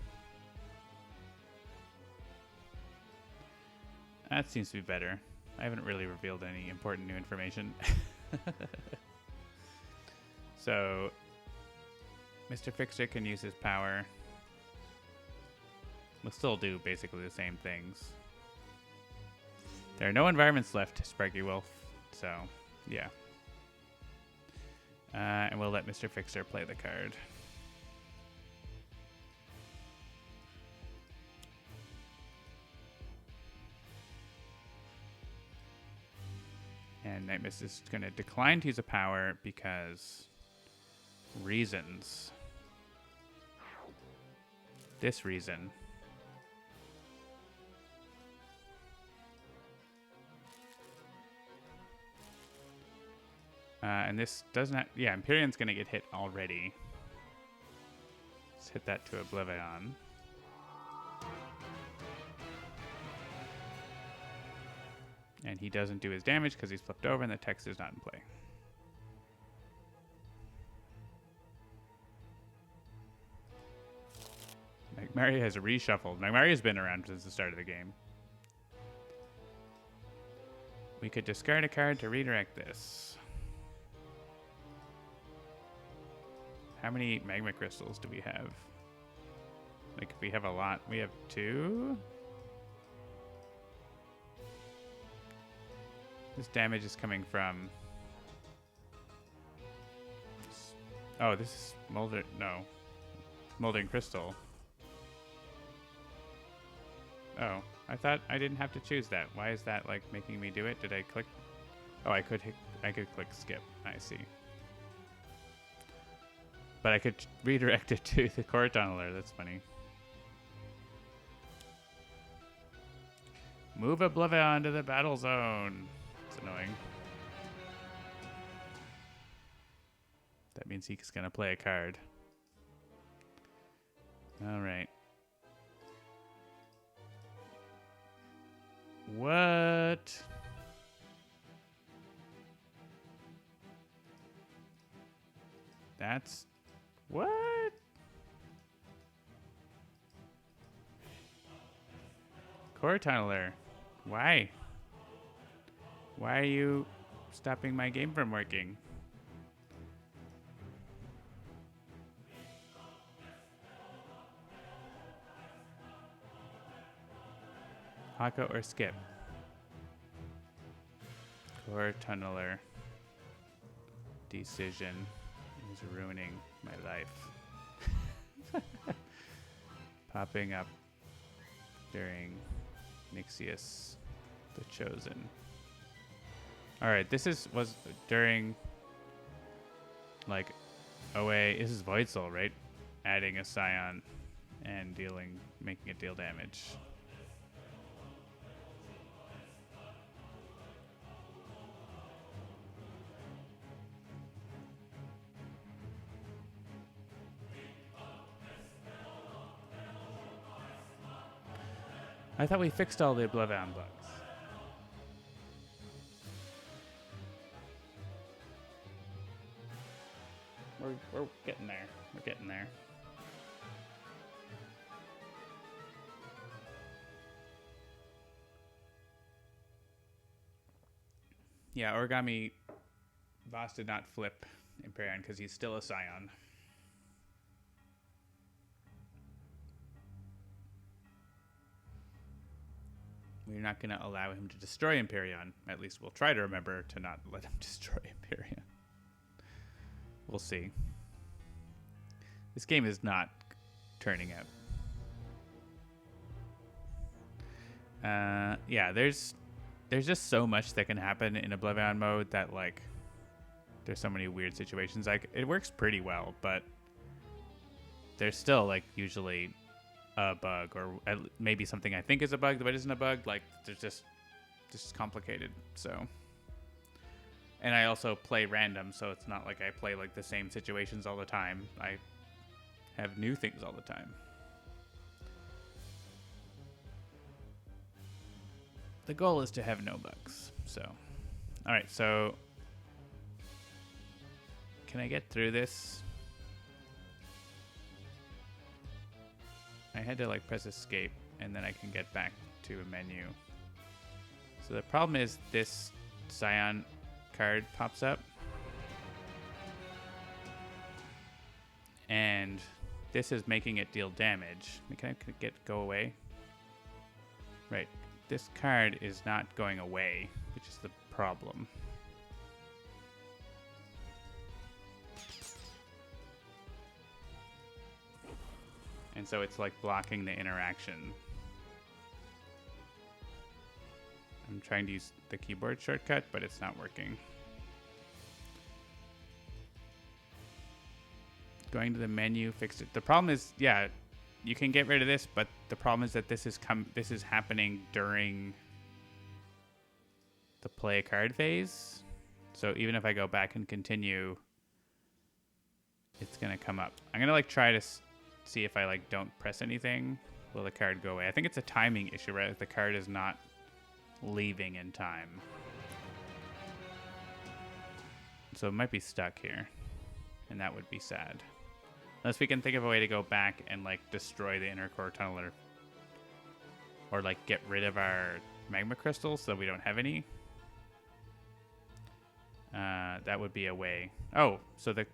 That seems to be better. I haven't really revealed any important new information. So, Mr. Fixer can use his power. We'll still do basically the same things. There are no environments left, Sparky Wolf. So, yeah. And we'll let Mr. Fixer play the card. And Night Mist is going to decline to use a power because reasons. This reason. And this doesn't have... Yeah, Emperion's going to get hit already. Let's hit that to OblivAeon. And he doesn't do his damage because he's flipped over and the text is not in play. Magmaria has reshuffled. Magmaria's been around since the start of the game. We could discard a card to redirect this. How many magma crystals do we have? Like, if we have a lot, we have 2. This damage is coming from... Oh, this is Molder... No. Moldering Crystal. Oh, I thought I didn't have to choose that. Why is that, like, making me do it? Did I click... Oh, I could click skip. I see. But I could redirect it to the Core Tunneler. That's funny. Move OblivAeon to the battle zone. It's annoying. That means he's going to play a card. All right. What? That's... What? Core Tunneler. Why? Why are you stopping my game from working? Haka or skip? Core Tunneler. Decision is ruining my life. Popping up during Nixius the Chosen. Alright, this was during like OA. This is Void Soul, right? Adding a Scion and making it deal damage. I thought we fixed all the OblivAeon bugs. We're getting there. We're getting there. Yeah, Origami Boss did not flip Empyrean because he's still a Scion. We're not going to allow him to destroy Empyrean. At least we'll try to remember to not let him destroy Empyrean. We'll see. This game is not turning out. Yeah, there's just so much that can happen in OblivAeon mode that, like, there's so many weird situations. Like, it works pretty well, but there's still, like, usually a bug, or maybe something I think is a bug but isn't a bug. Like, there's just complicated. So And I also play random, so it's not like I play like the same situations all the time. I have new things all the time. The goal is to have no bugs. So, all right. So, can I get through this? I had to like press escape, and then I can get back to a menu. So the problem is this Scion card pops up, and this is making it deal damage. Can I go away? Right. This card is not going away, which is the problem. And so it's like blocking the interaction. I'm trying to use the keyboard shortcut, but it's not working. Going to the menu, fix it. The problem is, yeah, you can get rid of this, but the problem is that this is happening during the play a card phase. So even if I go back and continue, it's gonna come up. I'm gonna like try to see if I like don't press anything. Will the card go away? I think it's a timing issue, right? If the card is not leaving in time. So it might be stuck here, and that would be sad. Unless we can think of a way to go back and like destroy the inner core tunnel, or like get rid of our magma crystals so we don't have any. That would be a way. Oh, so the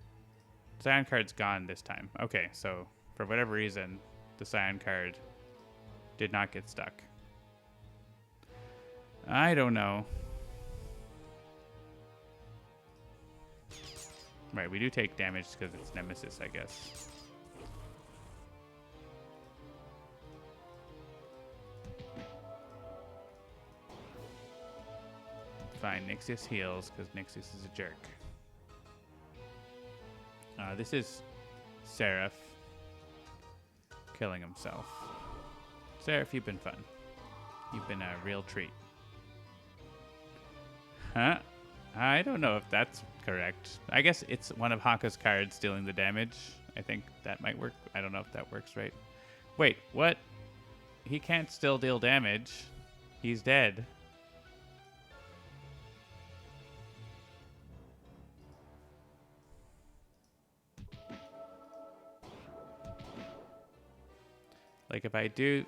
Scion card's gone this time. Okay, so for whatever reason, the Scion card did not get stuck. I don't know. Right, we do take damage because it's Nemesis, I guess. Fine, Nyxius heals because Nyxius is a jerk. This is Seraph killing himself. Seraph, you've been fun. You've been a real treat. Huh? I don't know if that's correct. I guess it's one of Haka's cards dealing the damage. I think that might work. I don't know if that works right. Wait, what? He can't still deal damage. He's dead. Like if I do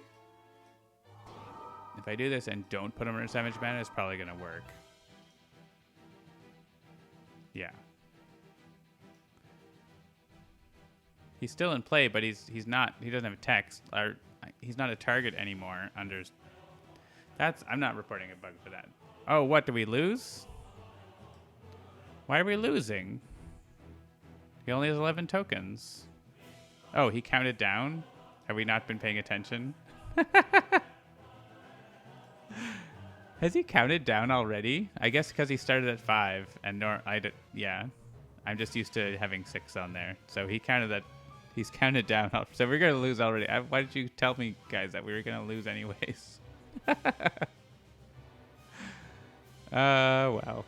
this and don't put him in damage mana, it's probably gonna work. Yeah. He's still in play, but he doesn't have text, or he's not a target anymore under. I'm not reporting a bug for that. Oh, what, do we lose? Why are we losing? He only has 11 tokens. Oh, he counted down? Have we not been paying attention? Has he counted down already? I guess because he started at 5, and yeah, I'm just used to having 6 on there. So he counted that. He's counted down. So we're gonna lose already. Why did you tell me, guys, that we were gonna lose anyways? Well,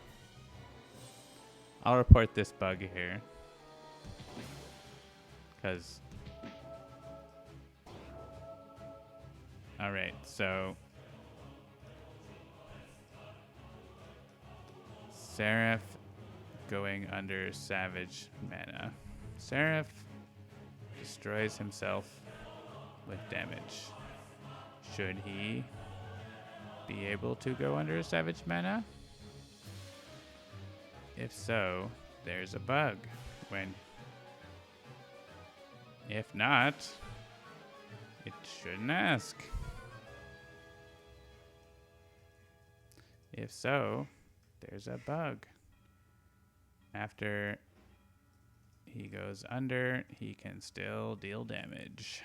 I'll report this bug here because. All right, so. Seraph going under Savage mana. Seraph destroys himself with damage. Should he be able to go under Savage mana? If so, there's a bug. If not, it shouldn't ask. If so, there's a bug. After he goes under, he can still deal damage.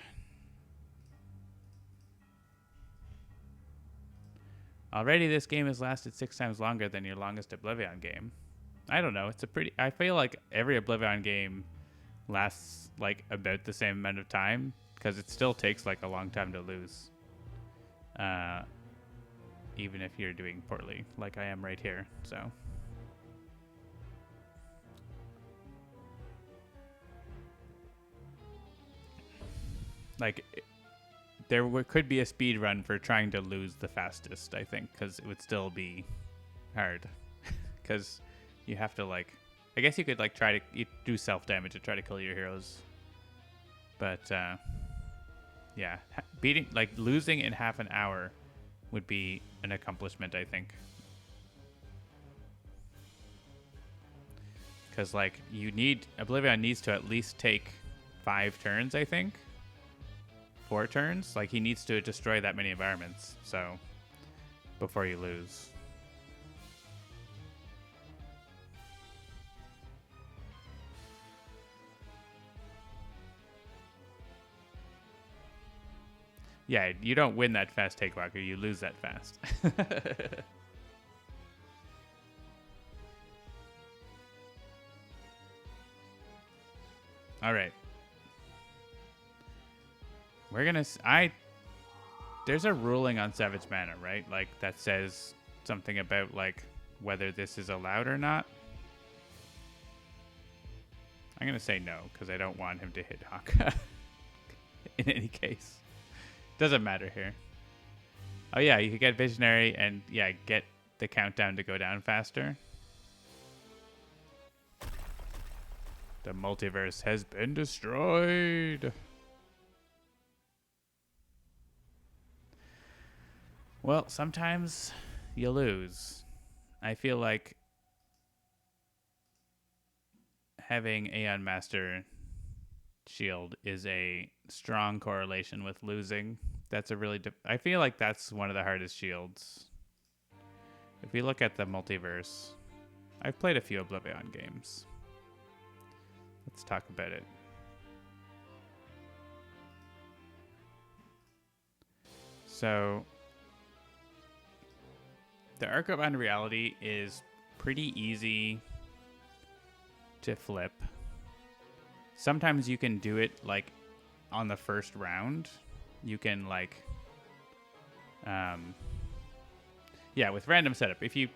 Already this game has lasted 6 times longer than your longest OblivAeon game. I don't know, I feel like every OblivAeon game lasts like about the same amount of time because it still takes like a long time to lose. Even if you're doing poorly, like I am right here, so. like could be a speed run for trying to lose the fastest, I think, because it would still be hard. Because you have to, like, I guess you could, like, try to do self-damage to try to kill your heroes. But, yeah, losing in half an hour would be an accomplishment, I think. Because, like, OblivAeon needs to at least take 5 turns, I think. 4 turns. Like, he needs to destroy that many environments, so, before you lose. Yeah, you don't win that fast take walker, you lose that fast. All right. We're gonna. There's a ruling on Savage Mana, right? Like that says something about like whether this is allowed or not. I'm gonna say no because I don't want him to hit Haka. In any case, doesn't matter here. Oh yeah, you could get Visionary and yeah, get the countdown to go down faster. The multiverse has been destroyed. Well, sometimes you lose. I feel like having Aeon Master shield is a strong correlation with losing. That's a really... I feel like that's one of the hardest shields. If you look at the multiverse, I've played a few OblivAeon games. Let's talk about it. So... the Arc of Unreality is pretty easy to flip. Sometimes you can do it like on the first round. You can like, yeah, with random setup. If you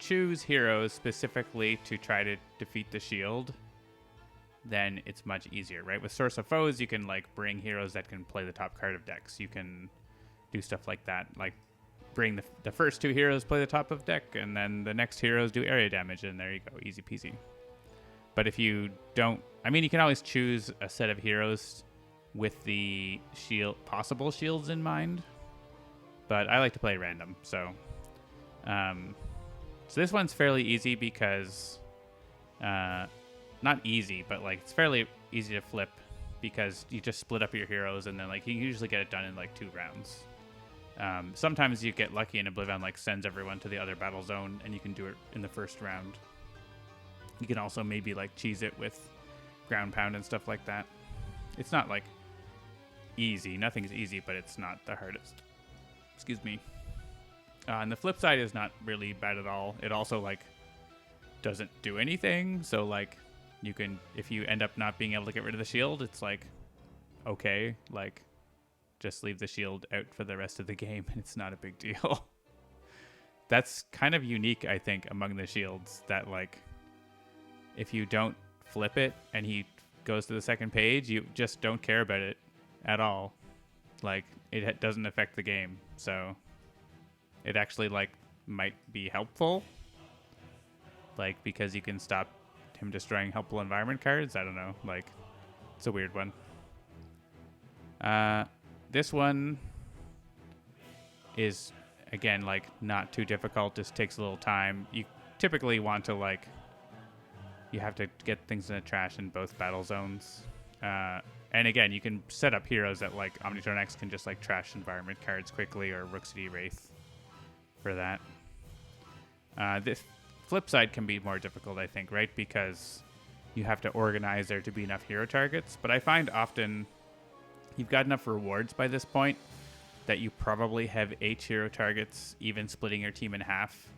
choose heroes specifically to try to defeat the shield, then it's much easier, right? With Source of Foes, you can like bring heroes that can play the top card of decks. You can do stuff like that, like bring the first 2 heroes play the top of deck, and then the next heroes do area damage, and there you go, easy peasy. But if you don't, I mean, you can always choose a set of heroes with the possible shields in mind, but I like to play random, so this one's fairly easy because, not easy, but like it's fairly easy to flip because you just split up your heroes, and then like you usually get it done in like 2 rounds. Sometimes you get lucky and OblivAeon like sends everyone to the other battle zone and you can do it in the first round. You can also maybe like cheese it with ground pound and stuff like that. It's not like easy. Nothing's easy, but it's not the hardest. Excuse me. And the flip side is not really bad at all. It also like doesn't do anything. So like you can, if you end up not being able to get rid of the shield, it's like, okay, like just leave the shield out for the rest of the game and it's not a big deal. That's kind of unique, I think, among the shields, that like if you don't flip it and he goes to the second page, you just don't care about it at all. Like it doesn't affect the game. So it actually like might be helpful, like because you can stop him destroying helpful environment cards. I don't know, like it's a weird one. This one is, again, like not too difficult, just takes a little time. You typically want to like, you have to get things in the trash in both battle zones. And again, you can set up heroes that like Omnitron X can just like trash environment cards quickly, or Rook City Wraith for that. This flip side can be more difficult, I think, right? Because you have to organize there to be enough hero targets. But I find often you've got enough rewards by this point that you probably have H hero targets, even splitting your team in half.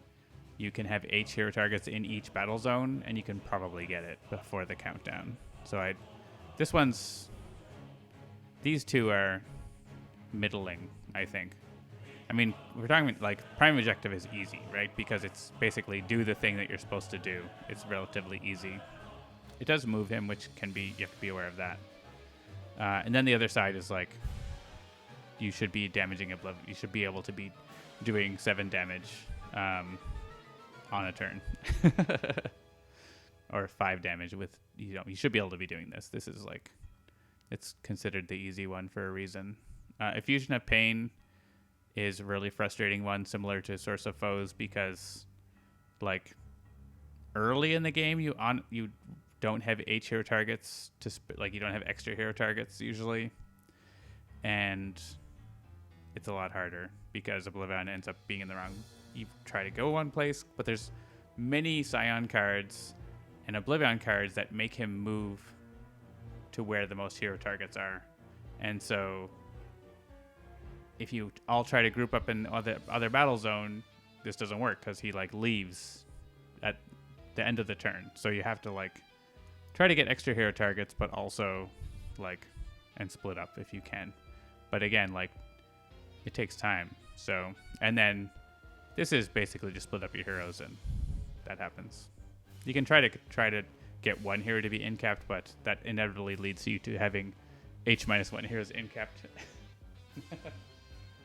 You can have H hero targets in each battle zone, and you can probably get it before the countdown. So these 2 are middling, I think. I mean, we're talking like Prime Objective is easy, right? Because it's basically do the thing that you're supposed to do. It's relatively easy. It does move him, which can be, you have to be aware of that. And then the other side is like you should be damaging Oblivion. You should be able to be doing 7 damage on a turn. Or 5 damage with, you should be able to be doing this. This is like, it's considered the easy one for a reason. Effusion of Pain is a really frustrating one, similar to Source of Foes, because like early in the game you don't have H hero targets like you don't have extra hero targets usually, and it's a lot harder because OblivAeon ends up being in the wrong. You try to go one place, but there's many Scion cards and OblivAeon cards that make him move to where the most hero targets are. And so if you all try to group up in other battle zone, this doesn't work because he like leaves at the end of the turn. So you have to like try to get extra hero targets, but also like, and split up if you can. But again, like it takes time. So, and then this is basically just split up your heroes, and that happens. You can try to get one hero to be incapped, but that inevitably leads you to having H-1 heroes incapped.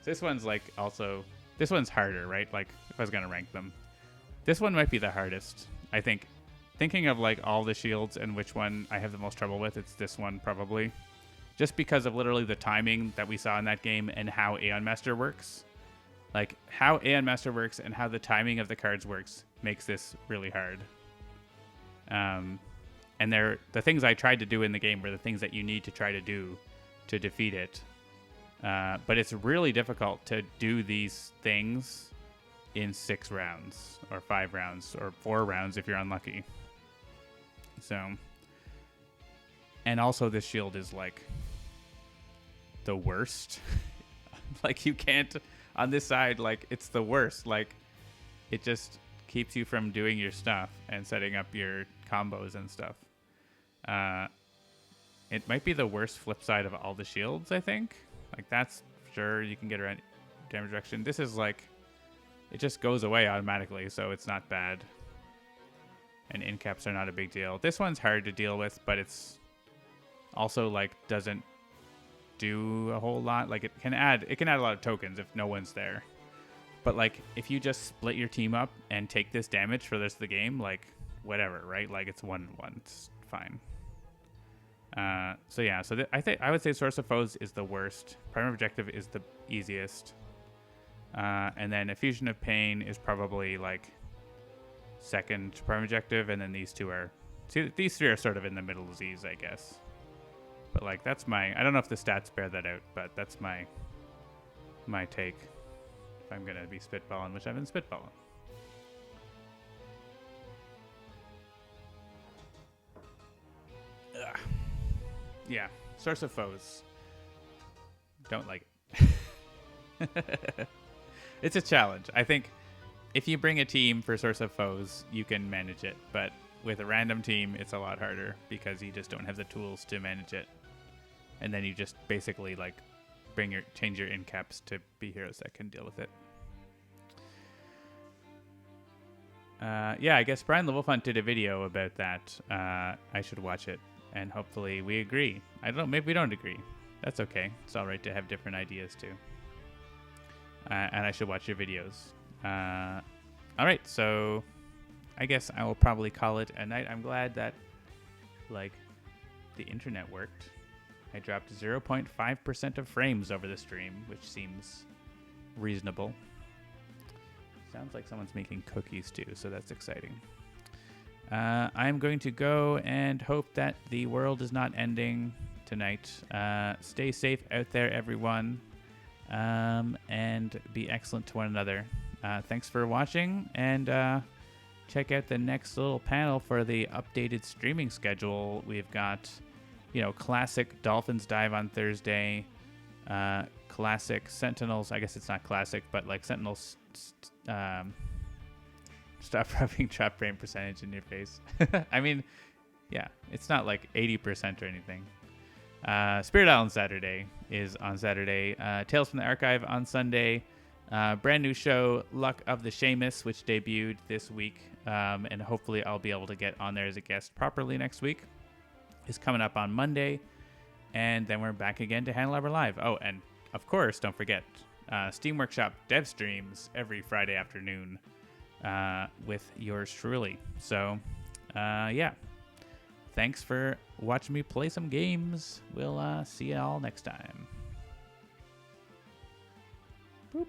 This one's like also, this one's harder, right? Like if I was gonna rank them, this one might be the hardest. I think, thinking of like all the shields and which one I have the most trouble with, it's this one probably, just because of literally the timing that we saw in that game and how Aeon Master works. Like how Aeon Master works and how the timing of the cards works makes this really hard. And the things I tried to do in the game were the things that you need to try to do to defeat it. But it's really difficult to do these things in 6 rounds or 5 rounds or 4 rounds if you're unlucky. So, and also this shield is like the worst. Like you can't, on this side, like it's the worst. Like it just keeps you from doing your stuff and setting up your combos and stuff. It might be the worst flip side of all the shields, I think. Like that's sure you can get around damage reduction. This is like, it just goes away automatically, so it's not bad. And incaps are not a big deal. This one's hard to deal with, but it's also like doesn't do a whole lot. Like it can add a lot of tokens if no one's there. But like if you just split your team up and take this damage for the rest of the game, like whatever, right? Like it's 1-1, it's fine. So yeah, so I would say Source of Foes is the worst. Primary Objective is the easiest. And then Effusion of Pain is probably like second to Primary Objective, and then these two are, see, these 3 are sort of in the middle of these, I guess. But like that's I don't know if the stats bear that out, but that's my take. If I'm gonna be spitballing, which I've been spitballing. Ugh. Yeah, Source of Foes. Don't like it. It's a challenge. I think if you bring a team for Source of Foes, you can manage it. But with a random team, it's a lot harder because you just don't have the tools to manage it. And then you just basically like change your incaps to be heroes that can deal with it. Yeah, I guess Brian the Wolf Hunt did a video about that. I should watch it, and hopefully we agree. I don't know, maybe we don't agree. That's okay. It's all right to have different ideas too. And I should watch your videos. All right, so I guess I will probably call it a night. I'm glad that like the internet worked. I dropped 0.5% of frames over the stream, which seems reasonable. Sounds like someone's making cookies too, so that's exciting. I'm going to go and hope that the world is not ending tonight. Stay safe out there, everyone, and be excellent to one another. Thanks for watching, and check out the next little panel for the updated streaming schedule. We've got, classic Dolphins Dive on Thursday, classic Sentinels. I guess it's not classic, but like Sentinels. Stop rubbing trap brain percentage in your face. I mean, yeah, it's not like 80% or anything. Spirit Island Saturday is on Saturday. Tales from the Archive on Sunday. Brand new show, Luck of the Seamus, which debuted this week, and hopefully I'll be able to get on there as a guest properly next week, is coming up on Monday. And then we're back again to Handelabra Live. Oh, and of course, don't forget, Steam Workshop dev streams every Friday afternoon with yours truly. So, yeah. Thanks for watching me play some games. We'll see you all next time. Boop.